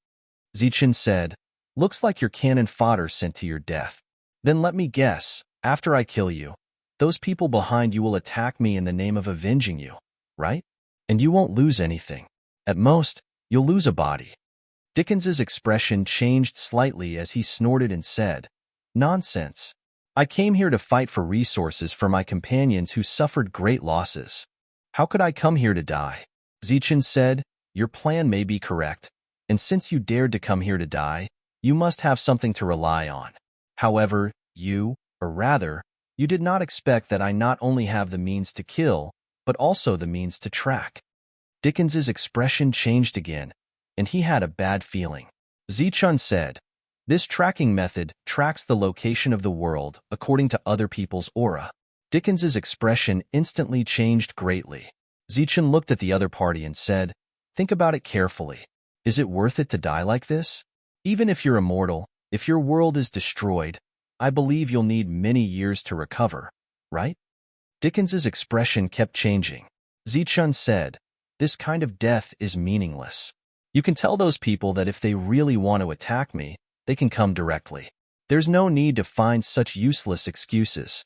Zichen said, Looks like you're cannon fodder sent to your death. Then let me guess, after I kill you, those people behind you will attack me in the name of avenging you, right? And you won't lose anything. At most, you'll lose a body. Dickens's expression changed slightly as he snorted and said, "Nonsense. I came here to fight for resources for my companions who suffered great losses. How could I come here to die?" Zichen said, "Your plan may be correct, and since you dared to come here to die, you must have something to rely on. However, you did not expect that I not only have the means to kill, but also the means to track." Dickens's expression changed again, and he had a bad feeling. Zichun said, "This tracking method tracks the location of the world according to other people's aura." Dickens's expression instantly changed greatly. Zichun looked at the other party and said, "Think about it carefully. Is it worth it to die like this? Even if you're immortal, if your world is destroyed, I believe you'll need many years to recover, right?" Dickens's expression kept changing. Zichun said, "This kind of death is meaningless. You can tell those people that if they really want to attack me, they can come directly. There's no need to find such useless excuses."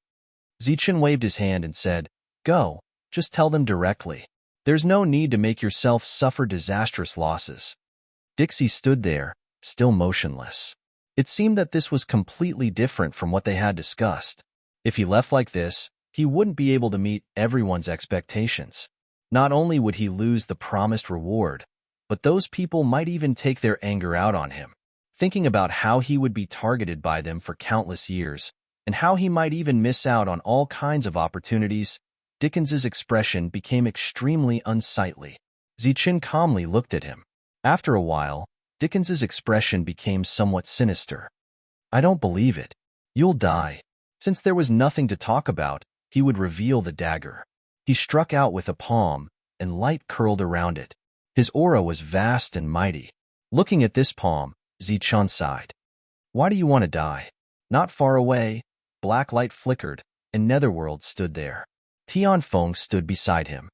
Zichun waved his hand and said, "Go, just tell them directly. There's no need to make yourself suffer disastrous losses." Dixie stood there, still motionless. It seemed that this was completely different from what they had discussed. If he left like this, he wouldn't be able to meet everyone's expectations. Not only would he lose the promised reward, but those people might even take their anger out on him. Thinking about how he would be targeted by them for countless years, and how he might even miss out on all kinds of opportunities, Dickens's expression became extremely unsightly. Zichun calmly looked at him. After a while, Dickens's expression became somewhat sinister. "I don't believe it. You'll die." Since there was nothing to talk about, he would reveal the dagger. He struck out with a palm, and light curled around it. His aura was vast and mighty. Looking at this palm, Zichun sighed. "Why do you want to die?" Not far away, black light flickered, and Netherworld stood there. Tianfeng stood beside him.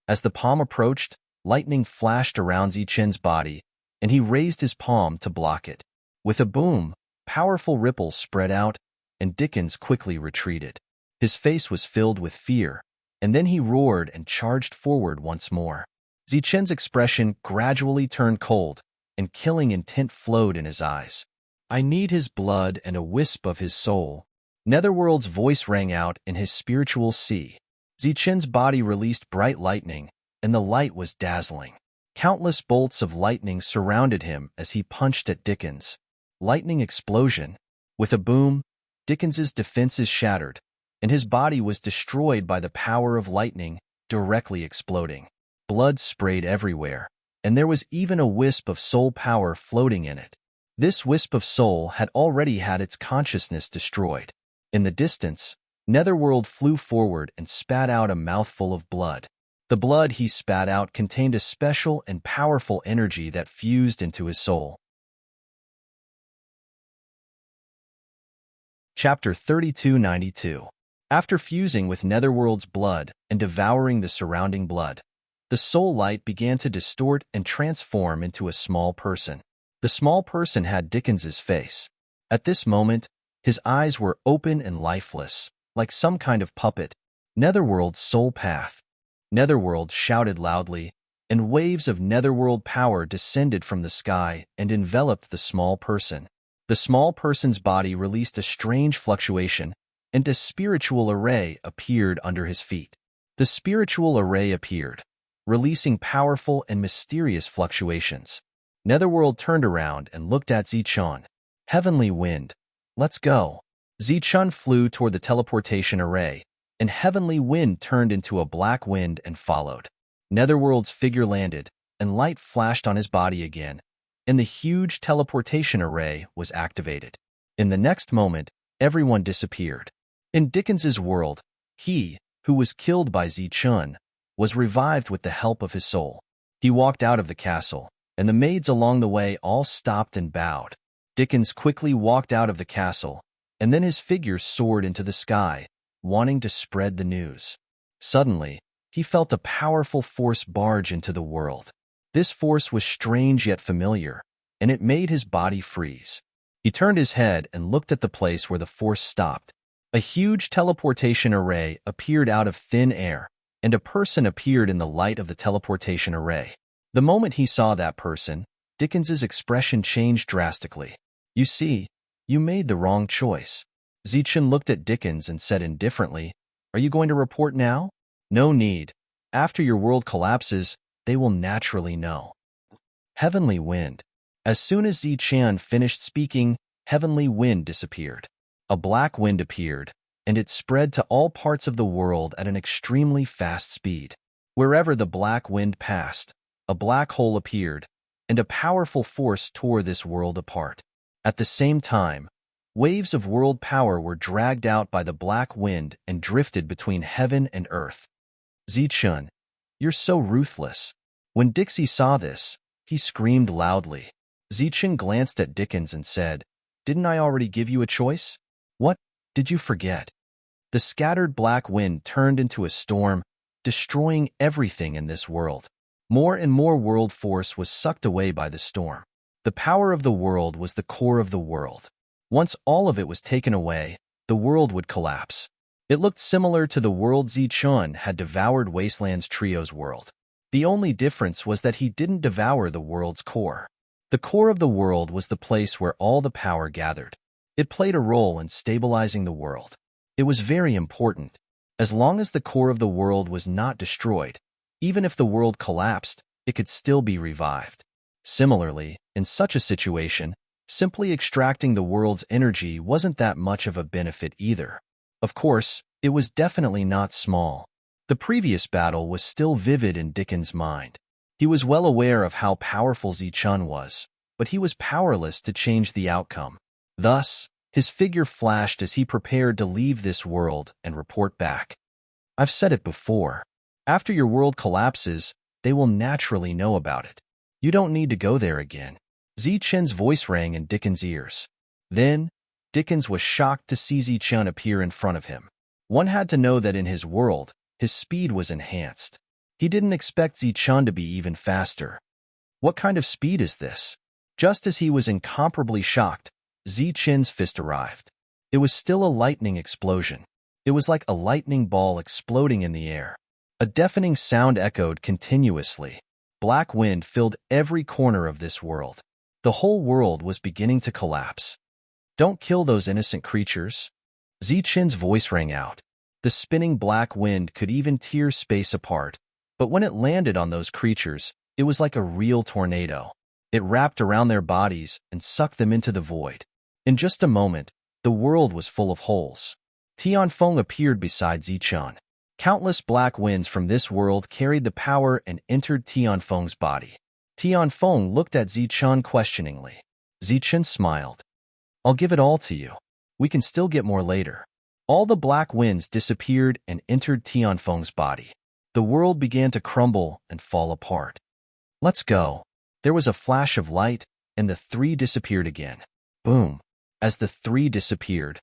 As the palm approached, lightning flashed around Zichun's body, and he raised his palm to block it. With a boom, powerful ripples spread out, and Dickens quickly retreated. His face was filled with fear, and then he roared and charged forward once more. Zichun's expression gradually turned cold, and killing intent flowed in his eyes. "I need his blood and a wisp of his soul." Netherworld's voice rang out in his spiritual sea. Zichun's body released bright lightning, and the light was dazzling. Countless bolts of lightning surrounded him as he punched at Dickens. Lightning explosion. With a boom, Dickens's defenses shattered, and his body was destroyed by the power of lightning directly exploding. Blood sprayed everywhere, and there was even a wisp of soul power floating in it. This wisp of soul had already had its consciousness destroyed. In the distance, Netherworld flew forward and spat out a mouthful of blood. The blood he spat out contained a special and powerful energy that fused into his soul. Chapter 3292. After fusing with Netherworld's blood and devouring the surrounding blood, the soul light began to distort and transform into a small person. The small person had Dickens's face. At this moment, his eyes were open and lifeless, like some kind of puppet. "Netherworld's soul path." Netherworld shouted loudly, and waves of Netherworld power descended from the sky and enveloped the small person. The small person's body released a strange fluctuation, and a spiritual array appeared under his feet. The spiritual array appeared, releasing powerful and mysterious fluctuations. Netherworld turned around and looked at Zichun. "Heavenly wind, let's go." Zichun flew toward the teleportation array, and Heavenly Wind turned into a black wind and followed. Netherworld's figure landed, and light flashed on his body again, and the huge teleportation array was activated. In the next moment, everyone disappeared. In Dickens's world, he, who was killed by Zichun, was revived with the help of his soul. He walked out of the castle, and the maids along the way all stopped and bowed. Dickens quickly walked out of the castle, and then his figure soared into the sky, wanting to spread the news. Suddenly, he felt a powerful force barge into the world. This force was strange yet familiar, and it made his body freeze. He turned his head and looked at the place where the force stopped. A huge teleportation array appeared out of thin air, and a person appeared in the light of the teleportation array. The moment he saw that person, Dickens's expression changed drastically. You see, you made the wrong choice. Zichen looked at Dickens and said indifferently, Are you going to report now? No need. After your world collapses, they will naturally know. Heavenly Wind. As soon as Zichen finished speaking, Heavenly Wind disappeared. A black wind appeared, and it spread to all parts of the world at an extremely fast speed. Wherever the black wind passed, a black hole appeared, and a powerful force tore this world apart. At the same time, waves of world power were dragged out by the black wind and drifted between heaven and earth. Zichen, you're so ruthless. When Dixie saw this, he screamed loudly. Zichen glanced at Dickens and said, Didn't I already give you a choice? What did you forget? The scattered black wind turned into a storm, destroying everything in this world. More and more world force was sucked away by the storm. The power of the world was the core of the world. Once all of it was taken away, the world would collapse. It looked similar to the world Zichen had devoured Wasteland's Trio's world. The only difference was that he didn't devour the world's core. The core of the world was the place where all the power gathered. It played a role in stabilizing the world. It was very important. As long as the core of the world was not destroyed, even if the world collapsed, it could still be revived. Similarly, in such a situation, simply extracting the world's energy wasn't that much of a benefit either. Of course, it was definitely not small. The previous battle was still vivid in Dickens' mind. He was well aware of how powerful Zichen was, but he was powerless to change the outcome. Thus, his figure flashed as he prepared to leave this world and report back. I've said it before. After your world collapses, they will naturally know about it. You don't need to go there again. Zichen's voice rang in Dickens' ears. Then, Dickens was shocked to see Zichen appear in front of him. One had to know that in his world, his speed was enhanced. He didn't expect Zichen to be even faster. What kind of speed is this? Just as he was incomparably shocked, Zichen's fist arrived. It was still a lightning explosion. It was like a lightning ball exploding in the air. A deafening sound echoed continuously. Black wind filled every corner of this world. The whole world was beginning to collapse. Don't kill those innocent creatures. Zichen's voice rang out. The spinning black wind could even tear space apart, but when it landed on those creatures, it was like a real tornado. It wrapped around their bodies and sucked them into the void. In just a moment, the world was full of holes. Tianfeng appeared beside Zichen. Countless black winds from this world carried the power and entered Tianfeng's body. Tianfeng looked at Zichen questioningly. Zichen smiled. I'll give it all to you. We can still get more later. All the black winds disappeared and entered Tianfeng's body. The world began to crumble and fall apart. Let's go. There was a flash of light, and the three disappeared again. Boom. As the three disappeared,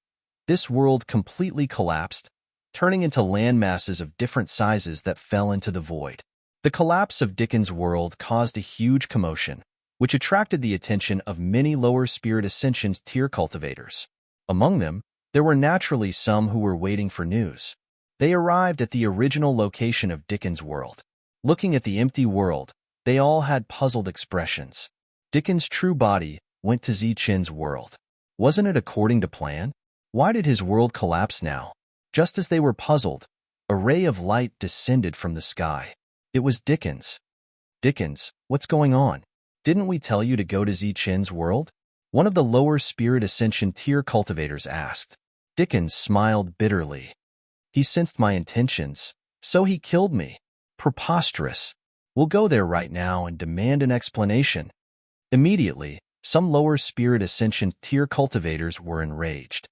this world completely collapsed, turning into land masses of different sizes that fell into the void. The collapse of Dickens' world caused a huge commotion, which attracted the attention of many lower spirit ascension tier cultivators. Among them, there were naturally some who were waiting for news. They arrived at the original location of Dickens' world. Looking at the empty world, they all had puzzled expressions. Dickens' true body went to Zichen's world. Wasn't it according to plan? Why did his world collapse now? Just as they were puzzled, a ray of light descended from the sky. It was Dickens. Dickens, what's going on? Didn't we tell you to go to Zichen's world? One of the lower spirit ascension tier cultivators asked. Dickens smiled bitterly. He sensed my intentions, so he killed me. Preposterous. We'll go there right now and demand an explanation. Immediately, some lower spirit ascension tier cultivators were enraged.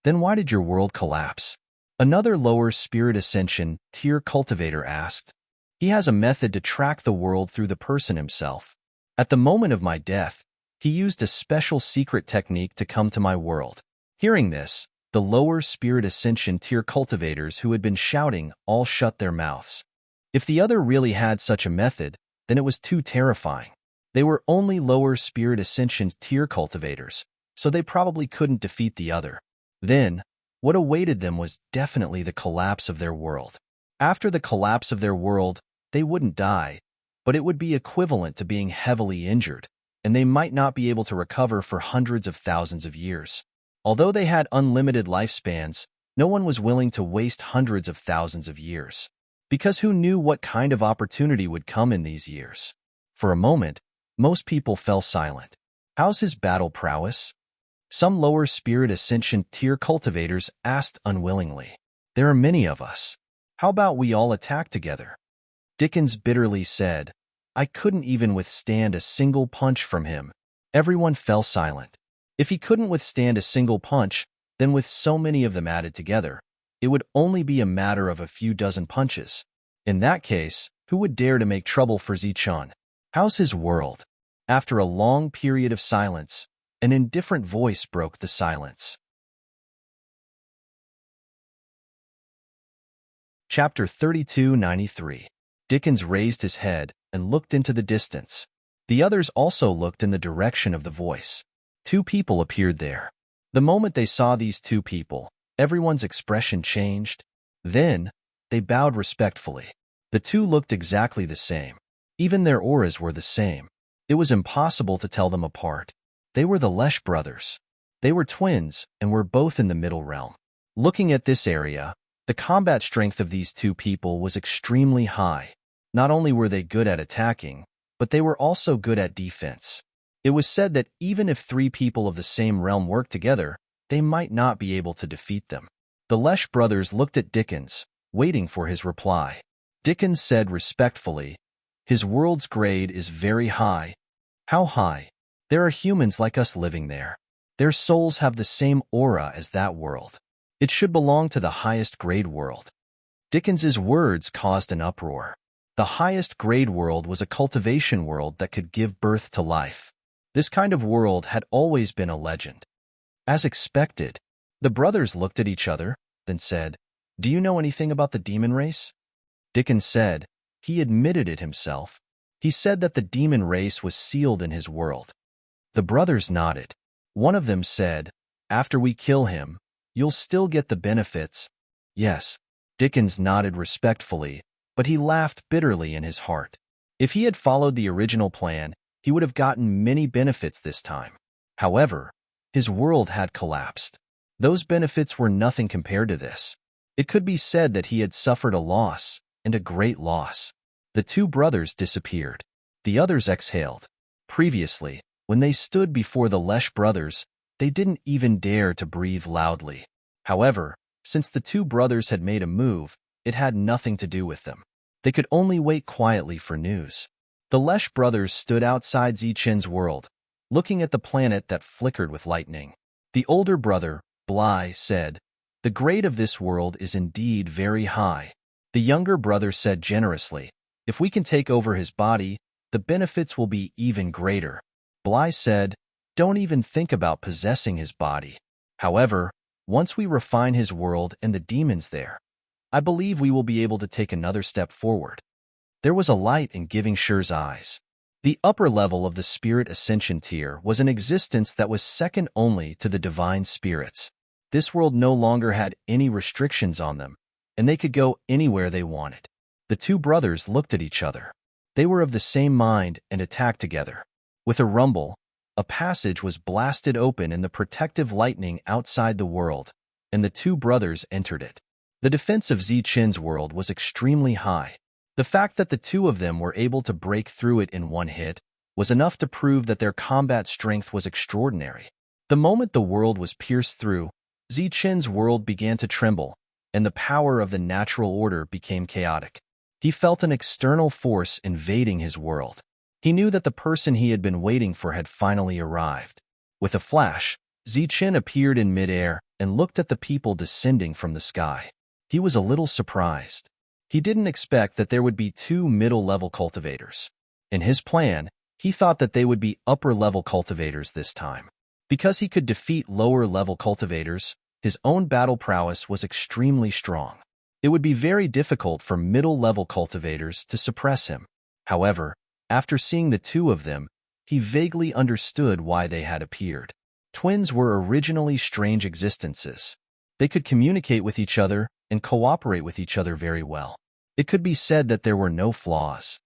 Then why did your world collapse? Another lower spirit ascension tier cultivator asked. He has a method to track the world through the person himself. At the moment of my death, he used a special secret technique to come to my world. Hearing this, the lower spirit ascension tier cultivators who had been shouting all shut their mouths. If the other really had such a method, then it was too terrifying. They were only lower spirit ascension tier cultivators, so they probably couldn't defeat the other. Then, what awaited them was definitely the collapse of their world. After the collapse of their world, they wouldn't die, but it would be equivalent to being heavily injured. and they might not be able to recover for hundreds of thousands of years. Although they had unlimited lifespans, no one was willing to waste hundreds of thousands of years. Because who knew what kind of opportunity would come in these years? For a moment, most people fell silent. How's his battle prowess? Some lower spirit ascension tier cultivators asked unwillingly. There are many of us. How about we all attack together? Dickens bitterly said, I couldn't even withstand a single punch from him. Everyone fell silent. If he couldn't withstand a single punch, then with so many of them added together, it would only be a matter of a few dozen punches. In that case, who would dare to make trouble for Zichun? How's his world? After a long period of silence, an indifferent voice broke the silence. Chapter 3293. Dickens raised his head and looked into the distance. The others also looked in the direction of the voice. Two people appeared there. The moment they saw these two people, everyone's expression changed. Then, they bowed respectfully. The two looked exactly the same. Even their auras were the same. It was impossible to tell them apart. They were the Lesh brothers. They were twins and were both in the middle realm. Looking at this area, the combat strength of these two people was extremely high. Not only were they good at attacking, but they were also good at defense. It was said that even if three people of the same realm worked together, they might not be able to defeat them. The Lesh brothers looked at Dickens, waiting for his reply. Dickens said respectfully, His world's grade is very high. How high? There are humans like us living there. Their souls have the same aura as that world. It should belong to the highest grade world. Dickens's words caused an uproar. The highest grade world was a cultivation world that could give birth to life. This kind of world had always been a legend. As expected, the brothers looked at each other, then said, Do you know anything about the demon race? Dickens said, he admitted it himself. He said that the demon race was sealed in his world. The brothers nodded. One of them said, After we kill him, you'll still get the benefits. Yes. Dickens nodded respectfully, but he laughed bitterly in his heart. If he had followed the original plan, he would have gotten many benefits this time. However, his world had collapsed. Those benefits were nothing compared to this. It could be said that he had suffered a loss, and a great loss. The two brothers disappeared. The others exhaled. Previously, when they stood before the Lesh brothers, they didn't even dare to breathe loudly. However, since the two brothers had made a move, it had nothing to do with them. They could only wait quietly for news. The Lesh brothers stood outside Zichen's world, looking at the planet that flickered with lightning. The older brother, Bly, said, The grade of this world is indeed very high. The younger brother said generously, If we can take over his body, the benefits will be even greater. Bly said, Don't even think about possessing his body. However, once we refine his world and the demons there, I believe we will be able to take another step forward. There was a light in Giving Sher's eyes. The upper level of the spirit ascension tier was an existence that was second only to the divine spirits. This world no longer had any restrictions on them, and they could go anywhere they wanted. The two brothers looked at each other. They were of the same mind and attacked together. With a rumble, a passage was blasted open in the protective lightning outside the world, and the two brothers entered it. The defense of Zichen's world was extremely high. The fact that the two of them were able to break through it in one hit was enough to prove that their combat strength was extraordinary. The moment the world was pierced through, Zichen's world began to tremble, and the power of the natural order became chaotic. He felt an external force invading his world. He knew that the person he had been waiting for had finally arrived. With a flash, Zichen appeared in midair and looked at the people descending from the sky. He was a little surprised. He didn't expect that there would be two middle-level cultivators. In his plan, he thought that they would be upper-level cultivators this time. Because he could defeat lower-level cultivators, his own battle prowess was extremely strong. It would be very difficult for middle-level cultivators to suppress him. However, after seeing the two of them, he vaguely understood why they had appeared. Twins were originally strange existences. They could communicate with each other and cooperate with each other very well. It could be said that there were no flaws.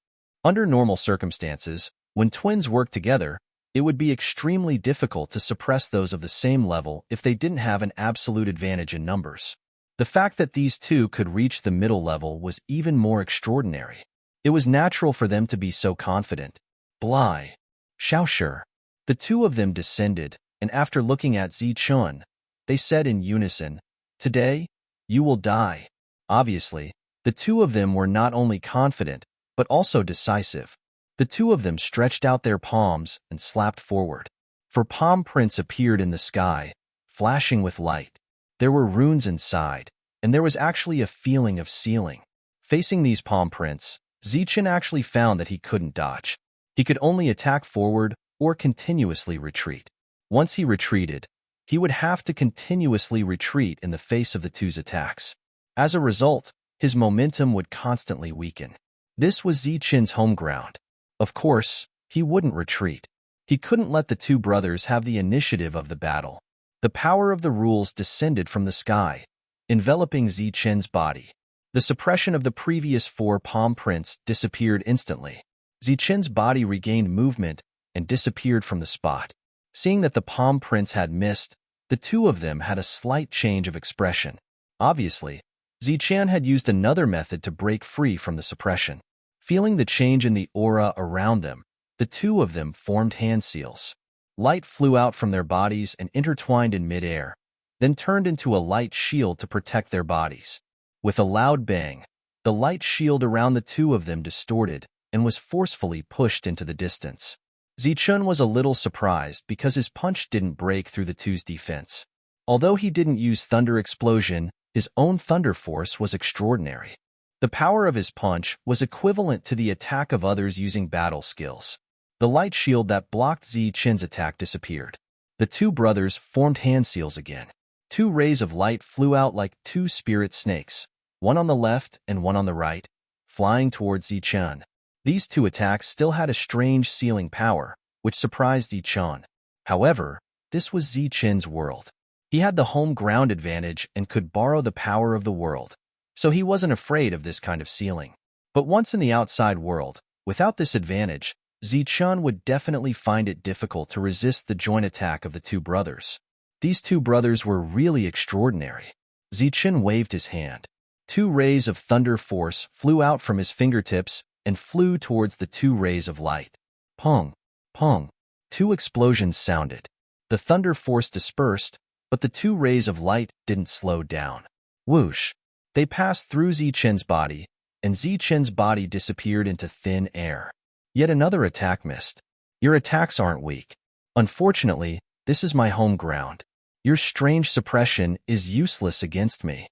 Under normal circumstances, when twins work together, It would be extremely difficult to suppress those of the same level if they didn't have an absolute advantage in numbers. The fact that these two could reach the middle level was even more extraordinary. It was natural for them to be so confident. Bly. Xiaoshe. The two of them descended, and after looking at Zichun, they said in unison, "Today, you will die." Obviously, the two of them were not only confident, but also decisive. The two of them stretched out their palms and slapped forward. For palm prints appeared in the sky, flashing with light. There were runes inside, and there was actually a feeling of sealing. Facing these palm prints, Zichun actually found that he couldn't dodge. He could only attack forward or continuously retreat. Once he retreated, he would have to continuously retreat in the face of the two's attacks. As a result, his momentum would constantly weaken. This was Zichun's home ground. Of course, he wouldn't retreat. He couldn't let the two brothers have the initiative of the battle. The power of the rules descended from the sky, enveloping Zichun's body. The suppression of the previous 4 palm prints disappeared instantly. Zichun's body regained movement and disappeared from the spot. Seeing that the palm prints had missed, the two of them had a slight change of expression. Obviously, Zichun had used another method to break free from the suppression. Feeling the change in the aura around them, the two of them formed hand seals. Light flew out from their bodies and intertwined in midair, then turned into a light shield to protect their bodies. With a loud bang, the light shield around the two of them distorted and was forcefully pushed into the distance. Zichun was a little surprised because his punch didn't break through the two's defense. Although he didn't use thunder explosion, his own thunder force was extraordinary. The power of his punch was equivalent to the attack of others using battle skills. The light shield that blocked Zichun's attack disappeared. The two brothers formed hand seals again. 2 rays of light flew out like 2 spirit snakes, one on the left and one on the right, flying towards Zichun. These 2 attacks still had a strange sealing power, which surprised Zichun. However, this was Zichun's world. He had the home ground advantage and could borrow the power of the world, so he wasn't afraid of this kind of sealing. But once in the outside world, without this advantage, Zichun would definitely find it difficult to resist the joint attack of the 2 brothers. These 2 brothers were really extraordinary. Zichun waved his hand. 2 rays of thunder force flew out from his fingertips and flew towards the 2 rays of light. Pong, pong. 2 explosions sounded. The thunder force dispersed, but the 2 rays of light didn't slow down. Whoosh. They passed through Zichun's body, and Zichun's body disappeared into thin air. Yet another attack missed. Your attacks aren't weak. Unfortunately, this is my home ground. Your strange suppression is useless against me.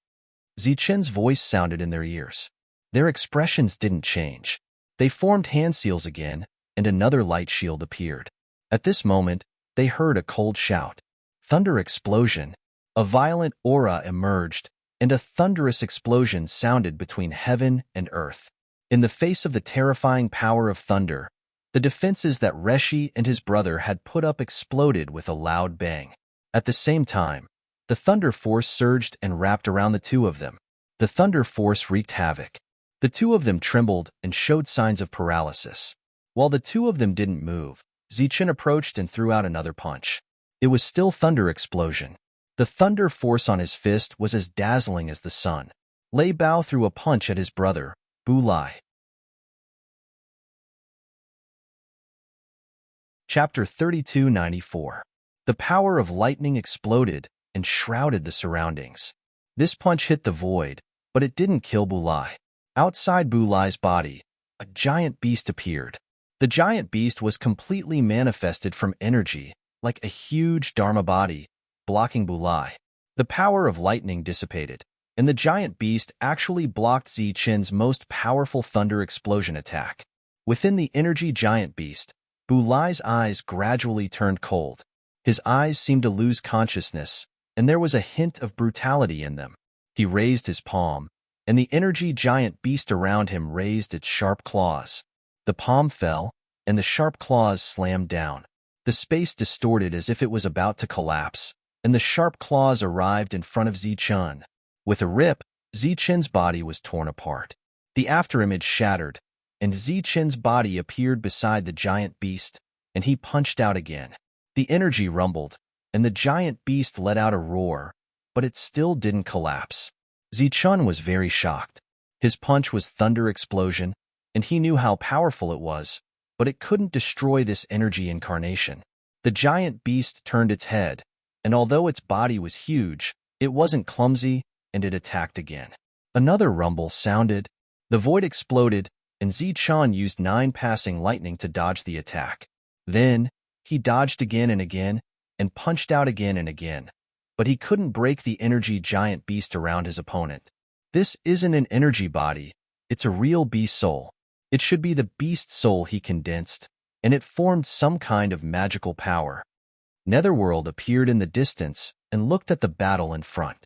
Zichun's voice sounded in their ears. Their expressions didn't change. They formed hand seals again, and another light shield appeared. At this moment, they heard a cold shout. Thunder explosion. A violent aura emerged, and a thunderous explosion sounded between heaven and earth. In the face of the terrifying power of thunder, the defenses that Reshi and his brother had put up exploded with a loud bang. At the same time, the thunder force surged and wrapped around the two of them. The thunder force wreaked havoc. The two of them trembled and showed signs of paralysis. While the two of them didn't move, Zichun approached and threw out another punch. It was still thunder explosion. The thunder force on his fist was as dazzling as the sun. Lei Bao threw a punch at his brother, Bu Lai. Chapter 3294. The power of lightning exploded and shrouded the surroundings. This punch hit the void, but it didn't kill Bu Lai. Outside Bu Lai's body, a giant beast appeared. The giant beast was completely manifested from energy, like a huge Dharma body, blocking Bu Lai. The power of lightning dissipated, and the giant beast actually blocked Zichun's most powerful thunder explosion attack. Within the energy giant beast, Bu Lai's eyes gradually turned cold. His eyes seemed to lose consciousness, and there was a hint of brutality in them. He raised his palm, and the energy giant beast around him raised its sharp claws. The palm fell, and the sharp claws slammed down. The space distorted as if it was about to collapse, and the sharp claws arrived in front of Zichun. With a rip, Zichun's body was torn apart. The afterimage shattered, and Zichun's body appeared beside the giant beast, and he punched out again. The energy rumbled, and the giant beast let out a roar, but it still didn't collapse. Zichun was very shocked. His punch was thunder explosion, and he knew how powerful it was, but it couldn't destroy this energy incarnation. The giant beast turned its head, and although its body was huge, it wasn't clumsy, and it attacked again. Another rumble sounded. The void exploded, and Zichun used 9 passing lightning to dodge the attack. Then, he dodged again and punched out again and again, but he couldn't break the energy giant beast around his opponent. This isn't an energy body, it's a real beast soul. It should be the beast soul he condensed, and it formed some kind of magical power. Netherworld appeared in the distance and looked at the battle in front.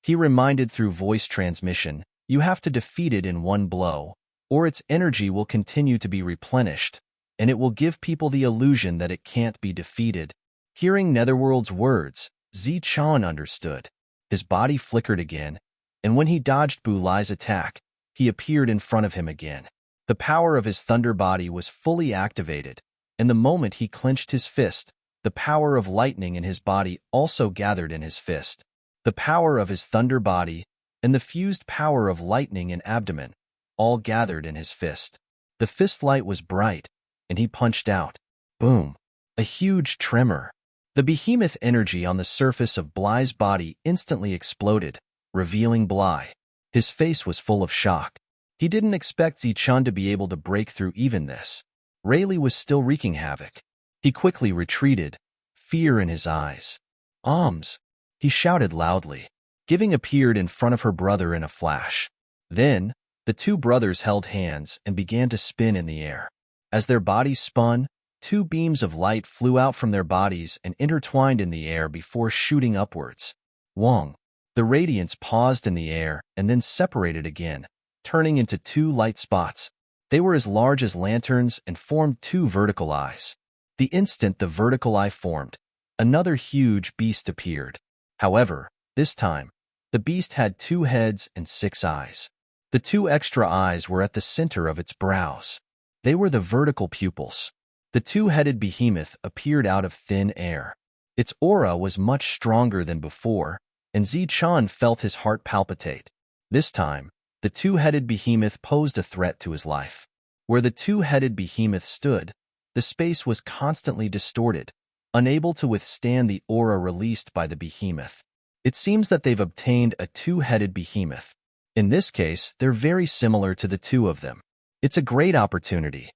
He reminded through voice transmission, you have to defeat it in one blow, or its energy will continue to be replenished, and it will give people the illusion that it can't be defeated. Hearing Netherworld's words, Zichun understood. His body flickered again, and when he dodged Bulai's attack, he appeared in front of him again. The power of his thunder body was fully activated, and the moment he clenched his fist, the power of lightning in his body also gathered in his fist. The power of his thunder body and the fused power of lightning in abdomen all gathered in his fist. The fist light was bright, and he punched out. Boom! A huge tremor. The behemoth energy on the surface of Blai's body instantly exploded, revealing Blai. His face was full of shock. He didn't expect Zichun to be able to break through even this. Rayleigh was still wreaking havoc. He quickly retreated, fear in his eyes. Alms! He shouted loudly. Giving appeared in front of her brother in a flash. Then, the two brothers held hands and began to spin in the air. As their bodies spun, 2 beams of light flew out from their bodies and intertwined in the air before shooting upwards. Wong! The radiance paused in the air and then separated again, turning into 2 light spots. They were as large as lanterns and formed 2 vertical eyes. The instant the vertical eye formed, another huge beast appeared. However, this time, the beast had 2 heads and 6 eyes. The 2 extra eyes were at the center of its brows. They were the vertical pupils. The 2-headed behemoth appeared out of thin air. Its aura was much stronger than before, and Zichun felt his heart palpitate. This time, the 2-headed behemoth posed a threat to his life. Where the 2-headed behemoth stood, the space was constantly distorted, unable to withstand the aura released by the behemoth. It seems that they've obtained a 2-headed behemoth. In this case, they're very similar to the 2 of them. It's a great opportunity.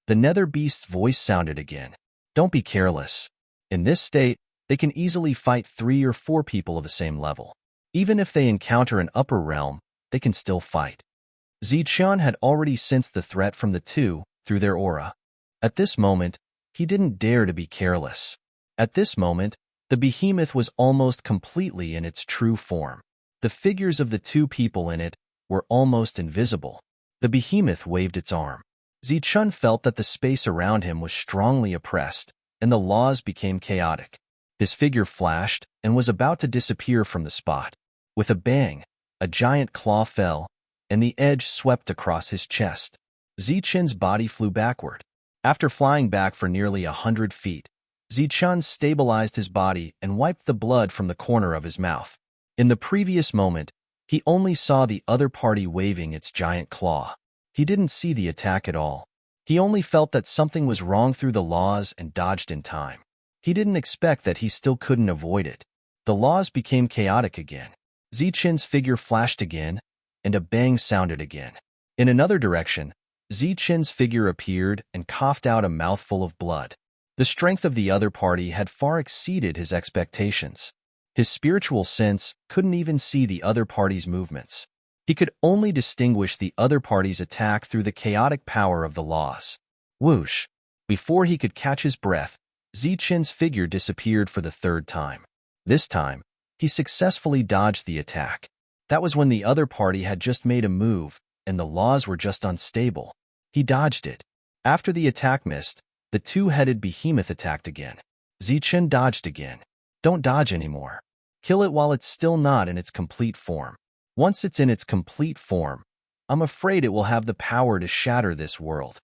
The nether beast's voice sounded again. Don't be careless. In this state, they can easily fight 3 or 4 people of the same level. Even if they encounter an upper realm, they can still fight. Zichun had already sensed the threat from the 2 through their aura. At this moment, he didn't dare to be careless. At this moment, the behemoth was almost completely in its true form. The figures of the 2 people in it were almost invisible. The behemoth waved its arm. Zichun felt that the space around him was strongly oppressed, and the laws became chaotic. His figure flashed and was about to disappear from the spot. With a bang, a giant claw fell, and the edge swept across his chest. Zichun's body flew backward. After flying back for nearly 100 feet, Zichun stabilized his body and wiped the blood from the corner of his mouth. In the previous moment, he only saw the other party waving its giant claw. He didn't see the attack at all. He only felt that something was wrong through the laws and dodged in time. He didn't expect that he still couldn't avoid it. The laws became chaotic again. Zichun's figure flashed again, and a bang sounded again. In another direction, Zichun's figure appeared and coughed out a mouthful of blood. The strength of the other party had far exceeded his expectations. His spiritual sense couldn't even see the other party's movements. He could only distinguish the other party's attack through the chaotic power of the laws. Whoosh! Before he could catch his breath, Zichun's figure disappeared for the 3rd time. This time, he successfully dodged the attack. That was when the other party had just made a move, and the laws were just unstable. He dodged it. After the attack missed, the 2-headed behemoth attacked again. Zichun dodged again. Don't dodge anymore. Kill it while it's still not in its complete form. Once it's in its complete form, I'm afraid it will have the power to shatter this world.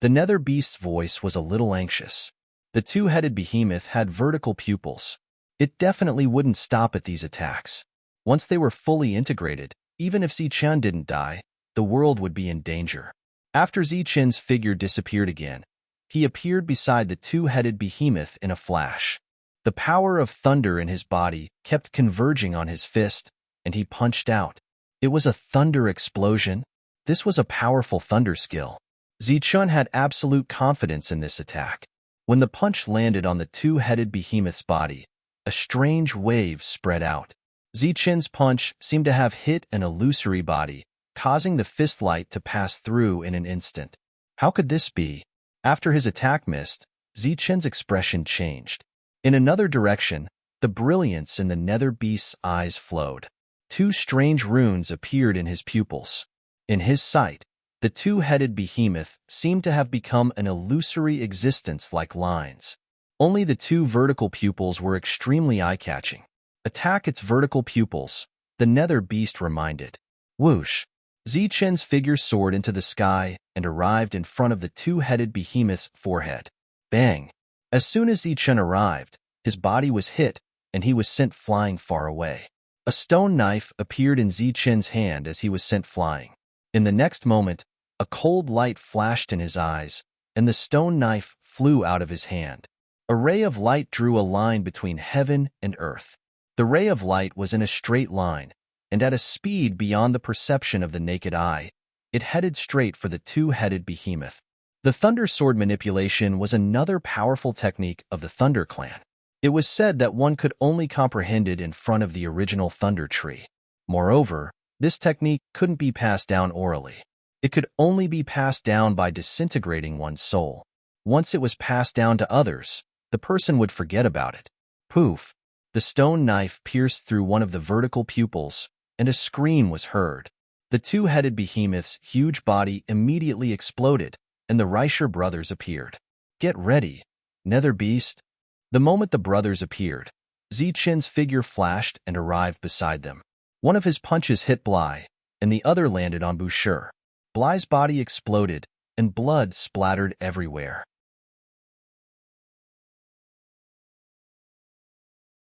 The nether beast's voice was a little anxious. The two-headed behemoth had vertical pupils. It definitely wouldn't stop at these attacks. Once they were fully integrated, even if Zichen didn't die, the world would be in danger. After Zichen's figure disappeared again, he appeared beside the two-headed behemoth in a flash. The power of thunder in his body kept converging on his fist, and he punched out. It was a thunder explosion. This was a powerful thunder skill. Zichen had absolute confidence in this attack. When the punch landed on the two-headed behemoth's body, a strange wave spread out. Zichen's punch seemed to have hit an illusory body, causing the fist light to pass through in an instant. How could this be? After his attack missed, Zichen's expression changed. In another direction, the brilliance in the nether beast's eyes flowed. Two strange runes appeared in his pupils. In his sight, the two-headed behemoth seemed to have become an illusory existence like lines. Only the two vertical pupils were extremely eye-catching. Attack its vertical pupils, the nether beast reminded. Whoosh! Zichen's figure soared into the sky and arrived in front of the two-headed behemoth's forehead. Bang! As soon as Zichen arrived, his body was hit, and he was sent flying far away. A stone knife appeared in Zichen's hand as he was sent flying. In the next moment, a cold light flashed in his eyes, and the stone knife flew out of his hand. A ray of light drew a line between heaven and earth. The ray of light was in a straight line, and at a speed beyond the perception of the naked eye, it headed straight for the two-headed behemoth. The thunder sword manipulation was another powerful technique of the Thunder Clan. It was said that one could only comprehend it in front of the original Thunder Tree. Moreover, this technique couldn't be passed down orally. It could only be passed down by disintegrating one's soul. Once it was passed down to others, the person would forget about it. Poof! The stone knife pierced through one of the vertical pupils, and a scream was heard. The two-headed behemoth's huge body immediately exploded, and the Reicher brothers appeared. Get ready, nether beast. The moment the brothers appeared, Zichen's figure flashed and arrived beside them. One of his punches hit Bly, and the other landed on Boucher. Bly's body exploded, and blood splattered everywhere.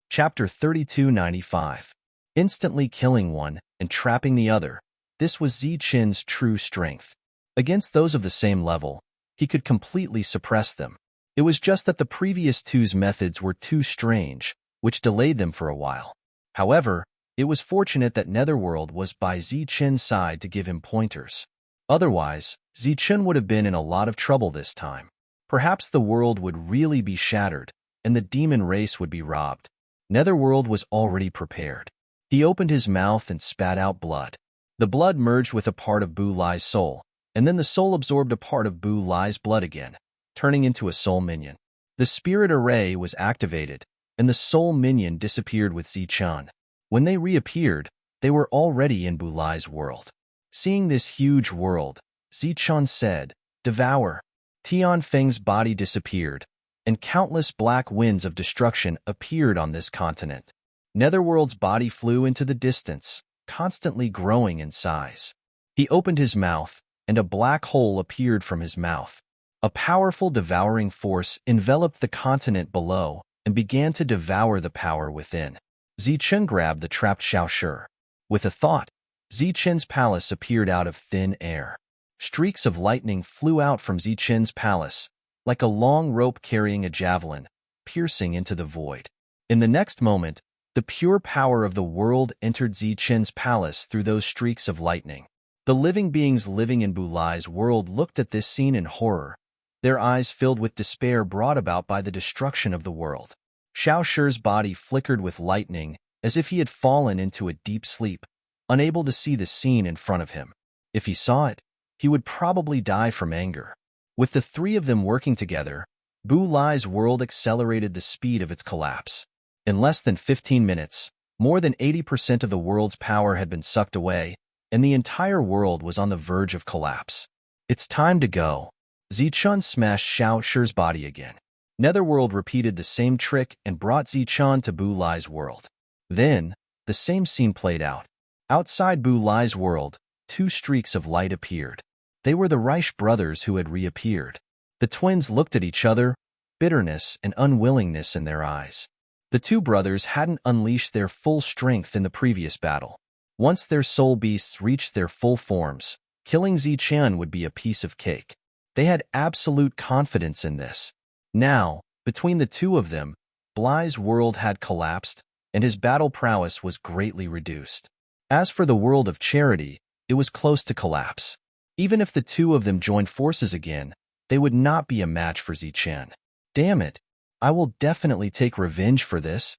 Chapter 3295. Instantly killing one and trapping the other. This was Zichen's true strength. Against those of the same level, he could completely suppress them. It was just that the previous two's methods were too strange, which delayed them for a while. However, it was fortunate that Netherworld was by Zichen's side to give him pointers. Otherwise, Zichen would have been in a lot of trouble this time. Perhaps the world would really be shattered, and the demon race would be robbed. Netherworld was already prepared. He opened his mouth and spat out blood. The blood merged with a part of Bu Lai's soul, and then the soul absorbed a part of Bu Lai's blood again, turning into a soul minion. The spirit array was activated, and the soul minion disappeared with Zichen. When they reappeared, they were already in Bu Lai's world. Seeing this huge world, Zichen said, "Devour." Tian Feng's body disappeared, and countless black winds of destruction appeared on this continent. Netherworld's body flew into the distance, constantly growing in size. He opened his mouth, and a black hole appeared from his mouth. A powerful devouring force enveloped the continent below and began to devour the power within. Zichen grabbed the trapped Xiaoshi. With a thought, Zichen's palace appeared out of thin air. Streaks of lightning flew out from Zichen's palace, like a long rope carrying a javelin, piercing into the void. In the next moment, the pure power of the world entered Zichen's palace through those streaks of lightning. The living beings living in Bu Lai's world looked at this scene in horror, their eyes filled with despair brought about by the destruction of the world. Xiaoshi's body flickered with lightning as if he had fallen into a deep sleep, unable to see the scene in front of him. If he saw it, he would probably die from anger. With the three of them working together, Bu Lai's world accelerated the speed of its collapse. In less than 15 minutes, more than 80% of the world's power had been sucked away, and the entire world was on the verge of collapse. It's time to go. Zichen smashed Xiaoshi's body again. Netherworld repeated the same trick and brought Zichen to Bu Lai's world. Then, the same scene played out. Outside Bu Lai's world, two streaks of light appeared. They were the Reich brothers who had reappeared. The twins looked at each other, bitterness and unwillingness in their eyes. The two brothers hadn't unleashed their full strength in the previous battle. Once their soul beasts reached their full forms, killing Zichen would be a piece of cake. They had absolute confidence in this. Now, between the two of them, Bly's world had collapsed, and his battle prowess was greatly reduced. As for the world of Charity, it was close to collapse. Even if the two of them joined forces again, they would not be a match for Zichen. Damn it, I will definitely take revenge for this,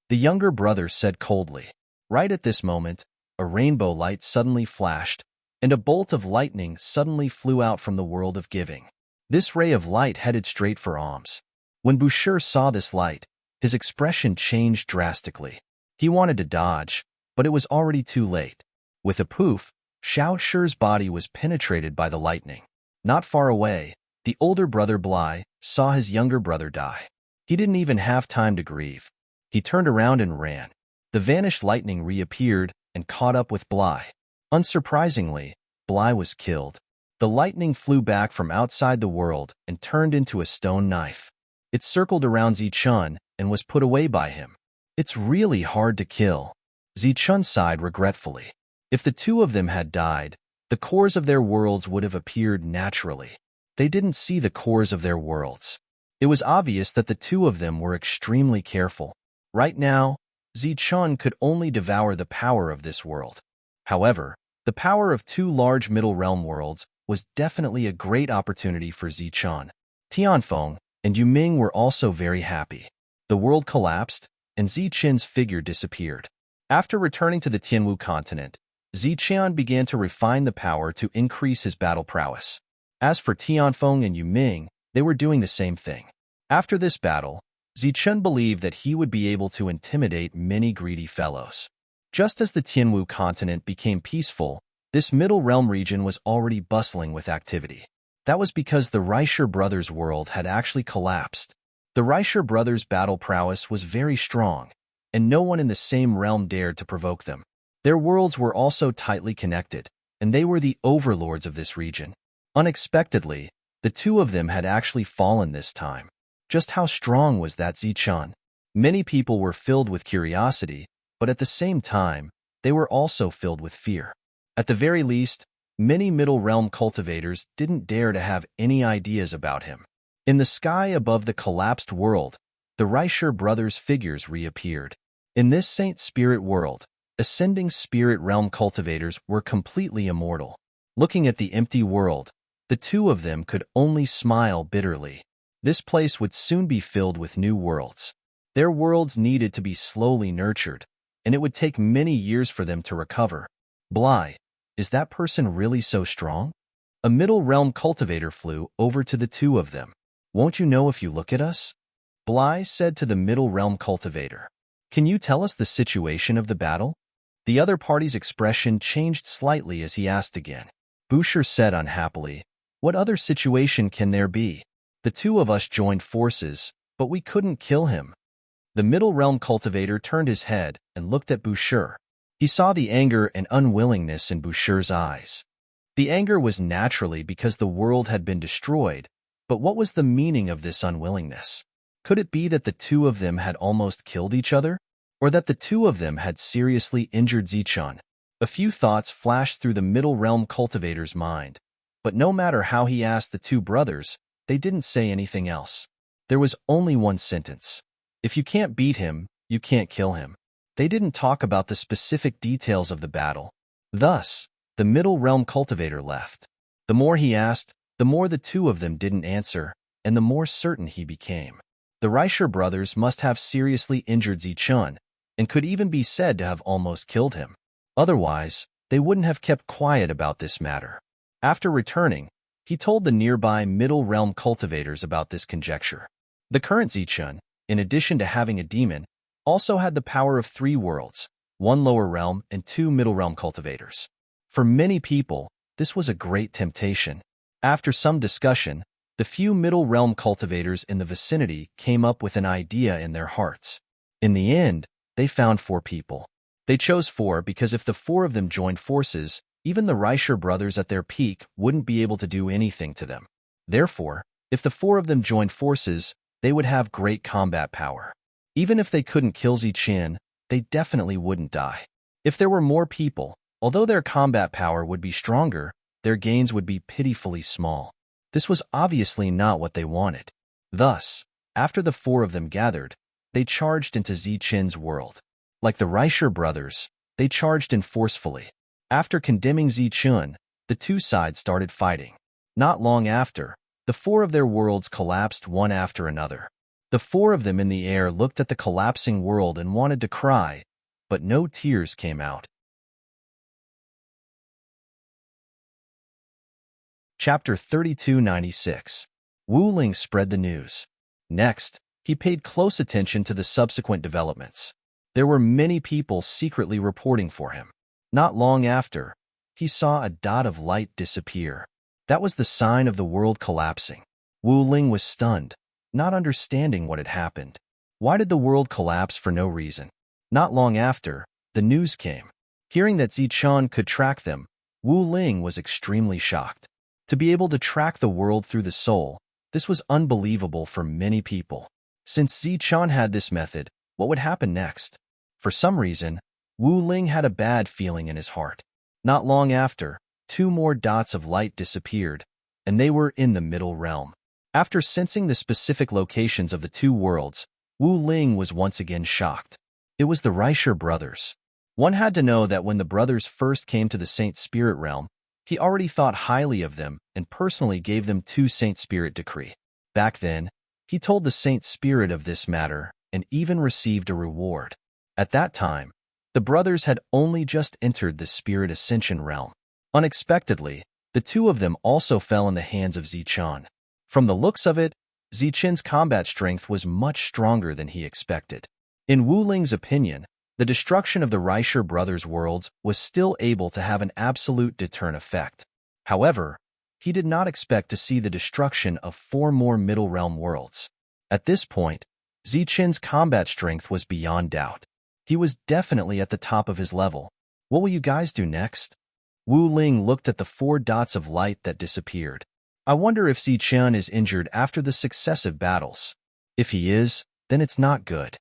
the younger brother said coldly. Right at this moment, a rainbow light suddenly flashed, and a bolt of lightning suddenly flew out from the world of giving. This ray of light headed straight for Alms. When Boucher saw this light, his expression changed drastically. He wanted to dodge, but it was already too late. With a poof, Xiao Shi's body was penetrated by the lightning. Not far away, the older brother Bly saw his younger brother die. He didn't even have time to grieve. He turned around and ran. The vanished lightning reappeared and caught up with Bly. Unsurprisingly, Bly was killed. The lightning flew back from outside the world and turned into a stone knife. It circled around Zichen and was put away by him. It's really hard to kill. Zichen sighed regretfully. If the two of them had died, the cores of their worlds would have appeared naturally. They didn't see the cores of their worlds. It was obvious that the two of them were extremely careful. Right now, Zichen could only devour the power of this world. However, the power of two large Middle Realm worlds was definitely a great opportunity for Zichen. Tianfeng and Yuming were also very happy. The world collapsed, and Zichen's figure disappeared. After returning to the Tianwu continent, Zichen began to refine the power to increase his battle prowess. As for Tianfeng and Yuming, they were doing the same thing. After this battle, Zichen believed that he would be able to intimidate many greedy fellows. Just as the Tianwu continent became peaceful, this Middle Realm region was already bustling with activity. That was because the Reicher brothers' world had actually collapsed. The Reicher brothers' battle prowess was very strong, and no one in the same realm dared to provoke them. Their worlds were also tightly connected, and they were the overlords of this region. Unexpectedly, the two of them had actually fallen this time. Just how strong was that Zichen? Many people were filled with curiosity, but at the same time, they were also filled with fear. At the very least, many Middle Realm cultivators didn't dare to have any ideas about him. In the sky above the collapsed world, the Reicher brothers' figures reappeared. In this Saint Spirit world, ascending spirit realm cultivators were completely immortal. Looking at the empty world, the two of them could only smile bitterly. This place would soon be filled with new worlds. Their worlds needed to be slowly nurtured, and it would take many years for them to recover. Bly, is that person really so strong? A Middle Realm cultivator flew over to the two of them. Won't you know if you look at us? Bly said to the Middle Realm cultivator. Can you tell us the situation of the battle? The other party's expression changed slightly as he asked again. Boucher said unhappily, what other situation can there be? The two of us joined forces, but we couldn't kill him. The Middle Realm cultivator turned his head and looked at Boucher. He saw the anger and unwillingness in Boucher's eyes. The anger was naturally because the world had been destroyed, but what was the meaning of this unwillingness? Could it be that the two of them had almost killed each other? Or that the two of them had seriously injured Zichen? A few thoughts flashed through the Middle Realm cultivator's mind, but no matter how he asked the two brothers, they didn't say anything else. There was only one sentence. If you can't beat him, you can't kill him. They didn't talk about the specific details of the battle. Thus, the Middle Realm cultivator left. The more he asked, the more the two of them didn't answer, and the more certain he became. The Reicher brothers must have seriously injured Zichen, and could even be said to have almost killed him. Otherwise, they wouldn't have kept quiet about this matter. After returning, he told the nearby Middle Realm cultivators about this conjecture. The current Zichen, in addition to having a demon, also had the power of 3 worlds, 1 lower realm and 2 Middle Realm cultivators. For many people, this was a great temptation. After some discussion, the few Middle Realm cultivators in the vicinity came up with an idea in their hearts. In the end, they found 4 people. They chose 4 because if the 4 of them joined forces, even the Reicher brothers at their peak wouldn't be able to do anything to them. Therefore, If the four of them joined forces, they would have great combat power. Even if they couldn't kill Zichen, they definitely wouldn't die. If there were more people, although their combat power would be stronger, their gains would be pitifully small. This was obviously not what they wanted. Thus, after the four of them gathered, they charged into Zichen's world. Like the Reicher brothers, they charged in forcefully. After condemning Zichen, the two sides started fighting. Not long after, the four of their worlds collapsed one after another. The four of them in the air looked at the collapsing world and wanted to cry, but no tears came out. Chapter 3296. Wu Ling spread the news. Next, he paid close attention to the subsequent developments. There were many people secretly reporting for him. Not long after, he saw a dot of light disappear. That was the sign of the world collapsing. Wu Ling was stunned, not understanding what had happened. Why did the world collapse for no reason? Not long after, the news came. Hearing that Zichen could track them, Wu Ling was extremely shocked. To be able to track the world through the soul, this was unbelievable for many people. Since Zichen had this method, what would happen next? For some reason, Wu Ling had a bad feeling in his heart. Not long after, two more dots of light disappeared, and they were in the middle realm. After sensing the specific locations of the two worlds, Wu Ling was once again shocked. It was the Reicher brothers. One had to know that when the brothers first came to the Saint Spirit realm, he already thought highly of them and personally gave them 2 Saint Spirit decree. Back then, he told the Saint Spirit of this matter and even received a reward. At that time, the brothers had only just entered the Spirit Ascension realm. Unexpectedly, the two of them also fell in the hands of Zichen. From the looks of it, Zichen's combat strength was much stronger than he expected. In Wu Ling's opinion, the destruction of the Reicher brothers' worlds was still able to have an absolute deterrent effect. However, he did not expect to see the destruction of 4 more Middle Realm worlds. At this point, Zichen's combat strength was beyond doubt. He was definitely at the top of his level. What will you guys do next? Wu Ling looked at the 4 dots of light that disappeared. I wonder if Zichen is injured after the successive battles. If he is, then it's not good.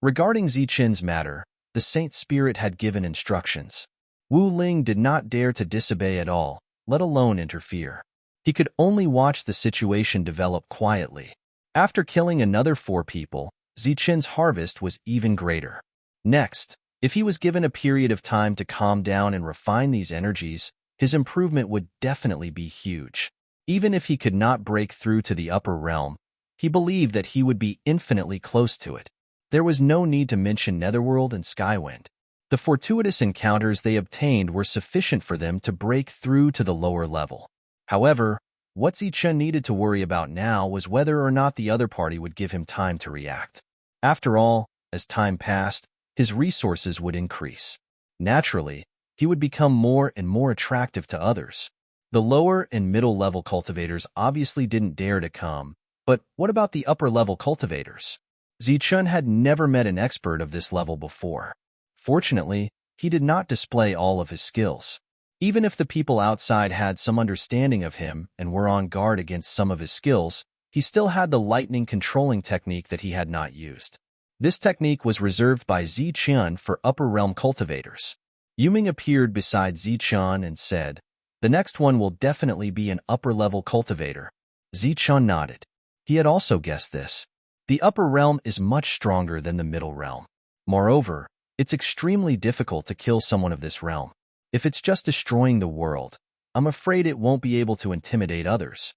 Regarding Zichen's matter, the Saint Spirit had given instructions. Wu Ling did not dare to disobey at all, let alone interfere. He could only watch the situation develop quietly. After killing another 4 people, Zichen's harvest was even greater. Next, if he was given a period of time to calm down and refine these energies, his improvement would definitely be huge. Even if he could not break through to the upper realm, he believed that he would be infinitely close to it. There was no need to mention Netherworld and Skywind. The fortuitous encounters they obtained were sufficient for them to break through to the lower level. However, what Zichen needed to worry about now was whether or not the other party would give him time to react. After all, as time passed, his resources would increase. Naturally, he would become more and more attractive to others. The lower and middle level cultivators obviously didn't dare to come, but what about the upper level cultivators? Zichen had never met an expert of this level before. Fortunately, he did not display all of his skills. Even if the people outside had some understanding of him and were on guard against some of his skills, he still had the lightning controlling technique that he had not used. This technique was reserved by Zichen for upper realm cultivators. Yuming appeared beside Zichen and said, "The next one will definitely be an upper level cultivator." Zichen nodded. He had also guessed this. The upper realm is much stronger than the middle realm. Moreover, it's extremely difficult to kill someone of this realm. If it's just destroying the world, I'm afraid it won't be able to intimidate others.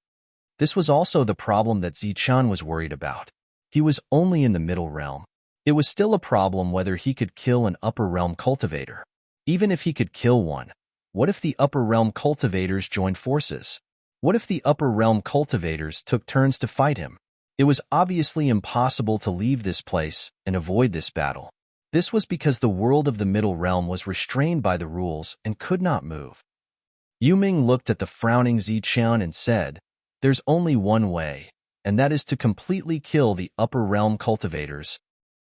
This was also the problem that Zichen was worried about. He was only in the middle realm. It was still a problem whether he could kill an upper realm cultivator. Even if he could kill one, what if the upper realm cultivators joined forces? What if the upper realm cultivators took turns to fight him? It was obviously impossible to leave this place and avoid this battle. This was because the world of the middle realm was restrained by the rules and could not move. Yuming looked at the frowning Zichen and said, "There's only one way, and that is to completely kill the upper realm cultivators.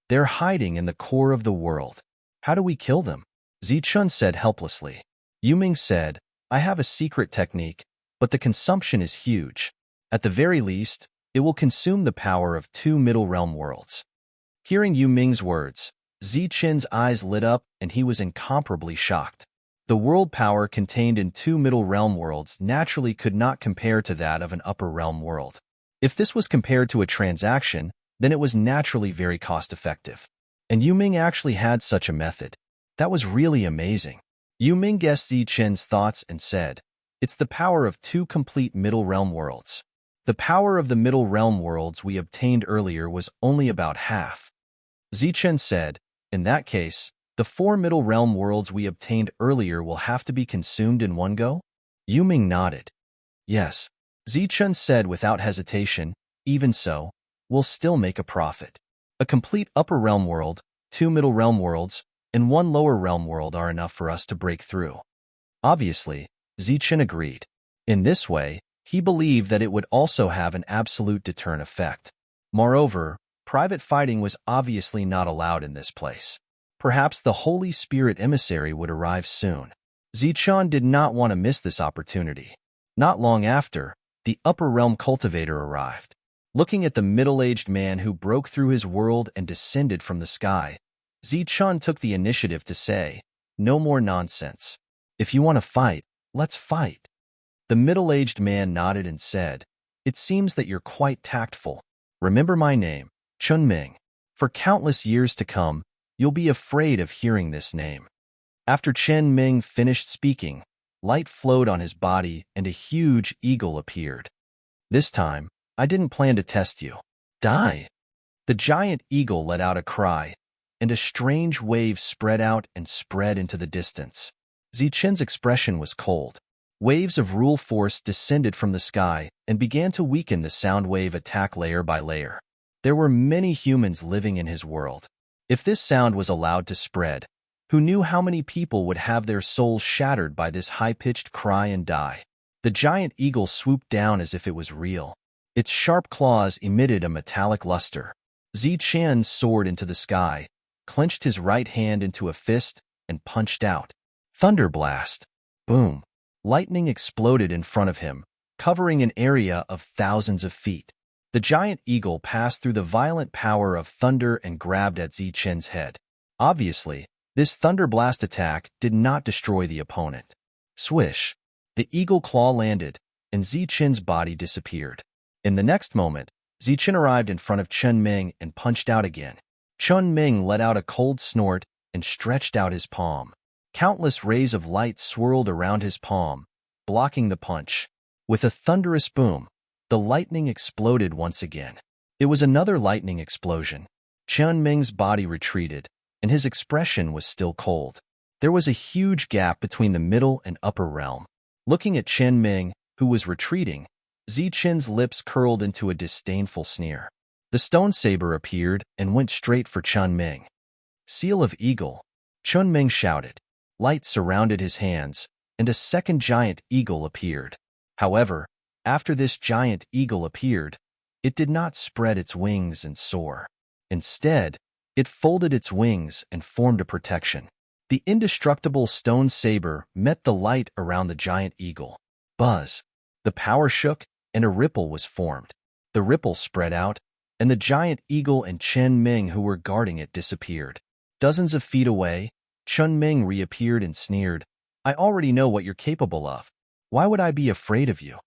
They're hiding in the core of the world. How do we kill them?" Zichen said helplessly. Yuming said, "I have a secret technique, but the consumption is huge. At the very least, it will consume the power of 2 middle realm worlds. Hearing Yu Ming's words, Zichen's eyes lit up and he was incomparably shocked. The world power contained in 2 middle realm worlds naturally could not compare to that of an upper realm world. If this was compared to a transaction, then it was naturally very cost-effective. And Yu Ming actually had such a method. That was really amazing. Yu Ming guessed Zichen's thoughts and said, "It's the power of 2 complete middle realm worlds. The power of the middle realm worlds we obtained earlier was only about half." Zichen said, "In that case, the 4 middle realm worlds we obtained earlier will have to be consumed in one go?" Yu Ming nodded. "Yes." Zichen said without hesitation, "Even so, we'll still make a profit. A complete upper realm world, 2 middle realm worlds, and 1 lower realm world are enough for us to break through." Obviously, Zichen agreed. In this way, he believed that it would also have an absolute deterrent effect. Moreover, private fighting was obviously not allowed in this place. Perhaps the Holy Spirit emissary would arrive soon. Zichen did not want to miss this opportunity. Not long after, the upper realm cultivator arrived. Looking at the middle-aged man who broke through his world and descended from the sky, Zichen took the initiative to say, "No more nonsense. If you want to fight, let's fight." The middle-aged man nodded and said, "It seems that you're quite tactful. Remember my name, Chun Ming. For countless years to come, you'll be afraid of hearing this name." After Chen Ming finished speaking, light flowed on his body and a huge eagle appeared. "This time, I didn't plan to test you. Die!" The giant eagle let out a cry, and a strange wave spread out and spread into the distance. Zichen's expression was cold. Waves of rule force descended from the sky and began to weaken the sound wave attack layer by layer. There were many humans living in his world. If this sound was allowed to spread, who knew how many people would have their souls shattered by this high-pitched cry and die? The giant eagle swooped down as if it was real. Its sharp claws emitted a metallic luster. Zichen soared into the sky, clenched his right hand into a fist, and punched out. Thunder blast! Boom! Lightning exploded in front of him, covering an area of thousands of feet. The giant eagle passed through the violent power of thunder and grabbed at Zichen's head. Obviously, this thunder blast attack did not destroy the opponent. Swish! The eagle claw landed, and Zichen's body disappeared. In the next moment, Zichen arrived in front of Chun Ming and punched out again. Chun Ming let out a cold snort and stretched out his palm. Countless rays of light swirled around his palm, blocking the punch. With a thunderous boom, the lightning exploded once again. It was another lightning explosion. Chun Ming's body retreated, and his expression was still cold. There was a huge gap between the middle and upper realm. Looking at Chen Ming, who was retreating, Zichen's lips curled into a disdainful sneer. The stone saber appeared and went straight for Chun Ming. "Seal of Eagle!" Chun Ming shouted. Light surrounded his hands, and a second giant eagle appeared. However, after this giant eagle appeared, it did not spread its wings and soar. Instead, it folded its wings and formed a protection. The indestructible stone saber met the light around the giant eagle. Buzz! The power shook, and a ripple was formed. The ripple spread out, and the giant eagle and Chen Ming who were guarding it disappeared. Dozens of feet away, Chun Ming reappeared and sneered, "I already know what you're capable of. Why would I be afraid of you?"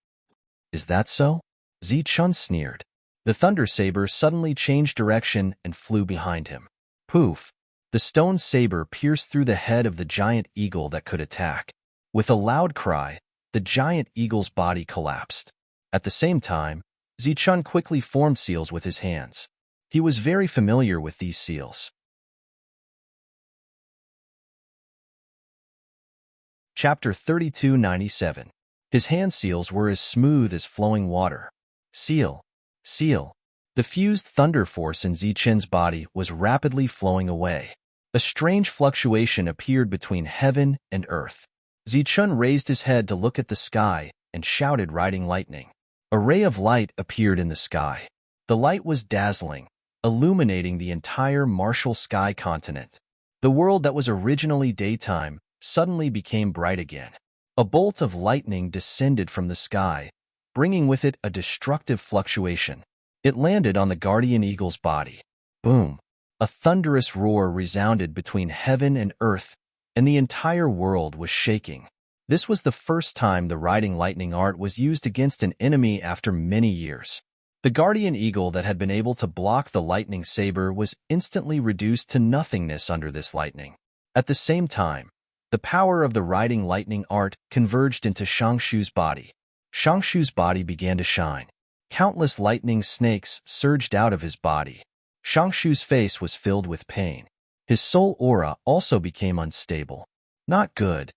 "Is that so?" Zichen sneered. The thunder saber suddenly changed direction and flew behind him. Poof! The stone saber pierced through the head of the giant eagle that could attack. With a loud cry, the giant eagle's body collapsed. At the same time, Zichen quickly formed seals with his hands. He was very familiar with these seals. Chapter 3297. His hand seals were as smooth as flowing water. Seal. Seal. The fused thunder force in Zichen's body was rapidly flowing away. A strange fluctuation appeared between heaven and earth. Zichen raised his head to look at the sky and shouted, riding lightning. A ray of light appeared in the sky. The light was dazzling, illuminating the entire Martial Sky continent. The world that was originally daytime suddenly became bright again. A bolt of lightning descended from the sky, bringing with it a destructive fluctuation. It landed on the guardian eagle's body. Boom! A thunderous roar resounded between heaven and earth, and the entire world was shaking. This was the first time the riding lightning art was used against an enemy after many years. The guardian eagle that had been able to block the lightning saber was instantly reduced to nothingness under this lightning. At the same time, the power of the riding lightning art converged into Shangshu's body. Shangshu's body began to shine. Countless lightning snakes surged out of his body. Shangshu's face was filled with pain. His soul aura also became unstable. Not good,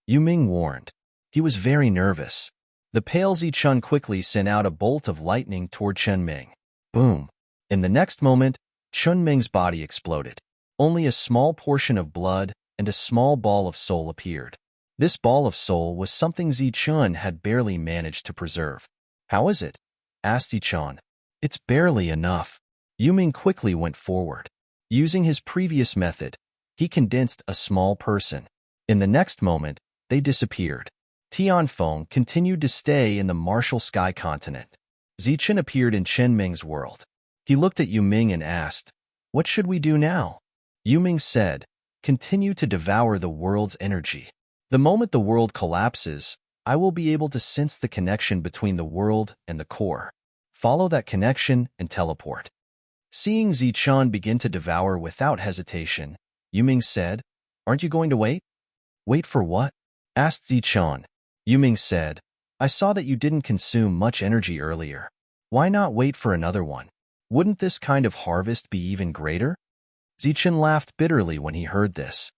Yu Ming warned. He was very nervous. The pale Zichun quickly sent out a bolt of lightning toward Chen Ming. Boom! In the next moment, Chen Ming's body exploded. Only a small portion of blood and a small ball of soul appeared. This ball of soul was something Zichun had barely managed to preserve. How is it? Asked Zichun. It's barely enough. Yu Ming quickly went forward. Using his previous method, he condensed a small person. In the next moment, they disappeared. Tianfeng continued to stay in the martial sky continent. Zichun appeared in Chen Ming's world. He looked at Yu Ming and asked, "What should we do now?" Yu Ming said, "Continue to devour the world's energy. The moment the world collapses, I will be able to sense the connection between the world and the core. Follow that connection and teleport." Seeing Zichun begin to devour without hesitation, Yu Ming said, "Aren't you going to wait?" "Wait for what?" asked Zichun. Yu Ming said, "I saw that you didn't consume much energy earlier. Why not wait for another one? Wouldn't this kind of harvest be even greater?" Zichun laughed bitterly when he heard this.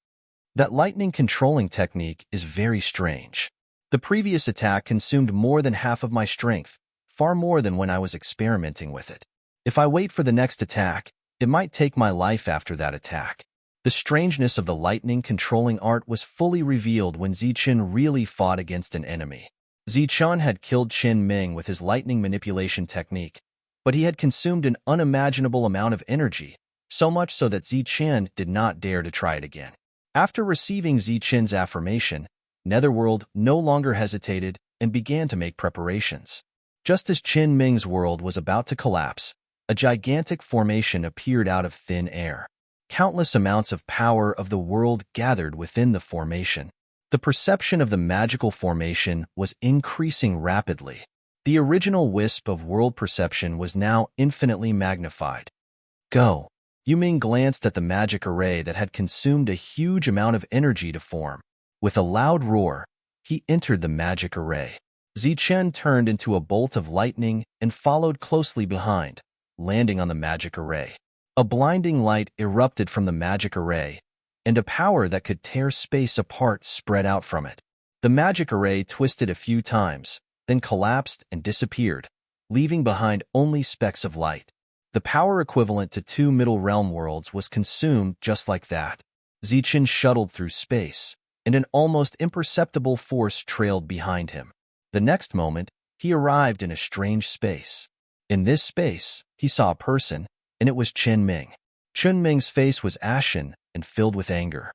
That lightning controlling technique is very strange. The previous attack consumed more than half of my strength, far more than when I was experimenting with it. If I wait for the next attack, it might take my life after that attack. The strangeness of the lightning controlling art was fully revealed when Zichun really fought against an enemy. Zichun had killed Chen Ming with his lightning manipulation technique, but he had consumed an unimaginable amount of energy, so much so that Zichun did not dare to try it again. After receiving Zichun's affirmation, Netherworld no longer hesitated and began to make preparations. Just as Chen Ming's world was about to collapse, a gigantic formation appeared out of thin air. Countless amounts of power of the world gathered within the formation. The perception of the magical formation was increasing rapidly. The original wisp of world perception was now infinitely magnified. Go! Yu Ming glanced at the magic array that had consumed a huge amount of energy to form. With a loud roar, he entered the magic array. Zichun turned into a bolt of lightning and followed closely behind, landing on the magic array. A blinding light erupted from the magic array, and a power that could tear space apart spread out from it. The magic array twisted a few times, then collapsed and disappeared, leaving behind only specks of light. The power equivalent to 2 Middle Realm worlds was consumed just like that. Zichun shuttled through space, and an almost imperceptible force trailed behind him. The next moment, he arrived in a strange space. In this space, he saw a person, and it was Chen Ming. Chen Ming's face was ashen and filled with anger.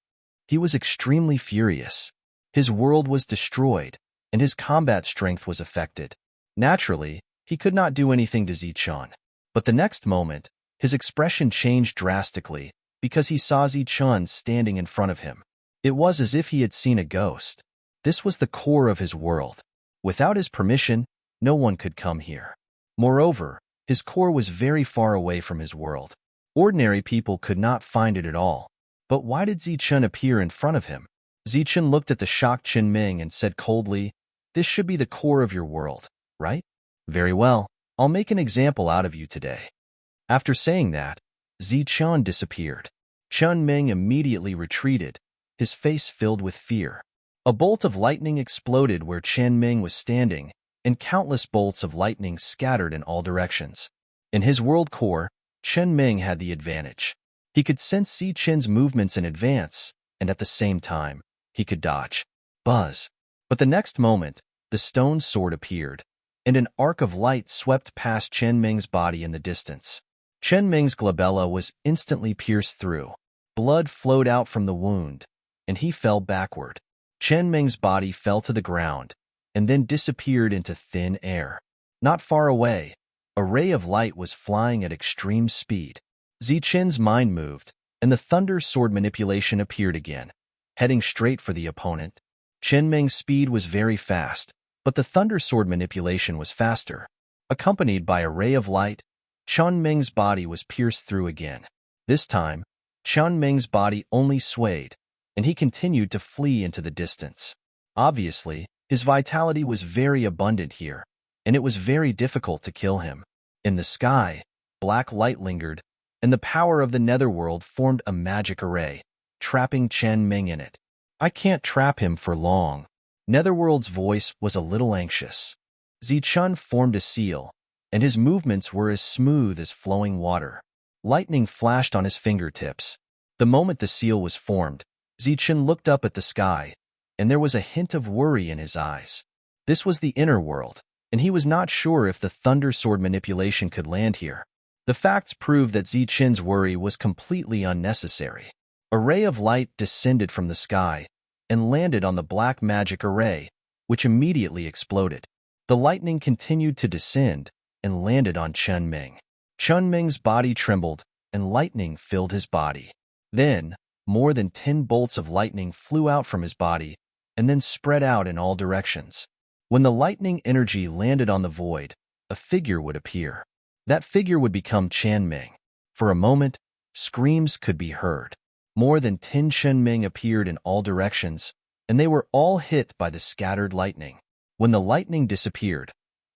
He was extremely furious. His world was destroyed, and his combat strength was affected. Naturally, he could not do anything to Zichun. But the next moment, his expression changed drastically because he saw Zichun standing in front of him. It was as if he had seen a ghost. This was the core of his world. Without his permission, no one could come here. Moreover, his core was very far away from his world. Ordinary people could not find it at all. But why did Zichun appear in front of him? Zichun looked at the shocked Chen Ming and said coldly, "This should be the core of your world, right? Very well. I'll make an example out of you today." After saying that, Zichun disappeared. Chen Ming immediately retreated, his face filled with fear. A bolt of lightning exploded where Chen Ming was standing, and countless bolts of lightning scattered in all directions. In his world core, Chen Ming had the advantage. He could sense Zichen's movements in advance, and at the same time, he could dodge. Buzz. But the next moment, the stone sword appeared, and an arc of light swept past Chen Ming's body in the distance. Chen Ming's glabella was instantly pierced through. Blood flowed out from the wound, and he fell backward. Chen Ming's body fell to the ground, and then disappeared into thin air. Not far away, a ray of light was flying at extreme speed. Zichen's mind moved, and the thunder sword manipulation appeared again, heading straight for the opponent. Chen Ming's speed was very fast, but the thunder sword manipulation was faster. Accompanied by a ray of light, Chen Ming's body was pierced through again. This time, Chen Ming's body only swayed, and he continued to flee into the distance. Obviously, his vitality was very abundant here, and it was very difficult to kill him. In the sky, black light lingered, and the power of the netherworld formed a magic array, trapping Chen Ming in it. I can't trap him for long. Netherworld's voice was a little anxious. Zichun formed a seal, and his movements were as smooth as flowing water. Lightning flashed on his fingertips. The moment the seal was formed, Zichun looked up at the sky, and there was a hint of worry in his eyes. This was the inner world, and he was not sure if the thunder sword manipulation could land here. The facts proved that Zichen's worry was completely unnecessary. A ray of light descended from the sky and landed on the black magic array, which immediately exploded. The lightning continued to descend and landed on Chen Ming. Chen Ming's body trembled, and lightning filled his body. Then, more than 10 bolts of lightning flew out from his body and then spread out in all directions. When the lightning energy landed on the void, a figure would appear. That figure would become Chen Ming. For a moment, screams could be heard. More than 10 Chen Ming appeared in all directions, and they were all hit by the scattered lightning. When the lightning disappeared,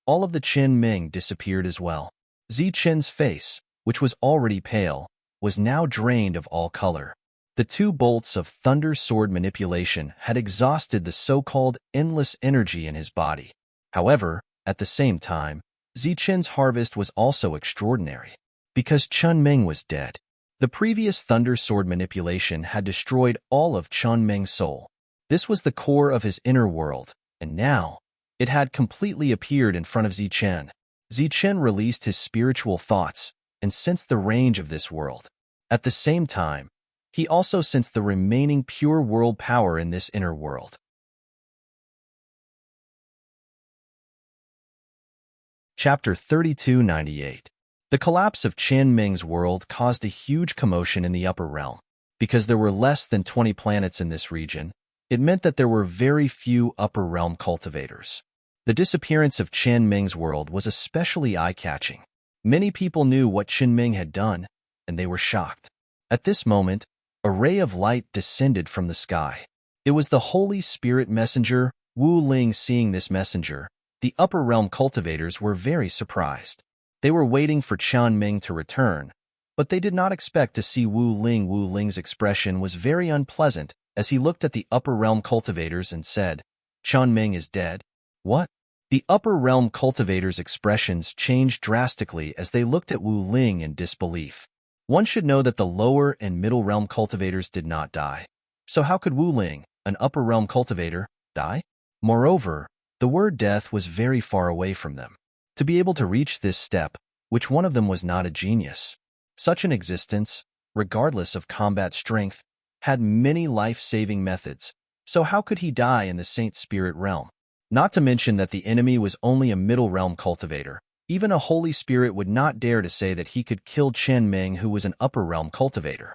all of the Chen Ming disappeared as well. Zichen's face, which was already pale, was now drained of all color. The 2 bolts of thunder sword manipulation had exhausted the so-called endless energy in his body. However, at the same time, Zichen's harvest was also extraordinary, because Chen Ming was dead. The previous thunder sword manipulation had destroyed all of Chen Ming's soul. This was the core of his inner world, and now it had completely appeared in front of Zichen. Zichen released his spiritual thoughts and sensed the range of this world. At the same time, he also sensed the remaining pure world power in this inner world. Chapter 3298. The collapse of Chen Ming's world caused a huge commotion in the upper realm. Because there were less than 20 planets in this region, it meant that there were very few upper realm cultivators. The disappearance of Chen Ming's world was especially eye-catching. Many people knew what Chen Ming had done, and they were shocked. At this moment, a ray of light descended from the sky. It was the Holy Spirit messenger, Wu Ling. Seeing this messenger, the upper realm cultivators were very surprised. They were waiting for Chen Ming to return, but they did not expect to see Wu Ling. Wu Ling's expression was very unpleasant as he looked at the upper realm cultivators and said, "Chen Ming is dead?" "What?" The upper realm cultivators' expressions changed drastically as they looked at Wu Ling in disbelief. One should know that the lower and middle realm cultivators did not die. So how could Wu Ling, an upper realm cultivator, die? Moreover, the word death was very far away from them. To be able to reach this step, which one of them was not a genius? Such an existence, regardless of combat strength, had many life-saving methods, so how could he die in the Saint Spirit realm? Not to mention that the enemy was only a middle realm cultivator. Even a Holy Spirit would not dare to say that he could kill Chen Ming, who was an upper realm cultivator.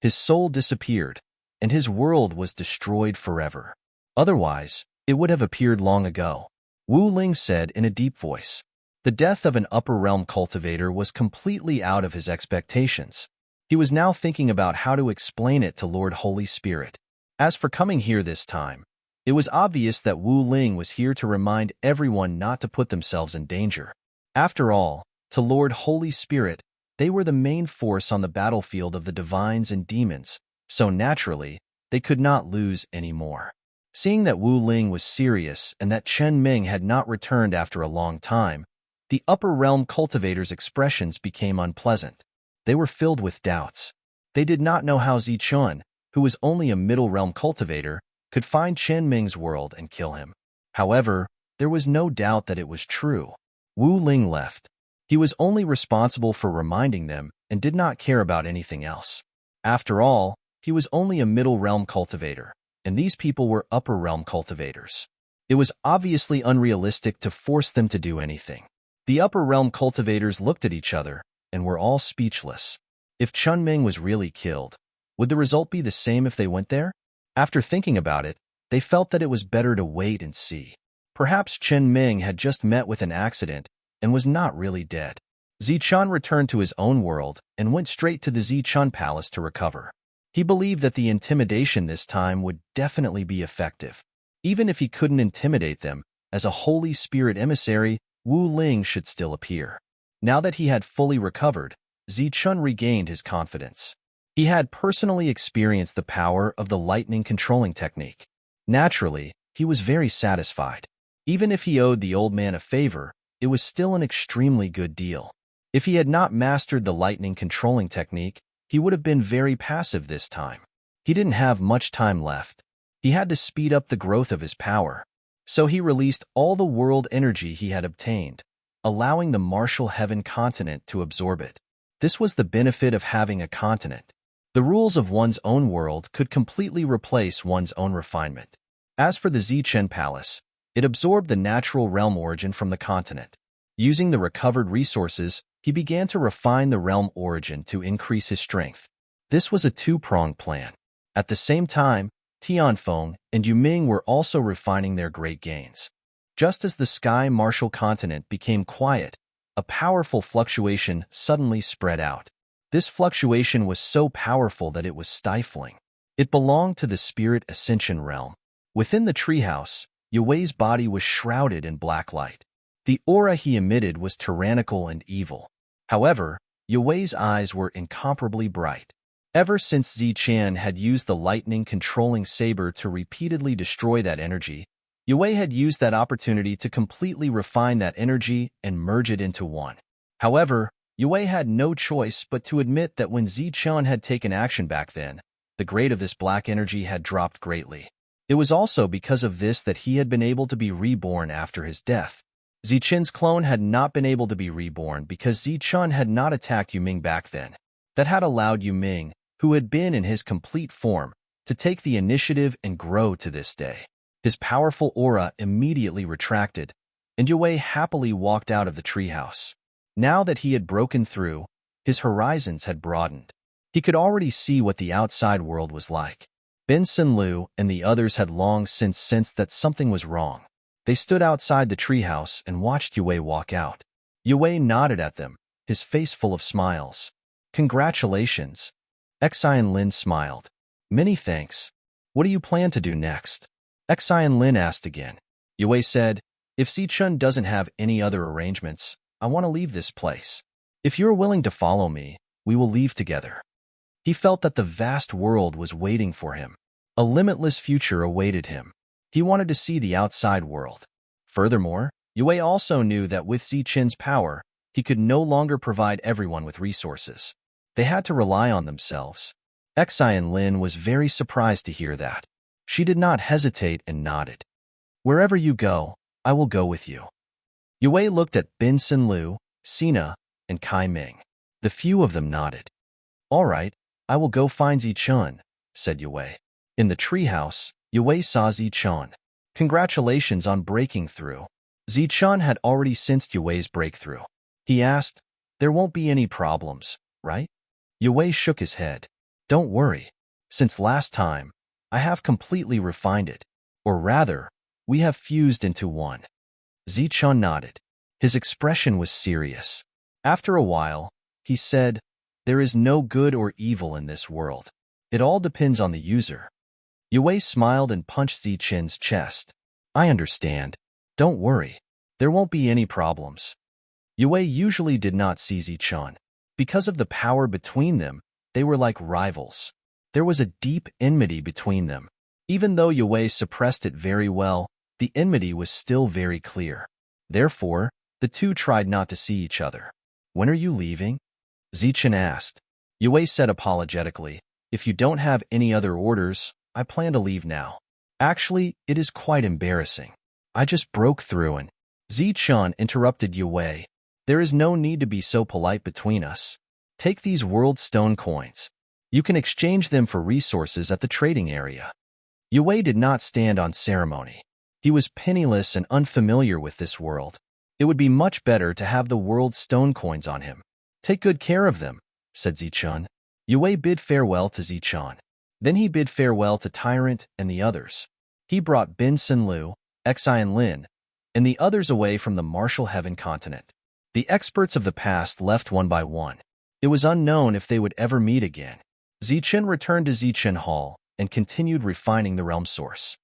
His soul disappeared, and his world was destroyed forever. Otherwise, it would have appeared long ago. Wu Ling said in a deep voice. The death of an upper realm cultivator was completely out of his expectations. He was now thinking about how to explain it to Lord Holy Spirit. As for coming here this time, it was obvious that Wu Ling was here to remind everyone not to put themselves in danger. After all, to Lord Holy Spirit, they were the main force on the battlefield of the divines and demons, so naturally, they could not lose anymore. Seeing that Wu Ling was serious and that Chen Ming had not returned after a long time, the upper realm cultivators' expressions became unpleasant. They were filled with doubts. They did not know how Zichun, who was only a middle realm cultivator, could find Chen Ming's world and kill him. However, there was no doubt that it was true. Wu Ling left. He was only responsible for reminding them and did not care about anything else. After all, he was only a middle realm cultivator, and these people were upper realm cultivators. It was obviously unrealistic to force them to do anything. The upper realm cultivators looked at each other and were all speechless. If Chun Ming was really killed, would the result be the same if they went there? After thinking about it, they felt that it was better to wait and see. Perhaps Chen Ming had just met with an accident and was not really dead. Zichun returned to his own world and went straight to the Zichun Palace to recover. He believed that the intimidation this time would definitely be effective. Even if he couldn't intimidate them, as a Holy Spirit emissary, Wu Ling should still appear. Now that he had fully recovered, Zichun regained his confidence. He had personally experienced the power of the lightning controlling technique. Naturally, he was very satisfied. Even if he owed the old man a favor, it was still an extremely good deal. If he had not mastered the lightning controlling technique, he would have been very passive this time. He didn't have much time left. He had to speed up the growth of his power. So he released all the world energy he had obtained, allowing the martial heaven continent to absorb it. This was the benefit of having a continent. The rules of one's own world could completely replace one's own refinement. As for the Zichen Palace, it absorbed the natural realm origin from the continent. Using the recovered resources, he began to refine the realm origin to increase his strength. This was a two-pronged plan. At the same time, Tianfeng and Yuming were also refining their great gains. Just as the sky martial continent became quiet, a powerful fluctuation suddenly spread out. This fluctuation was so powerful that it was stifling. It belonged to the spirit ascension realm. Within the treehouse, Yue's body was shrouded in black light. The aura he emitted was tyrannical and evil. However, Yue's eyes were incomparably bright. Ever since Zichen had used the lightning-controlling saber to repeatedly destroy that energy, Yue had used that opportunity to completely refine that energy and merge it into one. However, Yue had no choice but to admit that when Zichen had taken action back then, the grade of this black energy had dropped greatly. It was also because of this that he had been able to be reborn after his death. Zichen's clone had not been able to be reborn because Zichen had not attacked Yuming back then. That had allowed Yuming, who had been in his complete form, to take the initiative and grow to this day. His powerful aura immediately retracted, and Yue happily walked out of the treehouse. Now that he had broken through, his horizons had broadened. He could already see what the outside world was like. Benson Liu and the others had long since sensed that something was wrong. They stood outside the treehouse and watched Yue walk out. Yue nodded at them, his face full of smiles. "Congratulations." Xian Lin smiled. "Many thanks. What do you plan to do next?" Xian Lin asked again. Yue said, "If Zichun doesn't have any other arrangements, I want to leave this place. If you're willing to follow me, we will leave together." He felt that the vast world was waiting for him. A limitless future awaited him. He wanted to see the outside world. Furthermore, Yue also knew that with Zichen's power, he could no longer provide everyone with resources. They had to rely on themselves. Xian Lin was very surprised to hear that. She did not hesitate and nodded. "Wherever you go, I will go with you." Yue looked at Benson Liu, Sina, and Kai Ming. The few of them nodded. "All right, I will go find Zichun," said Yue. In the treehouse, Yue saw Zichun. "Congratulations on breaking through." Zichun had already sensed Yue's breakthrough. He asked, "There won't be any problems, right?" Yue shook his head. "Don't worry. Since last time, I have completely refined it. Or rather, we have fused into one." Zichun nodded. His expression was serious. After a while, he said, "There is no good or evil in this world. It all depends on the user." Yue smiled and punched Zichen's chest. "I understand. Don't worry. There won't be any problems." Yue usually did not see Zichun. Because of the power between them, they were like rivals. There was a deep enmity between them. Even though Yue suppressed it very well, the enmity was still very clear. Therefore, the two tried not to see each other. "When are you leaving?" Zichen asked. Yue said apologetically, "If you don't have any other orders, I plan to leave now. Actually, it is quite embarrassing. I just broke through and—" Zichen interrupted Yue. "There is no need to be so polite between us. Take these world stone coins. You can exchange them for resources at the trading area." Yue did not stand on ceremony. He was penniless and unfamiliar with this world. It would be much better to have the world's stone coins on him. Take good care of them, said Zichun. Yue bid farewell to Zichun. Then he bid farewell to Tyrant and the others. He brought Bin Sinlu, Xian Lin, and the others away from the martial heaven continent. The experts of the past left one by one. It was unknown if they would ever meet again. Zichun returned to Zichun Hall and continued refining the realm source.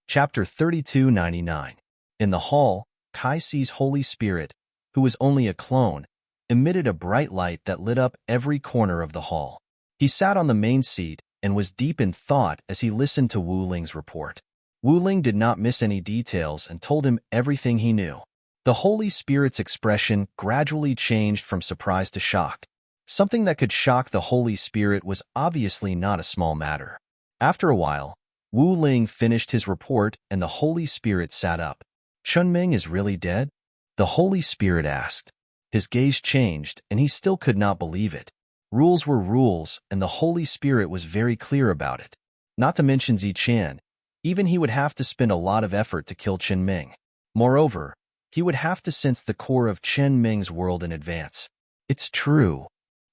Chapter 3299. In the hall, Kai sees Holy Spirit, who was only a clone, emitted a bright light that lit up every corner of the hall. He sat on the main seat and was deep in thought as he listened to Wu Ling's report. Wu Ling did not miss any details and told him everything he knew. The Holy Spirit's expression gradually changed from surprise to shock. Something that could shock the Holy Spirit was obviously not a small matter. After a while, Wu Ling finished his report and the Holy Spirit sat up. Chunming is really dead? The Holy Spirit asked. His gaze changed and he still could not believe it. Rules were rules and the Holy Spirit was very clear about it. Not to mention Zichun, even he would have to spend a lot of effort to kill Chen Ming. Moreover, he would have to sense the core of Chen Ming's world in advance. It's true,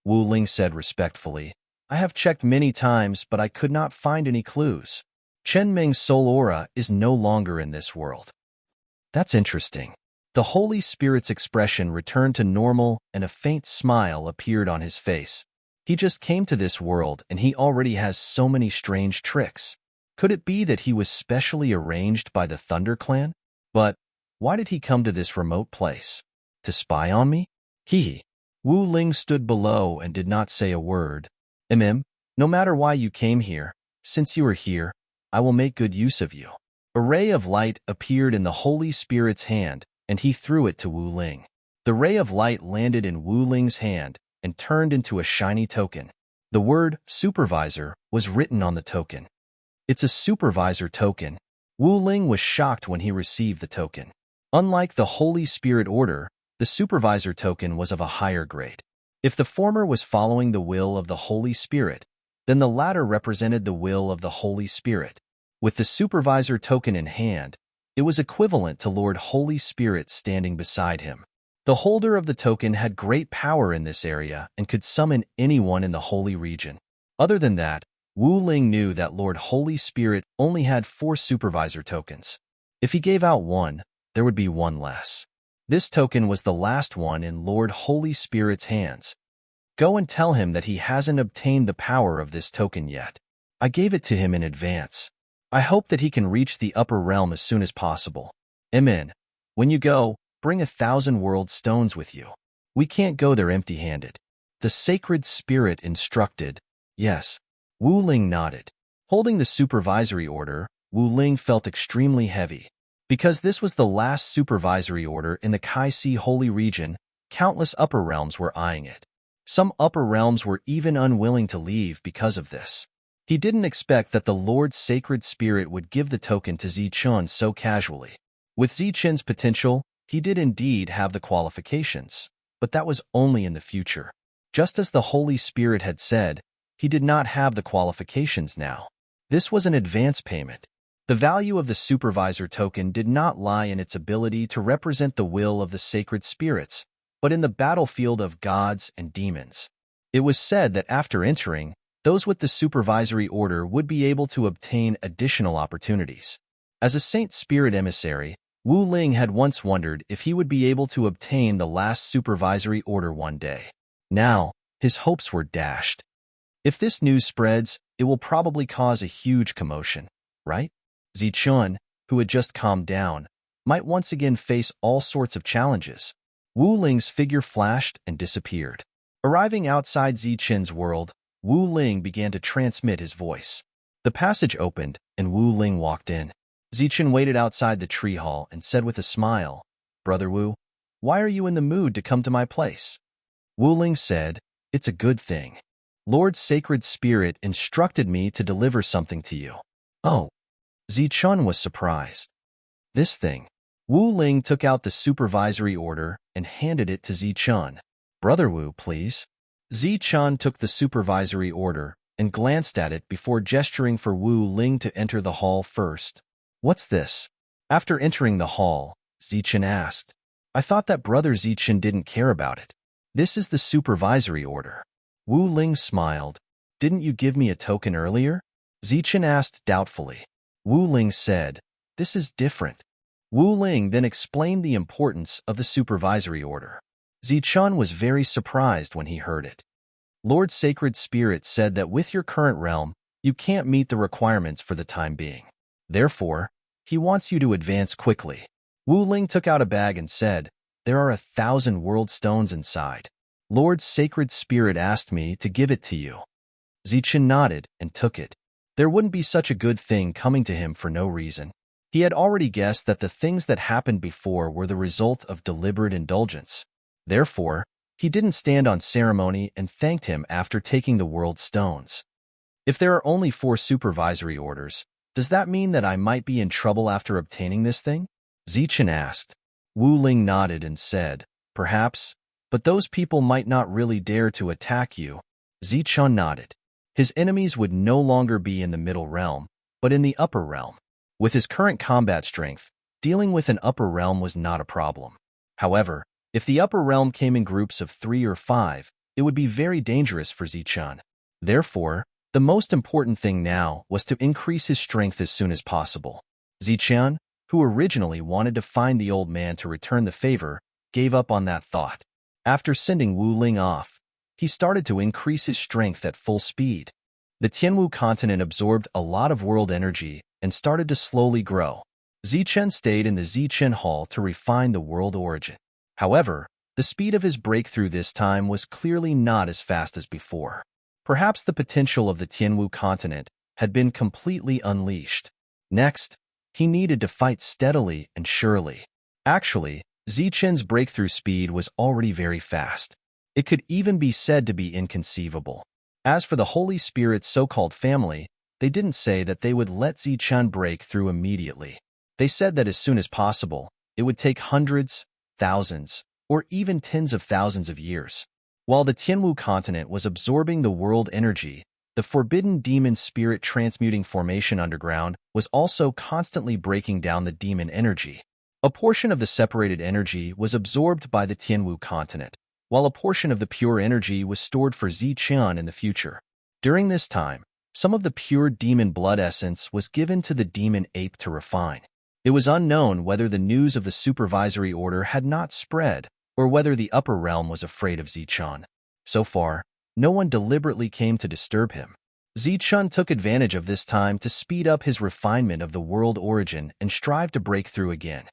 Wu Ling said respectfully. I have checked many times, but I could not find any clues. Chen Ming's soul aura is no longer in this world. That's interesting. The Holy Spirit's expression returned to normal and a faint smile appeared on his face. He just came to this world and he already has so many strange tricks. Could it be that he was specially arranged by the Thunder Clan? But why did he come to this remote place? To spy on me? Wu Ling stood below and did not say a word. No matter why you came here, since you are here, I will make good use of you. A ray of light appeared in the Holy Spirit's hand, and he threw it to Wu Ling. The ray of light landed in Wu Ling's hand and turned into a shiny token. The word supervisor was written on the token. It's a supervisor token. Wu Ling was shocked when he received the token. Unlike the Holy Spirit order, the supervisor token was of a higher grade. If the former was following the will of the Holy Spirit, then the latter represented the will of the Holy Spirit. With the supervisor token in hand, it was equivalent to Lord Holy Spirit standing beside him. The holder of the token had great power in this area and could summon anyone in the holy region. Other than that, Wu Ling knew that Lord Holy Spirit only had 4 supervisor tokens. If he gave out one, there would be one less. This token was the last one in Lord Holy Spirit's hands. Go and tell him that he hasn't obtained the power of this token yet. I gave it to him in advance. I hope that he can reach the upper realm as soon as possible. Amen. When you go, bring 1,000 world stones with you. We can't go there empty-handed. The sacred spirit instructed. Yes. Wu Ling nodded. Holding the supervisory order, Wu Ling felt extremely heavy. Because this was the last supervisory order in the Kaisi Holy Region, countless upper realms were eyeing it. Some upper realms were even unwilling to leave because of this. He didn't expect that the Lord's sacred spirit would give the token to Zichun so casually. With Zichun's potential, he did indeed have the qualifications, but that was only in the future. Just as the Holy Spirit had said, he did not have the qualifications now. This was an advance payment. The value of the supervisor token did not lie in its ability to represent the will of the sacred spirits, but in the battlefield of gods and demons. It was said that after entering, those with the supervisory order would be able to obtain additional opportunities. As a Saint Spirit emissary, Wu Ling had once wondered if he would be able to obtain the last supervisory order one day. Now, his hopes were dashed. If this news spreads, it will probably cause a huge commotion, right? Zichun, who had just calmed down, might once again face all sorts of challenges. Wu Ling's figure flashed and disappeared. Arriving outside Zichun's world, Wu Ling began to transmit his voice. The passage opened, and Wu Ling walked in. Zichun waited outside the tree hall and said with a smile, "Brother Wu, why are you in the mood to come to my place?" Wu Ling said, "It's a good thing. Lord's sacred spirit instructed me to deliver something to you." Oh. Zichun was surprised. This thing. Wu Ling took out the supervisory order and handed it to Zichun. "Brother Wu, please." Zichun took the supervisory order and glanced at it before gesturing for Wu Ling to enter the hall first. What's this? After entering the hall, Zichen asked. I thought that Brother Zichen didn't care about it. This is the supervisory order. Wu Ling smiled. Didn't you give me a token earlier? Zichen asked doubtfully. Wu Ling said, this is different. Wu Ling then explained the importance of the supervisory order. Zichen was very surprised when he heard it. Lord Sacred Spirit said that with your current realm, you can't meet the requirements for the time being. Therefore, he wants you to advance quickly. Wu Ling took out a bag and said, there are 1,000 world stones inside. Lord Sacred Spirit asked me to give it to you. Zichen nodded and took it. There wouldn't be such a good thing coming to him for no reason. He had already guessed that the things that happened before were the result of deliberate indulgence. Therefore, he didn't stand on ceremony and thanked him after taking the world stones. If there are only 4 supervisory orders, does that mean that I might be in trouble after obtaining this thing? Zichen asked. Wu Ling nodded and said, perhaps, but those people might not really dare to attack you. Zichen nodded. His enemies would no longer be in the middle realm, but in the upper realm. With his current combat strength, dealing with an upper realm was not a problem. However, if the upper realm came in groups of 3 or 5, it would be very dangerous for Zichen. Therefore, the most important thing now was to increase his strength as soon as possible. Zichen, who originally wanted to find the old man to return the favor, gave up on that thought. After sending Wu Ling off, he started to increase his strength at full speed. The Tianwu continent absorbed a lot of world energy and started to slowly grow. Zichen stayed in the Zichen Hall to refine the world origin. However, the speed of his breakthrough this time was clearly not as fast as before. Perhaps the potential of the Tianwu continent had been completely unleashed. Next, he needed to fight steadily and surely. Actually, Zichen's breakthrough speed was already very fast. It could even be said to be inconceivable. As for the Holy Spirit's so-called family, they didn't say that they would let Zichen break through immediately. They said that as soon as possible, it would take hundreds, thousands, or even tens of thousands of years. While the Tianwu continent was absorbing the world energy, the forbidden demon spirit transmuting formation underground was also constantly breaking down the demon energy. A portion of the separated energy was absorbed by the Tianwu continent, while a portion of the pure energy was stored for Zichen in the future. During this time, some of the pure demon blood essence was given to the demon ape to refine. It was unknown whether the news of the supervisory order had not spread, or whether the upper realm was afraid of Zichen. So far, no one deliberately came to disturb him. Zichen took advantage of this time to speed up his refinement of the world origin and strive to break through again.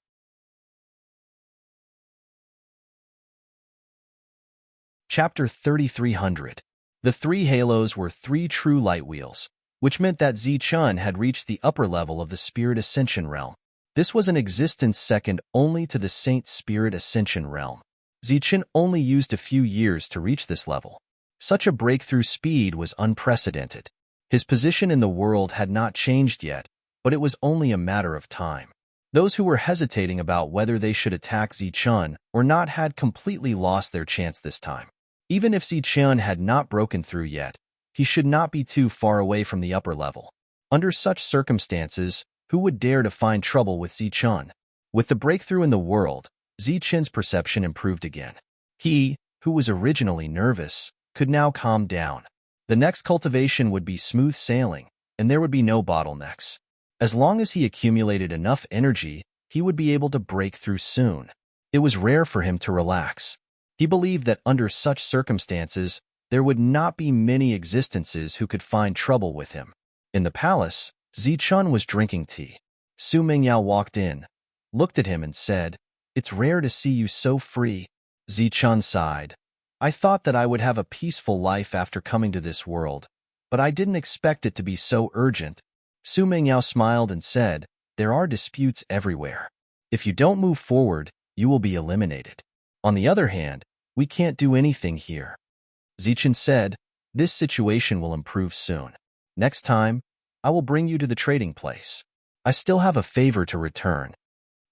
Chapter 3300. The 3 halos were 3 true light wheels, which meant that Zichen had reached the upper level of the Spirit Ascension realm. This was an existence second only to the Saint Spirit Ascension realm. Zichen only used a few years to reach this level. Such a breakthrough speed was unprecedented. His position in the world had not changed yet, but it was only a matter of time. Those who were hesitating about whether they should attack Zichen or not had completely lost their chance this time. Even if Zichen had not broken through yet, he should not be too far away from the upper level. Under such circumstances, who would dare to find trouble with Zichen? With the breakthrough in the world, Zichen's perception improved again. He, who was originally nervous, could now calm down. The next cultivation would be smooth sailing, and there would be no bottlenecks. As long as he accumulated enough energy, he would be able to break through soon. It was rare for him to relax. He believed that under such circumstances, there would not be many existences who could find trouble with him. In the palace, Zichen was drinking tea. Su Mingyao walked in, looked at him and said, "It's rare to see you so free." Zichen sighed. "I thought that I would have a peaceful life after coming to this world, but I didn't expect it to be so urgent." Su Mingyao smiled and said, "There are disputes everywhere. If you don't move forward, you will be eliminated. On the other hand, we can't do anything here." Zichen said, "This situation will improve soon. Next time, I will bring you to the trading place. I still have a favor to return."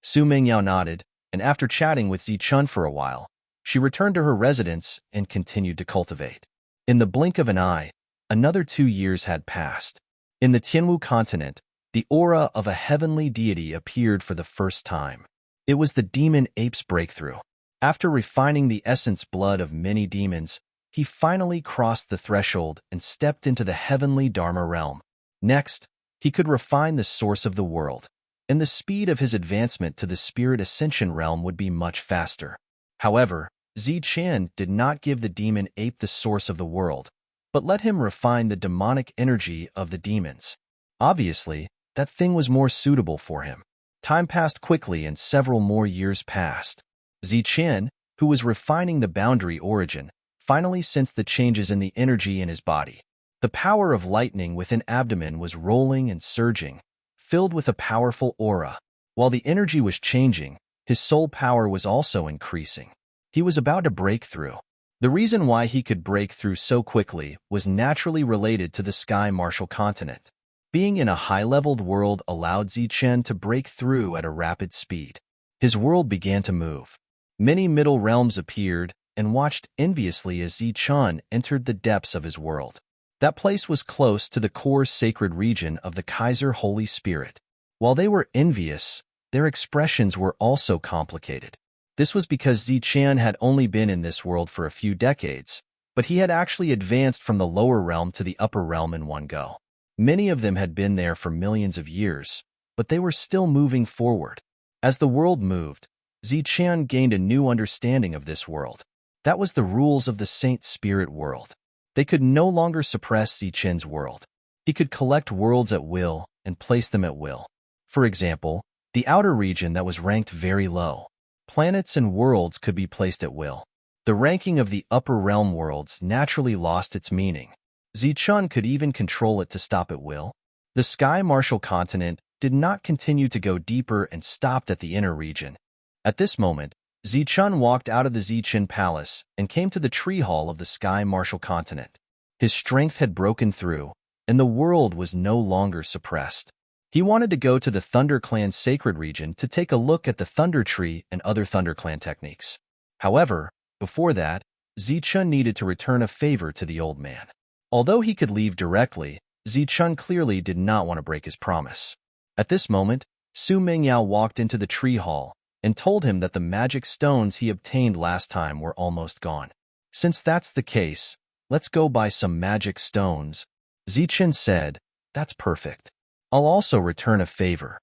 Su Mingyao nodded, and after chatting with Zichen for a while, she returned to her residence and continued to cultivate. In the blink of an eye, another 2 years had passed. In the Tianwu continent, The aura of a heavenly deity appeared for the first time. It was the demon ape's breakthrough. After refining the essence blood of many demons, he finally crossed the threshold and stepped into the heavenly Dharma realm. Next, he could refine the source of the world, and the speed of his advancement to the spirit ascension realm would be much faster. However, Zichen did not give the demon ape the source of the world, but let him refine the demonic energy of the demons. Obviously, that thing was more suitable for him. Time passed quickly and several more years passed. Zichen, who was refining the boundary origin, finally sensed the changes in the energy in his body. The power of lightning within abdomen was rolling and surging, filled with a powerful aura. While the energy was changing, his soul power was also increasing. He was about to break through. The reason why he could break through so quickly was naturally related to the Sky Martial Continent. Being in a high-leveled world allowed Zichen to break through at a rapid speed. His world began to move. Many middle realms appeared and watched enviously as Zichen entered the depths of his world. That place was close to the core sacred region of the Kaiser Holy Spirit. While they were envious, their expressions were also complicated. This was because Zichen had only been in this world for a few decades, but he had actually advanced from the lower realm to the upper realm in one go. Many of them had been there for millions of years, but they were still moving forward. As the world moved, Zichen gained a new understanding of this world. That was the rules of the Saint Spirit world. They could no longer suppress Zichen's world. He could collect worlds at will and place them at will. For example, the outer region that was ranked very low. Planets and worlds could be placed at will. The ranking of the upper realm worlds naturally lost its meaning. Zichen could even control it to stop at will. The Sky Martial Continent did not continue to go deeper and stopped at the inner region. At this moment, Zichen walked out of the Zichen Palace and came to the tree hall of the Sky Martial Continent. His strength had broken through, and the world was no longer suppressed. He wanted to go to the Thunder Clan's sacred region to take a look at the Thunder Tree and other Thunder Clan techniques. However, before that, Zichen needed to return a favor to the old man. Although he could leave directly, Zichen clearly did not want to break his promise. At this moment, Su Mingyao walked into the tree hall and told him that the magic stones he obtained last time were almost gone. Since that's the case, let's go buy some magic stones. Zichen said, "That's perfect. I'll also return a favor."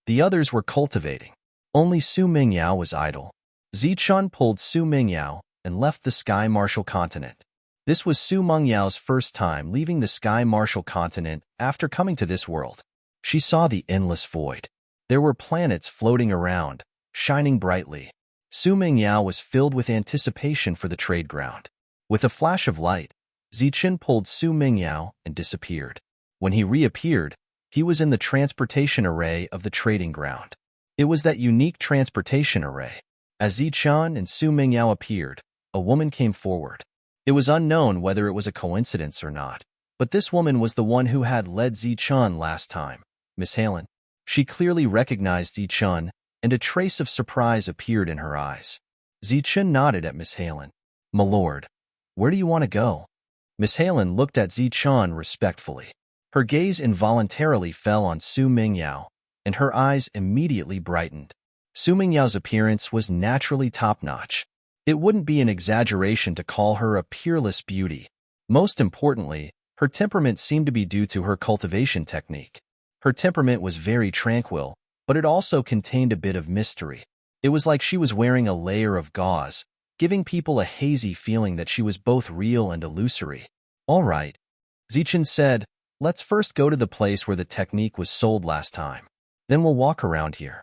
The others were cultivating. Only Su Mingyao was idle. Zichen pulled Su Mingyao and left the Sky Martial Continent. This was Su Mengyao's first time leaving the Sky Martial Continent after coming to this world. She saw the endless void. There were planets floating around, shining brightly. Su Mingyao was filled with anticipation for the trade ground. With a flash of light, Zichen pulled Su Mingyao and disappeared. When he reappeared, he was in the transportation array of the trading ground. It was that unique transportation array. As Zichen and Su Mingyao appeared, a woman came forward. It was unknown whether it was a coincidence or not, but this woman was the one who had led Zichen last time, Miss Halen. She clearly recognized Zichen, and a trace of surprise appeared in her eyes. Zichen nodded at Miss Halen. "My lord, where do you want to go?" Miss Halen looked at Zichen respectfully. Her gaze involuntarily fell on Su Mingyao, and her eyes immediately brightened. Su Mingyao's appearance was naturally top-notch. It wouldn't be an exaggeration to call her a peerless beauty. Most importantly, her temperament seemed to be due to her cultivation technique. Her temperament was very tranquil, but it also contained a bit of mystery. It was like she was wearing a layer of gauze, giving people a hazy feeling that she was both real and illusory. "All right," Zichen said, "let's first go to the place where the technique was sold last time. Then we'll walk around here."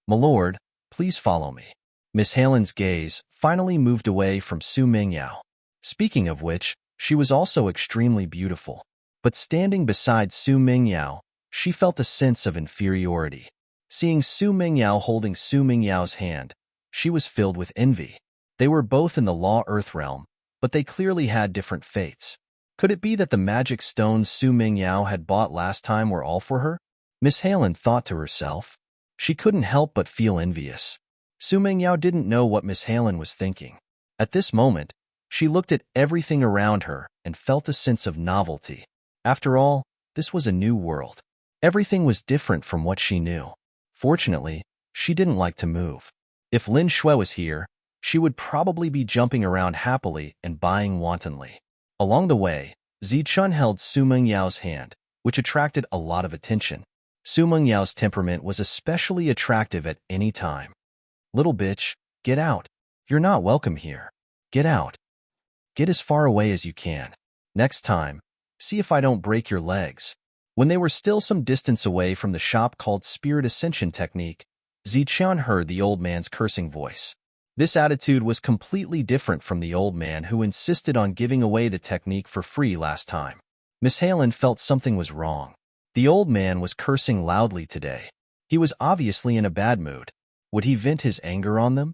"My lord, please follow me." Miss Halen's gaze finally moved away from Su Mingyao. Speaking of which, she was also extremely beautiful. But standing beside Su Mingyao, she felt a sense of inferiority. Seeing Su Mingyao holding Su Mingyao's hand, she was filled with envy. They were both in the Law Earth realm, but they clearly had different fates. Could it be that the magic stones Su Mingyao had bought last time were all for her? Miss Halen thought to herself. She couldn't help but feel envious. Su Mingyao didn't know what Miss Halen was thinking. At this moment, she looked at everything around her and felt a sense of novelty. After all, this was a new world. Everything was different from what she knew. Fortunately, she didn't like to move. If Lin Shui was here, she would probably be jumping around happily and buying wantonly. Along the way, Zichun held Su Mengyao's hand, which attracted a lot of attention. Su Mengyao's temperament was especially attractive at any time. Little bitch, get out. You're not welcome here. Get out. Get as far away as you can. Next time, see if I don't break your legs. When they were still some distance away from the shop called Spirit Ascension Technique, Zichun heard the old man's cursing voice. This attitude was completely different from the old man who insisted on giving away the technique for free last time. Miss Halen felt something was wrong. The old man was cursing loudly today. He was obviously in a bad mood. Would he vent his anger on them?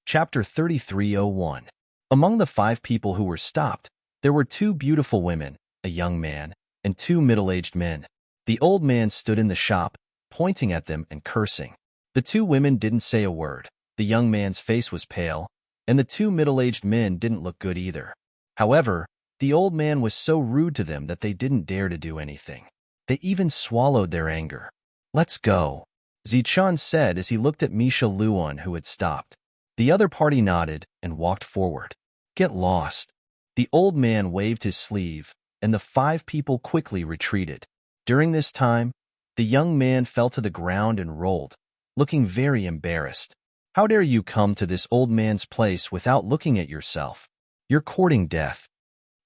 Chapter 3301. Among the 5 people who were stopped, there were 2 beautiful women, a young man, and 2 middle-aged men. The old man stood in the shop, pointing at them and cursing. The 2 women didn't say a word. The young man's face was pale, and the 2 middle-aged men didn't look good either. However, the old man was so rude to them that they didn't dare to do anything. They even swallowed their anger. Let's go, Zichun said as he looked at Misha Luan, who had stopped. The other party nodded and walked forward. Get lost. The old man waved his sleeve, and the 5 people quickly retreated. During this time, the young man fell to the ground and rolled, looking very embarrassed. How dare you come to this old man's place without looking at yourself? You're courting death.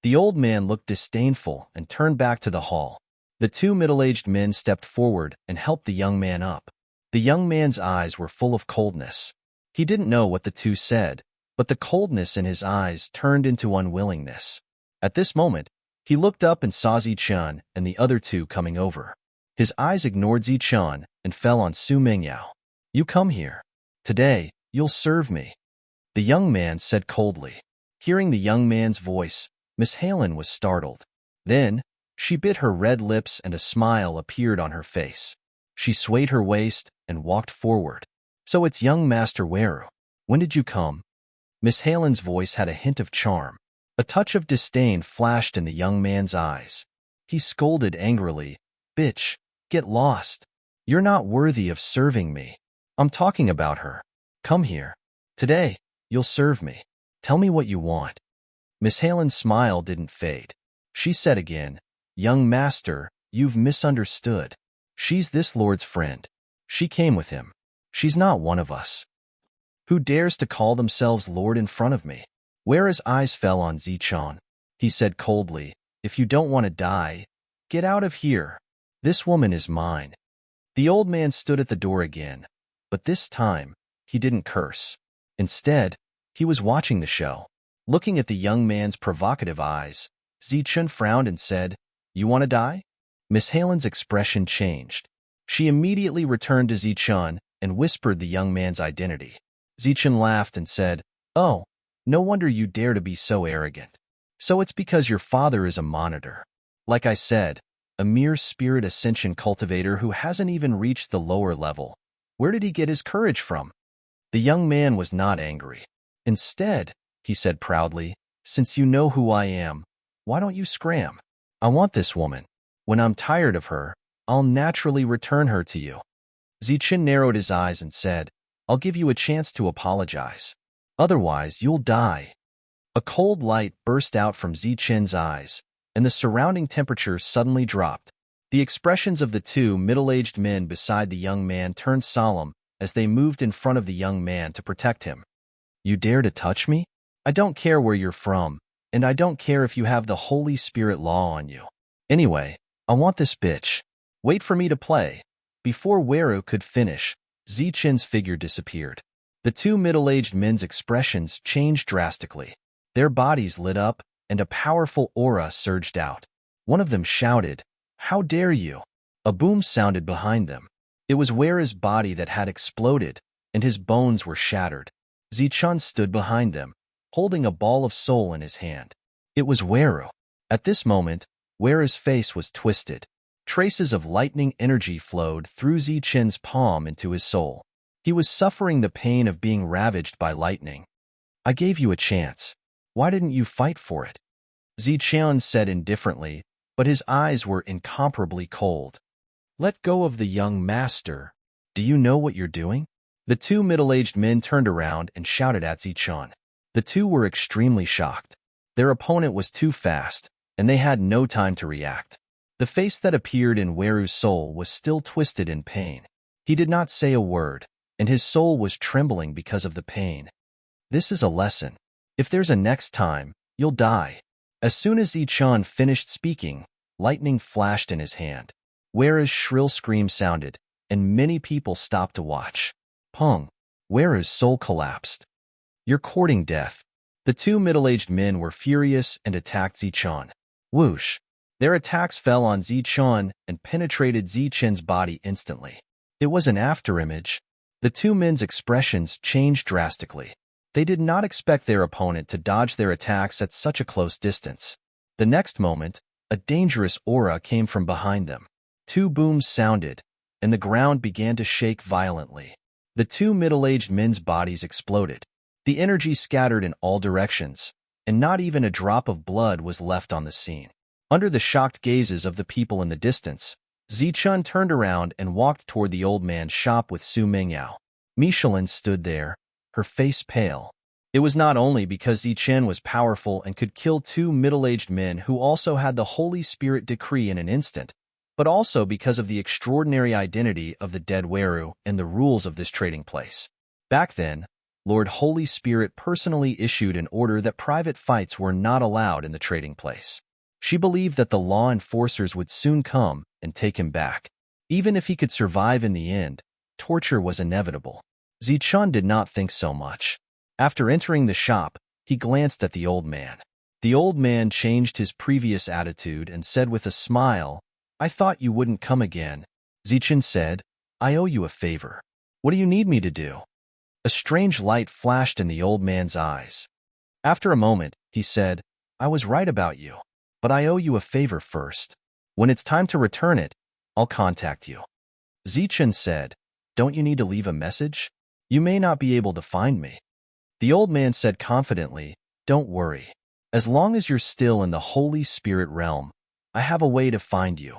The old man looked disdainful and turned back to the hall. The 2 middle-aged men stepped forward and helped the young man up. The young man's eyes were full of coldness. He didn't know what the 2 said, but the coldness in his eyes turned into unwillingness. At this moment, he looked up and saw Zichun and the other 2 coming over. His eyes ignored Zichun and fell on Su Mengyao. You come here. Today, you'll serve me, the young man said coldly. Hearing the young man's voice, Miss Halen was startled. Then, she bit her red lips and a smile appeared on her face. She swayed her waist and walked forward. So it's young Master Weru. When did you come? Miss Halen's voice had a hint of charm. A touch of disdain flashed in the young man's eyes. He scolded angrily, Bitch, get lost. You're not worthy of serving me. I'm talking about her. Come here. Today, you'll serve me. Tell me what you want. Miss Halen's smile didn't fade. She said again, Young Master, you've misunderstood. She's this lord's friend. She came with him. She's not one of us. Who dares to call themselves lord in front of me? Weru's eyes fell on Zichun. He said coldly, If you don't want to die, get out of here. This woman is mine. The old man stood at the door again, but this time, he didn't curse. Instead, he was watching the show. Looking at the young man's provocative eyes, Zichun frowned and said, You want to die? Miss Halen's expression changed. She immediately returned to Zichun and whispered the young man's identity. Zichun laughed and said, Oh, no wonder you dare to be so arrogant. So it's because your father is a monitor. Like I said, a mere spirit ascension cultivator who hasn't even reached the lower level. Where did he get his courage from? The young man was not angry. Instead, he said proudly, Since you know who I am, why don't you scram? I want this woman. When I'm tired of her, I'll naturally return her to you. Zichun narrowed his eyes and said, I'll give you a chance to apologize. Otherwise, you'll die. A cold light burst out from Zichun's eyes, and the surrounding temperature suddenly dropped. The expressions of the 2 middle-aged men beside the young man turned solemn as they moved in front of the young man to protect him. You dare to touch me? I don't care where you're from, and I don't care if you have the Holy Spirit law on you. Anyway, I want this bitch. Wait for me to play. Before Weru could finish, Zichun's figure disappeared. The 2 middle-aged men's expressions changed drastically. Their bodies lit up, and a powerful aura surged out. One of them shouted, How dare you? A boom sounded behind them. It was Weru's body that had exploded, and his bones were shattered. Zichun stood behind them, holding a ball of soul in his hand. It was Weru. At this moment, Weru's face was twisted. Traces of lightning energy flowed through Zichun's palm into his soul. He was suffering the pain of being ravaged by lightning. I gave you a chance. Why didn't you fight for it? Ziqian said indifferently, but his eyes were incomparably cold. Let go of the young master. Do you know what you're doing? The two middle-aged men turned around and shouted at Ziqian. The two were extremely shocked. Their opponent was too fast, and they had no time to react. The face that appeared in Weru's soul was still twisted in pain. He did not say a word, and his soul was trembling because of the pain. This is a lesson. If there's a next time, you'll die. As soon as Ziqian finished speaking, lightning flashed in his hand. Weru's shrill scream sounded, and many people stopped to watch. Pung! Weru's soul collapsed. You're courting death. The two middle-aged men were furious and attacked Ziqian. Whoosh! Their attacks fell on Ziqian and penetrated Ziqian's body instantly. It was an afterimage. The two men's expressions changed drastically. They did not expect their opponent to dodge their attacks at such a close distance. The next moment, a dangerous aura came from behind them. Two booms sounded, and the ground began to shake violently. The two middle-aged men's bodies exploded. The energy scattered in all directions, and not even a drop of blood was left on the scene. Under the shocked gazes of the people in the distance, Ziqian turned around and walked toward the old man's shop with Su Mingyao. Michelin stood there, her face pale. It was not only because Ziqian was powerful and could kill two middle-aged men who also had the Holy Spirit decree in an instant, but also because of the extraordinary identity of the dead Weru and the rules of this trading place. Back then, Lord Holy Spirit personally issued an order that private fights were not allowed in the trading place. She believed that the law enforcers would soon come and take him back. Even if he could survive in the end, torture was inevitable. Ziqian did not think so much. After entering the shop, he glanced at the old man. The old man changed his previous attitude and said with a smile, I thought you wouldn't come again. Ziqian said, I owe you a favor. What do you need me to do? A strange light flashed in the old man's eyes. After a moment, he said, I was right about you, but I owe you a favor first. When it's time to return it, I'll contact you. Ziqian said, Don't you need to leave a message? You may not be able to find me. The old man said confidently, Don't worry. As long as you're still in the Holy Spirit realm, I have a way to find you.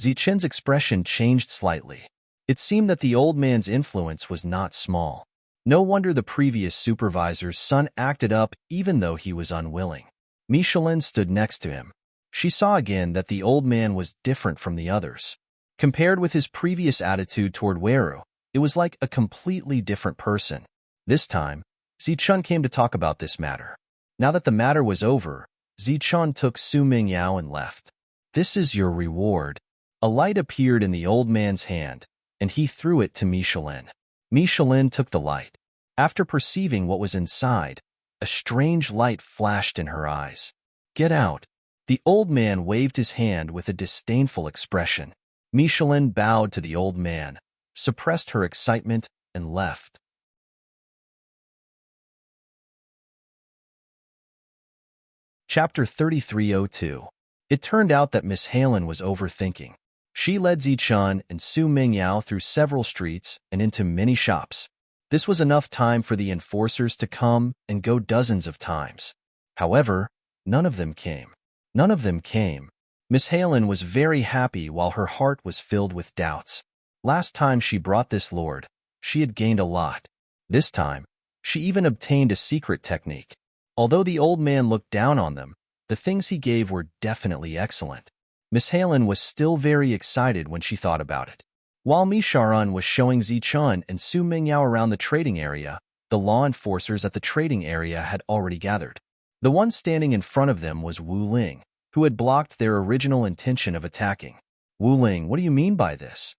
Ziqian's expression changed slightly. It seemed that the old man's influence was not small. No wonder the previous supervisor's son acted up even though he was unwilling. Michelin stood next to him. She saw again that the old man was different from the others. Compared with his previous attitude toward Weru, it was like a completely different person. This time, Ziqian came to talk about this matter. Now that the matter was over, Ziqian took Su Mingyao and left. This is your reward. A light appeared in the old man's hand, and he threw it to Michelin. Michelin took the light. After perceiving what was inside, a strange light flashed in her eyes. Get out. The old man waved his hand with a disdainful expression. Michelin bowed to the old man, suppressed her excitement, and left. Chapter 3302. It turned out that Miss Halen was overthinking. She led Ziqian and Su Mingyao through several streets and into many shops. This was enough time for the enforcers to come and go dozens of times. However, none of them came. None of them came. Miss Halen was very happy while her heart was filled with doubts. Last time she brought this lord, she had gained a lot. This time, she even obtained a secret technique. Although the old man looked down on them, the things he gave were definitely excellent. Miss Halen was still very excited when she thought about it. While Misharun was showing Ziqian and Su Mingyao around the trading area, the law enforcers at the trading area had already gathered. The one standing in front of them was Wu Ling, who had blocked their original intention of attacking. Wu Ling, what do you mean by this?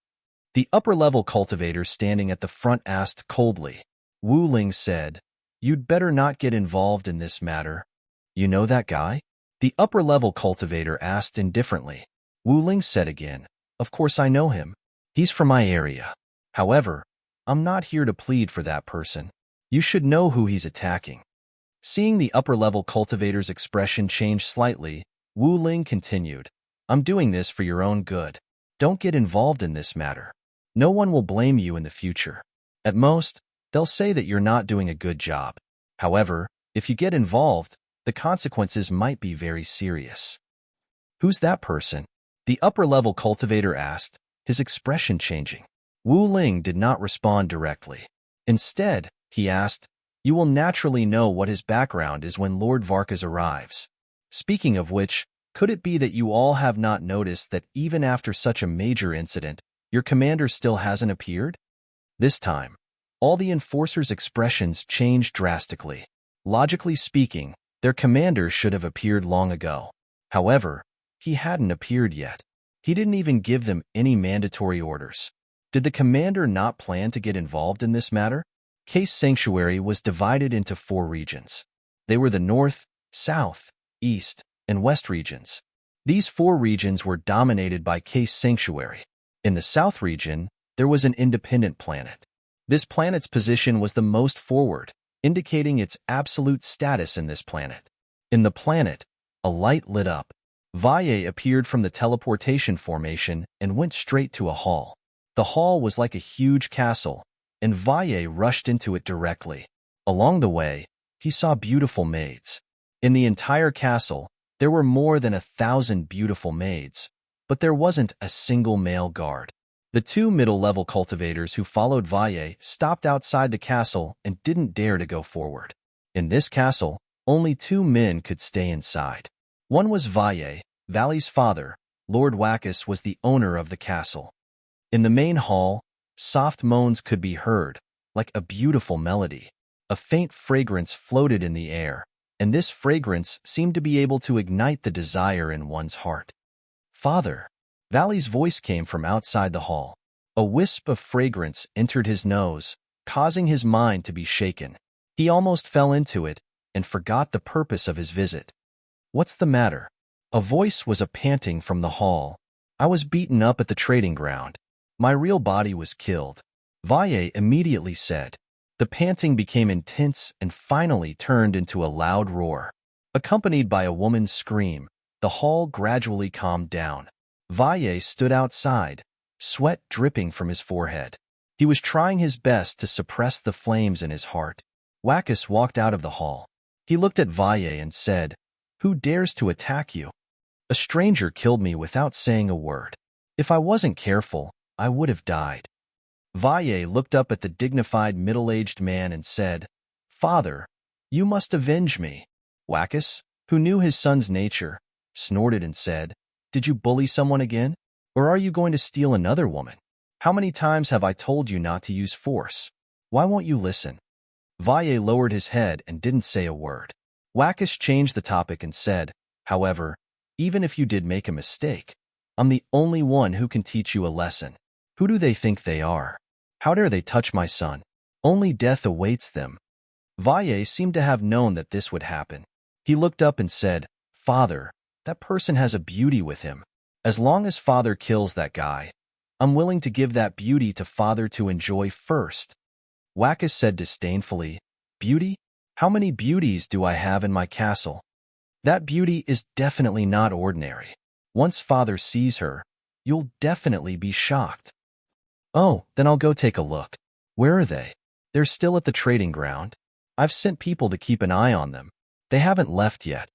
The upper-level cultivator standing at the front asked coldly. Wu Ling said, You'd better not get involved in this matter. You know that guy? The upper-level cultivator asked indifferently. Wu Ling said again, Of course I know him. He's from my area. However, I'm not here to plead for that person. You should know who he's attacking. Seeing the upper-level cultivator's expression change slightly, Wu Ling continued, I'm doing this for your own good. Don't get involved in this matter. No one will blame you in the future. At most, they'll say that you're not doing a good job. However, if you get involved, the consequences might be very serious. Who's that person? The upper-level cultivator asked, his expression changing. Wu Ling did not respond directly. Instead, he asked, "You will naturally know what his background is when Lord Varkas arrives. Speaking of which, could it be that you all have not noticed that even after such a major incident, your commander still hasn't appeared?" This time, all the enforcers' expressions changed drastically. Logically speaking, their commander should have appeared long ago. However, he hadn't appeared yet. He didn't even give them any mandatory orders. Did the commander not plan to get involved in this matter? Case Sanctuary was divided into 4 regions. They were the North, South, East, and West regions. These 4 regions were dominated by Case Sanctuary. In the South region, there was an independent planet. This planet's position was the most forward, indicating its absolute status in this planet. In the planet, a light lit up. Valle appeared from the teleportation formation and went straight to a hall. The hall was like a huge castle, and Valle rushed into it directly. Along the way, he saw beautiful maids. In the entire castle, there were more than 1,000 beautiful maids, but there wasn't a single male guard. The 2 middle-level cultivators who followed Valle stopped outside the castle and didn't dare to go forward. In this castle, only 2 men could stay inside. One was Valle's father. Lord Varkas was the owner of the castle. In the main hall, soft moans could be heard, like a beautiful melody. A faint fragrance floated in the air, and this fragrance seemed to be able to ignite the desire in one's heart. "Father." Valle's voice came from outside the hall. A wisp of fragrance entered his nose, causing his mind to be shaken. He almost fell into it and forgot the purpose of his visit. "What's the matter?" A voice was panting from the hall. "I was beaten up at the trading ground. My real body was killed," Valle immediately said. The panting became intense and finally turned into a loud roar. Accompanied by a woman's scream, the hall gradually calmed down. Valle stood outside, sweat dripping from his forehead. He was trying his best to suppress the flames in his heart. Varkas walked out of the hall. He looked at Valle and said, "Who dares to attack you? A stranger killed me without saying a word. If I wasn't careful, I would have died." Valle looked up at the dignified middle-aged man and said, "Father, you must avenge me." Varkas, who knew his son's nature, snorted and said, "Did you bully someone again? Or are you going to steal another woman? How many times have I told you not to use force? Why won't you listen?" Valle lowered his head and didn't say a word. Varkas changed the topic and said, "However, even if you did make a mistake, I'm the only one who can teach you a lesson. Who do they think they are? How dare they touch my son? Only death awaits them." Valle seemed to have known that this would happen. He looked up and said, "Father, that person has a beauty with him. As long as Father kills that guy, I'm willing to give that beauty to Father to enjoy first." Varkas said disdainfully, "Beauty? How many beauties do I have in my castle? That beauty is definitely not ordinary. Once Father sees her, you'll definitely be shocked." "Oh, then I'll go take a look. Where are they?" "They're still at the trading ground. I've sent people to keep an eye on them. They haven't left yet."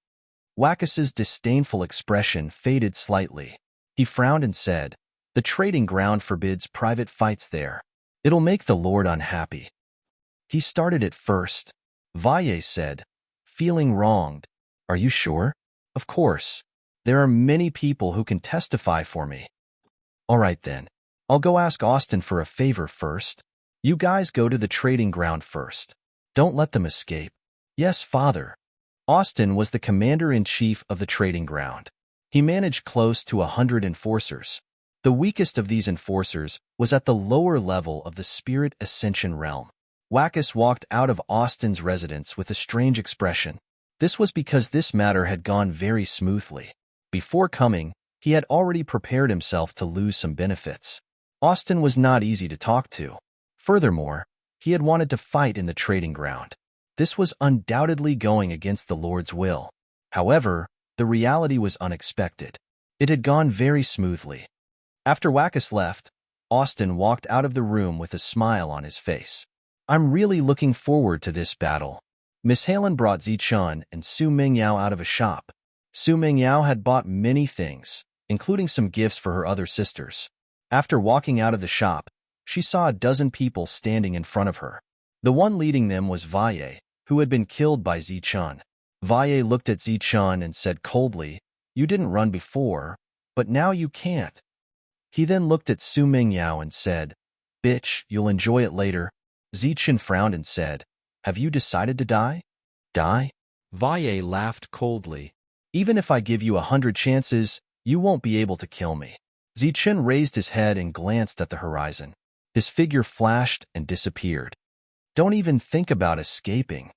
Varkas's disdainful expression faded slightly. He frowned and said, "The trading ground forbids private fights there. It'll make the Lord unhappy." "He started it first," Valle said, feeling wronged. "Are you sure?" "Of course. There are many people who can testify for me." "All right then. I'll go ask Austin for a favor first. You guys go to the trading ground first. Don't let them escape." "Yes, Father." Austin was the commander-in-chief of the trading ground. He managed close to 100 enforcers. The weakest of these enforcers was at the lower level of the Spirit Ascension realm. Varkas walked out of Austin's residence with a strange expression. This was because this matter had gone very smoothly. Before coming, he had already prepared himself to lose some benefits. Austin was not easy to talk to. Furthermore, he had wanted to fight in the trading ground. This was undoubtedly going against the Lord's will. However, the reality was unexpected. It had gone very smoothly. After Varkas left, Austin walked out of the room with a smile on his face. "I'm really looking forward to this battle. Miss Halen brought Zichun and Su Mingyao out of a shop. Su Mingyao had bought many things, including some gifts for her other sisters. After walking out of the shop, she saw a dozen people standing in front of her. The one leading them was Valle, who had been killed by Zichun. Valle looked at Zichun and said coldly, "You didn't run before, but now you can't." He then looked at Su Mingyao and said, "Bitch, you'll enjoy it later." Zichun frowned and said, "Have you decided to die?" "Die?" Valle laughed coldly. "Even if I give you 100 chances, you won't be able to kill me." Zichun raised his head and glanced at the horizon. His figure flashed and disappeared. "Don't even think about escaping."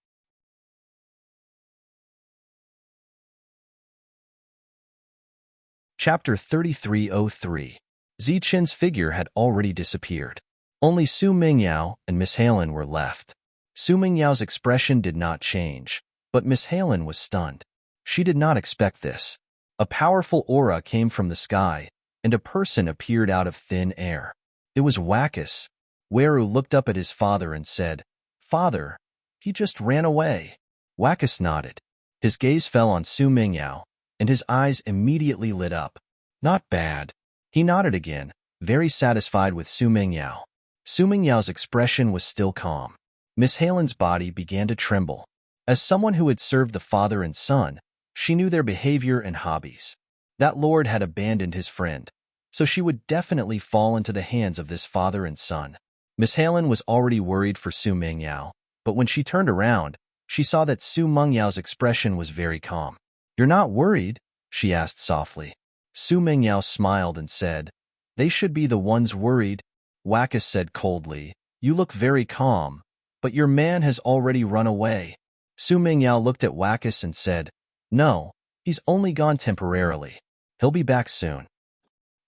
Chapter 3303. Zichun's figure had already disappeared. Only Su Mingyao and Miss Halen were left. Su Mingyao's expression did not change, but Miss Halen was stunned. She did not expect this. A powerful aura came from the sky, and a person appeared out of thin air. It was Wackus. Weru looked up at his father and said, "Father, he just ran away." Wackus nodded. His gaze fell on Su Mingyao, and his eyes immediately lit up. "Not bad." He nodded again, very satisfied with Su Mingyao. Su Mingyao's expression was still calm. Miss Halen's body began to tremble. As someone who had served the father and son, she knew their behavior and hobbies. That lord had abandoned his friend, so she would definitely fall into the hands of this father and son. Miss Halen was already worried for Su Mingyao, but when she turned around, she saw that Su Mingyao's expression was very calm. "You're not worried?" she asked softly. Su Mingyao smiled and said, "They should be the ones worried." Wackus said coldly, "You look very calm, but your man has already run away." Su Mingyao looked at Wackus and said, "No, he's only gone temporarily. He'll be back soon."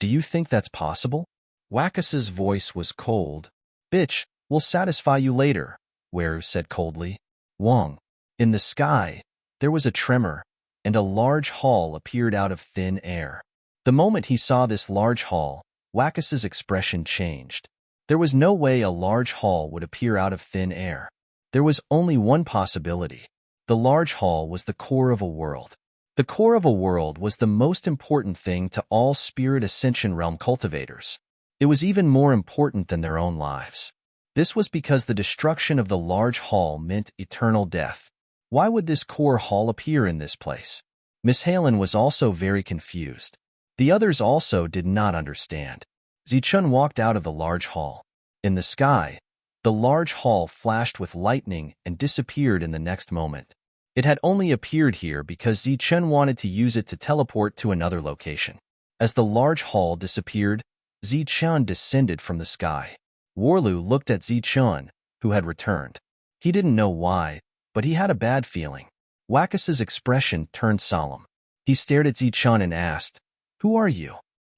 "Do you think that's possible?" Wackus's voice was cold. "Bitch, we'll satisfy you later," Weru said coldly. Wong. In the sky, there was a tremor, and a large hall appeared out of thin air. The moment he saw this large hall, Wackus's expression changed. There was no way a large hall would appear out of thin air. There was only one possibility. The large hall was the core of a world. The core of a world was the most important thing to all Spirit Ascension Realm cultivators. It was even more important than their own lives. This was because the destruction of the large hall meant eternal death. Why would this core hall appear in this place? Miss Halen was also very confused. The others also did not understand. Zichun walked out of the large hall. In the sky, the large hall flashed with lightning and disappeared in the next moment. It had only appeared here because Zichun wanted to use it to teleport to another location. As the large hall disappeared, Zichun descended from the sky. Warlu looked at Zichun, who had returned. He didn't know why, but he had a bad feeling. Wackus's expression turned solemn. He stared at Zichun and asked, "Who are you?"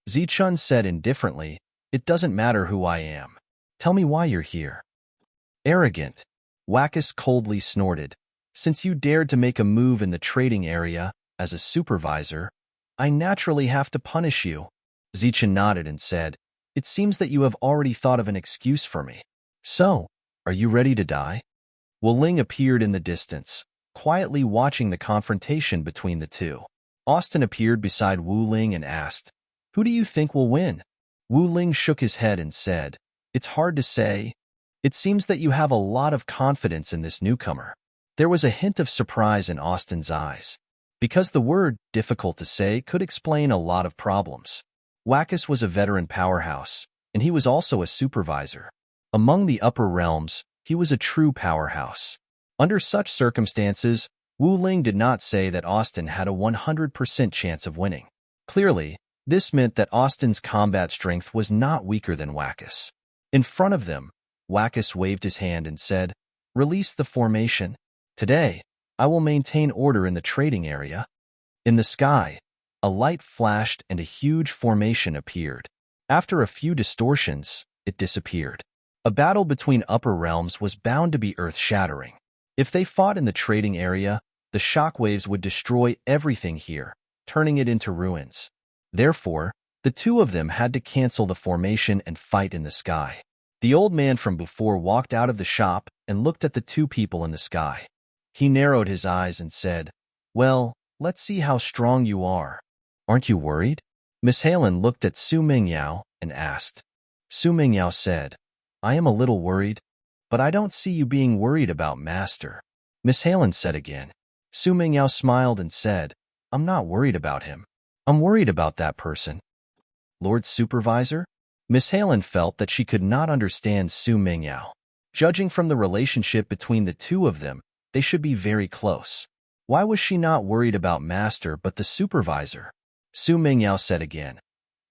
Zichun said indifferently, "It doesn't matter who I am. Tell me why you're here." "Arrogant." Wackus coldly snorted. "Since you dared to make a move in the trading area, as a supervisor, I naturally have to punish you." Zichun nodded and said, "It seems that you have already thought of an excuse for me. So, are you ready to die?" Wu Ling appeared in the distance, quietly watching the confrontation between the two. Austin appeared beside Wu Ling and asked, "Who do you think will win?" Wu Ling shook his head and said, "It's hard to say. It seems that you have a lot of confidence in this newcomer." There was a hint of surprise in Austin's eyes, because the word difficult to say could explain a lot of problems. Wackus was a veteran powerhouse, and he was also a supervisor. Among the upper realms, he was a true powerhouse. Under such circumstances, Wu Ling did not say that Austin had a 100% chance of winning. Clearly, this meant that Austin's combat strength was not weaker than Wackus. In front of them, Wackus waved his hand and said, "Release the formation. Today, I will maintain order in the trading area." In the sky, a light flashed and a huge formation appeared. After a few distortions, it disappeared. A battle between upper realms was bound to be earth-shattering. If they fought in the trading area, the shockwaves would destroy everything here, turning it into ruins. Therefore, the two of them had to cancel the formation and fight in the sky. The old man from before walked out of the shop and looked at the two people in the sky. He narrowed his eyes and said, "Well, let's see how strong you are. Aren't you worried?" Miss Halen looked at Su Mingyao and asked. Su Mingyao said, "I am a little worried, but I don't see you being worried about Master." Miss Halen said again. Su Mingyao smiled and said, "I'm not worried about him. I'm worried about that person." Lord Supervisor? Miss Halen felt that she could not understand Su Mingyao. Judging from the relationship between the two of them, they should be very close. Why was she not worried about Master but the supervisor? Su Mingyao said again,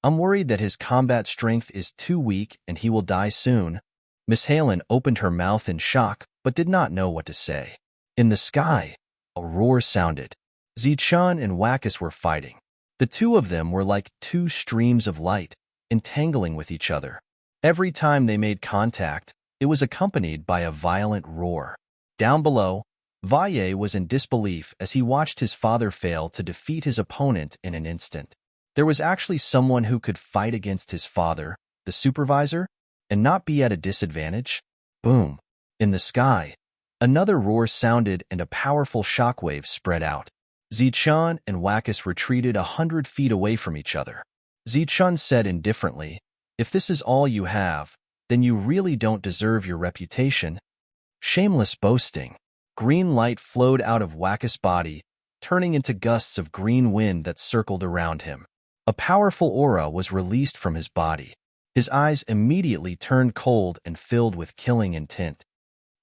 "I'm worried that his combat strength is too weak and he will die soon." Miss Halen opened her mouth in shock but did not know what to say. In the sky, a roar sounded. Zichun and Wakis were fighting. The two of them were like two streams of light, entangling with each other. Every time they made contact, it was accompanied by a violent roar. Down below, Valle was in disbelief as he watched his father fail to defeat his opponent in an instant. There was actually someone who could fight against his father, the supervisor, and not be at a disadvantage? Boom! In the sky, another roar sounded and a powerful shockwave spread out. Zichun and Wakis retreated 100 feet away from each other. Zichun said indifferently, "If this is all you have, then you really don't deserve your reputation." Shameless boasting. Green light flowed out of Wakis' body, turning into gusts of green wind that circled around him. A powerful aura was released from his body. His eyes immediately turned cold and filled with killing intent.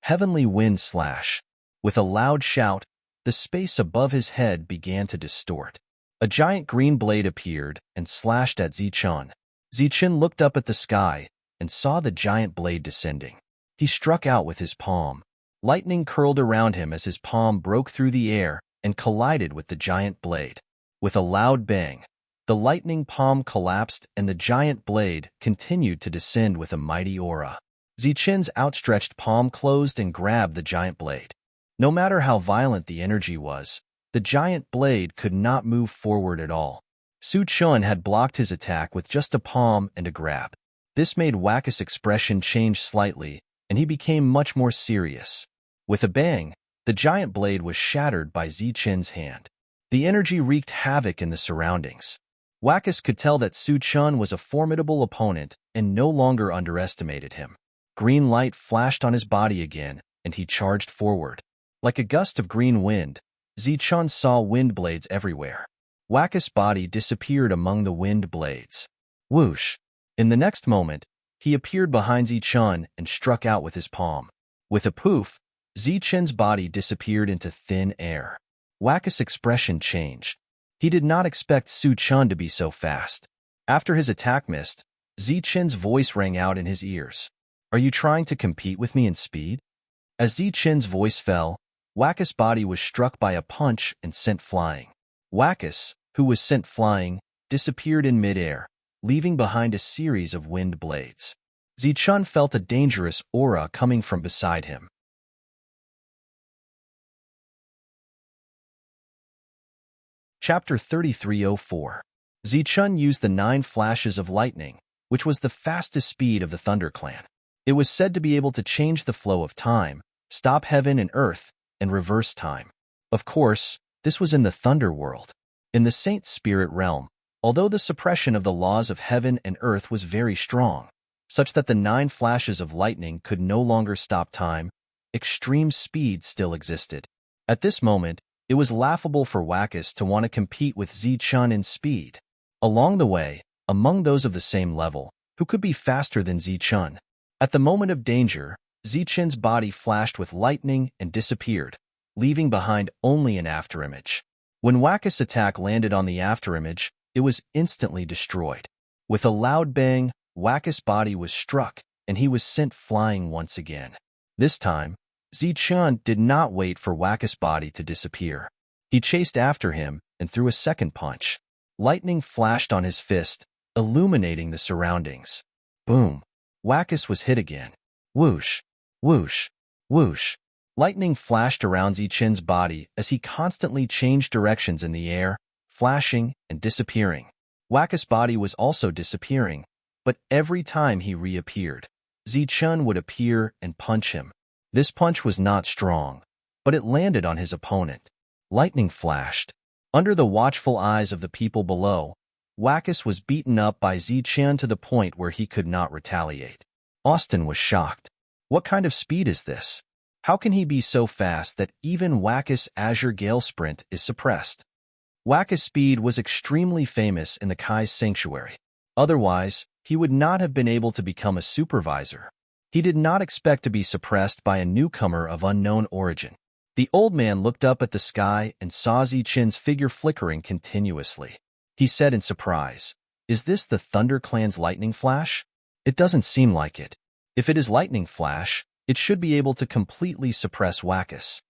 Heavenly wind slash. With a loud shout, the space above his head began to distort. A giant green blade appeared and slashed at Zichun. Zichun looked up at the sky and saw the giant blade descending. He struck out with his palm. Lightning curled around him as his palm broke through the air and collided with the giant blade. With a loud bang, the lightning palm collapsed and the giant blade continued to descend with a mighty aura. Zichun's outstretched palm closed and grabbed the giant blade. No matter how violent the energy was, the giant blade could not move forward at all. Su Chun had blocked his attack with just a palm and a grab. This made Wakis' expression change slightly, and he became much more serious. With a bang, the giant blade was shattered by Zichun's hand. The energy wreaked havoc in the surroundings. Wakis could tell that Su Chun was a formidable opponent and no longer underestimated him. Green light flashed on his body again, and he charged forward. Like a gust of green wind, Zichun saw wind blades everywhere. Wakis' body disappeared among the wind blades. Whoosh! In the next moment, he appeared behind Zichun and struck out with his palm. With a poof, Zichun's body disappeared into thin air. Wakis' expression changed. He did not expect Su Chun to be so fast. After his attack missed, Zichun's voice rang out in his ears. "Are you trying to compete with me in speed?" As Zichun's voice fell, Wakis' body was struck by a punch and sent flying. Wakis, who was sent flying, disappeared in midair, leaving behind a series of wind blades. Zichun felt a dangerous aura coming from beside him. Chapter 3304. Zichun used the 9 flashes of lightning, which was the fastest speed of the Thunder Clan. It was said to be able to change the flow of time, stop heaven and earth, and reverse time. Of course, this was in the Thunder World. In the Saint Spirit realm, although the suppression of the laws of heaven and earth was very strong, such that the 9 flashes of lightning could no longer stop time, extreme speed still existed. At this moment, it was laughable for Wakis to want to compete with Zichun in speed. Along the way, among those of the same level, who could be faster than Zichun? At the moment of danger, Zichun's body flashed with lightning and disappeared, leaving behind only an afterimage. When Wakis' attack landed on the afterimage, it was instantly destroyed. With a loud bang, Wakis' body was struck, and he was sent flying once again. This time, Zichun did not wait for Wakis' body to disappear. He chased after him and threw a second punch. Lightning flashed on his fist, illuminating the surroundings. Boom! Wakis was hit again. Whoosh! Whoosh! Whoosh! Lightning flashed around Zichun's body as he constantly changed directions in the air, flashing and disappearing. Wakis' body was also disappearing, but every time he reappeared, Zichun would appear and punch him. This punch was not strong, but it landed on his opponent. Lightning flashed. Under the watchful eyes of the people below, Wackus was beaten up by Zichen to the point where he could not retaliate. Austin was shocked. What kind of speed is this? How can he be so fast that even Wackus' Azure Gale Sprint is suppressed? Wackus' speed was extremely famous in the Kai's sanctuary. Otherwise, he would not have been able to become a supervisor. He did not expect to be suppressed by a newcomer of unknown origin. The old man looked up at the sky and saw Zichen's figure flickering continuously. He said in surprise, "Is this the Thunder Clan's lightning flash? It doesn't seem like it. If it is lightning flash, it should be able to completely suppress Wackus."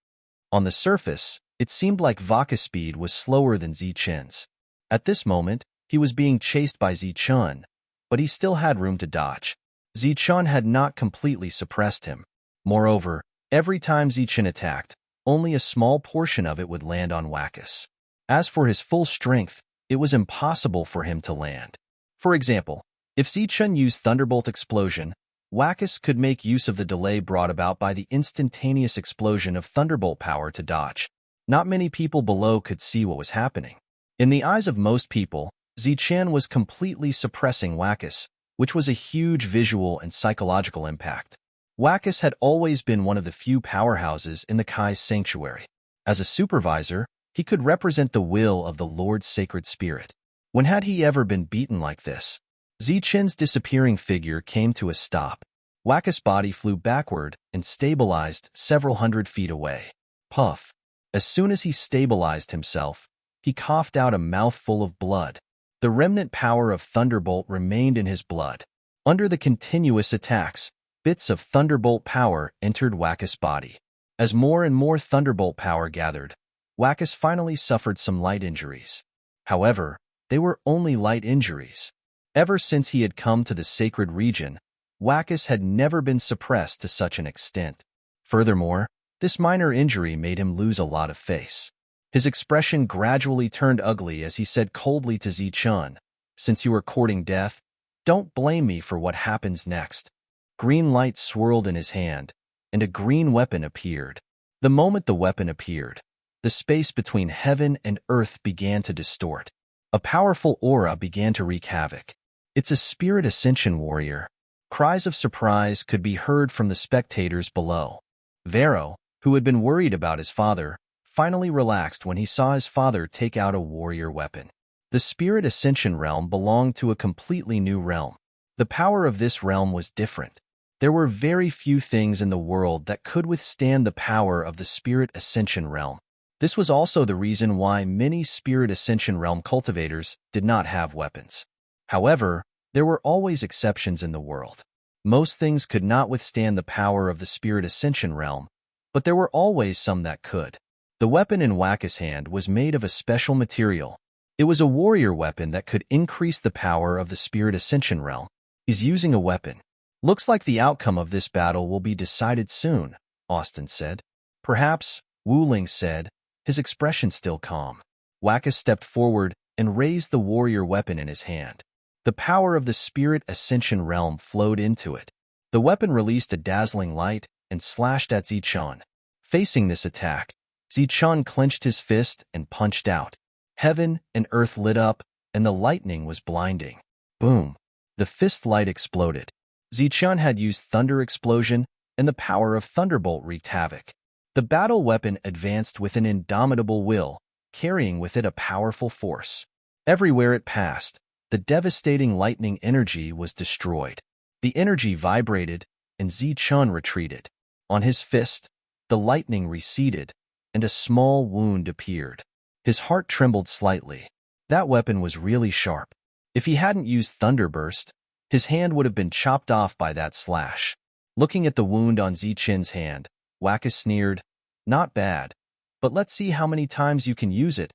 On the surface, it seemed like Wackus' speed was slower than Zichen's. At this moment, he was being chased by Zichen, but he still had room to dodge. Zichen had not completely suppressed him. Moreover, every time Zichen attacked, only a small portion of it would land on Wackus. As for his full strength, it was impossible for him to land. For example, if Zichen used Thunderbolt Explosion, Wackus could make use of the delay brought about by the instantaneous explosion of Thunderbolt power to dodge. Not many people below could see what was happening. In the eyes of most people, Zichen was completely suppressing Wackus, which was a huge visual and psychological impact. Wackus had always been one of the few powerhouses in the Kai's sanctuary. As a supervisor, he could represent the will of the Lord's sacred spirit. When had he ever been beaten like this? Zichen's disappearing figure came to a stop. Wackus' body flew backward and stabilized several hundred feet away. Puff. As soon as he stabilized himself, he coughed out a mouthful of blood. The remnant power of Thunderbolt remained in his blood. Under the continuous attacks, bits of Thunderbolt power entered Wackus' body. As more and more Thunderbolt power gathered, Wackus finally suffered some light injuries. However, they were only light injuries. Ever since he had come to the sacred region, Wackus had never been suppressed to such an extent. Furthermore, this minor injury made him lose a lot of face. His expression gradually turned ugly as he said coldly to Zichen, "Since you are courting death, don't blame me for what happens next." Green light swirled in his hand, and a green weapon appeared. The moment the weapon appeared, the space between heaven and earth began to distort. A powerful aura began to wreak havoc. "It's a spirit ascension warrior." Cries of surprise could be heard from the spectators below. Vero, who had been worried about his father, finally relaxed when he saw his father take out a warrior weapon. The Spirit Ascension realm belonged to a completely new realm. The power of this realm was different. There were very few things in the world that could withstand the power of the Spirit Ascension realm. This was also the reason why many Spirit Ascension realm cultivators did not have weapons. However, there were always exceptions in the world. Most things could not withstand the power of the Spirit Ascension realm, but there were always some that could. The weapon in Wackus' hand was made of a special material. It was a warrior weapon that could increase the power of the Spirit Ascension realm. He's using a weapon. "Looks like the outcome of this battle will be decided soon," Austin said. "Perhaps," Wu Ling said, his expression still calm. Wackus stepped forward and raised the warrior weapon in his hand. The power of the Spirit Ascension realm flowed into it. The weapon released a dazzling light and slashed at Zichen. Facing this attack, Zichen clenched his fist and punched out. Heaven and earth lit up, and the lightning was blinding. Boom! The fist light exploded. Zichen had used Thunder Explosion, and the power of Thunderbolt wreaked havoc. The battle weapon advanced with an indomitable will, carrying with it a powerful force. Everywhere it passed, the devastating lightning energy was destroyed. The energy vibrated, and Zichen retreated. On his fist, the lightning receded, and a small wound appeared. His heart trembled slightly. That weapon was really sharp. If he hadn't used Thunderburst, his hand would have been chopped off by that slash. Looking at the wound on Zichen's hand, Wackus sneered, "Not bad, but let's see how many times you can use it."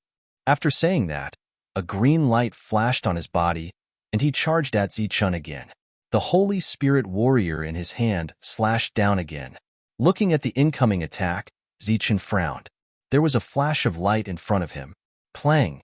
After saying that, a green light flashed on his body, and he charged at Zichen again. The Holy Spirit warrior in his hand slashed down again. Looking at the incoming attack, Zichen frowned. There was a flash of light in front of him. Clang!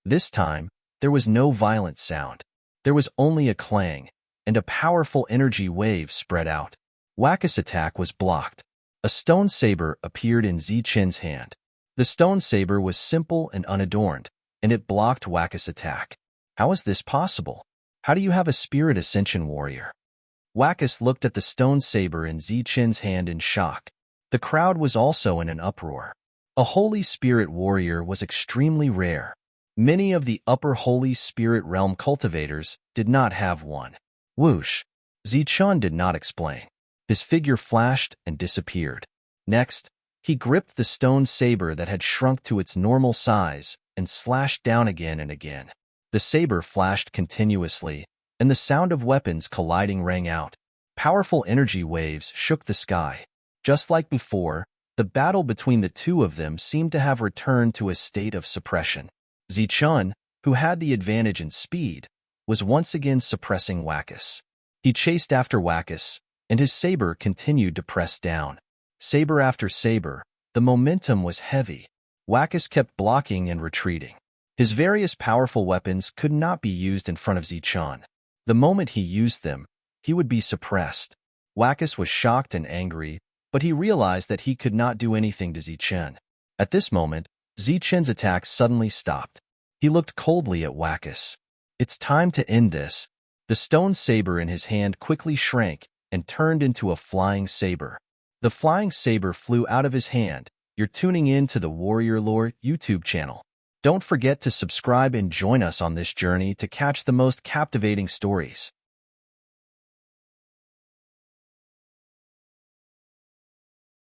This time, there was no violent sound. There was only a clang, and a powerful energy wave spread out. Wackus' attack was blocked. A stone saber appeared in Zichen's hand. The stone saber was simple and unadorned, and it blocked Wackus' attack. How is this possible? How do you have a spirit ascension warrior? Wackus looked at the stone saber in Zichen's hand in shock. The crowd was also in an uproar. A Holy Spirit warrior was extremely rare. Many of the upper Holy Spirit realm cultivators did not have one. Whoosh! Zichun did not explain. His figure flashed and disappeared. Next, he gripped the stone saber that had shrunk to its normal size and slashed down again and again. The saber flashed continuously, and the sound of weapons colliding rang out. Powerful energy waves shook the sky. Just like before, the battle between the two of them seemed to have returned to a state of suppression. Zichun, who had the advantage in speed, was once again suppressing Wackus. He chased after Wackus, and his saber continued to press down. Saber after saber, the momentum was heavy. Wackus kept blocking and retreating. His various powerful weapons could not be used in front of Zichun. The moment he used them, he would be suppressed. Wackus was shocked and angry, but he realized that he could not do anything to Zichun. At this moment, Zichen's attack suddenly stopped. He looked coldly at Wackus. It's time to end this. The stone saber in his hand quickly shrank and turned into a flying saber. The flying saber flew out of his hand. You're tuning in to the Warrior Lore YouTube channel. Don't forget to subscribe and join us on this journey to catch the most captivating stories.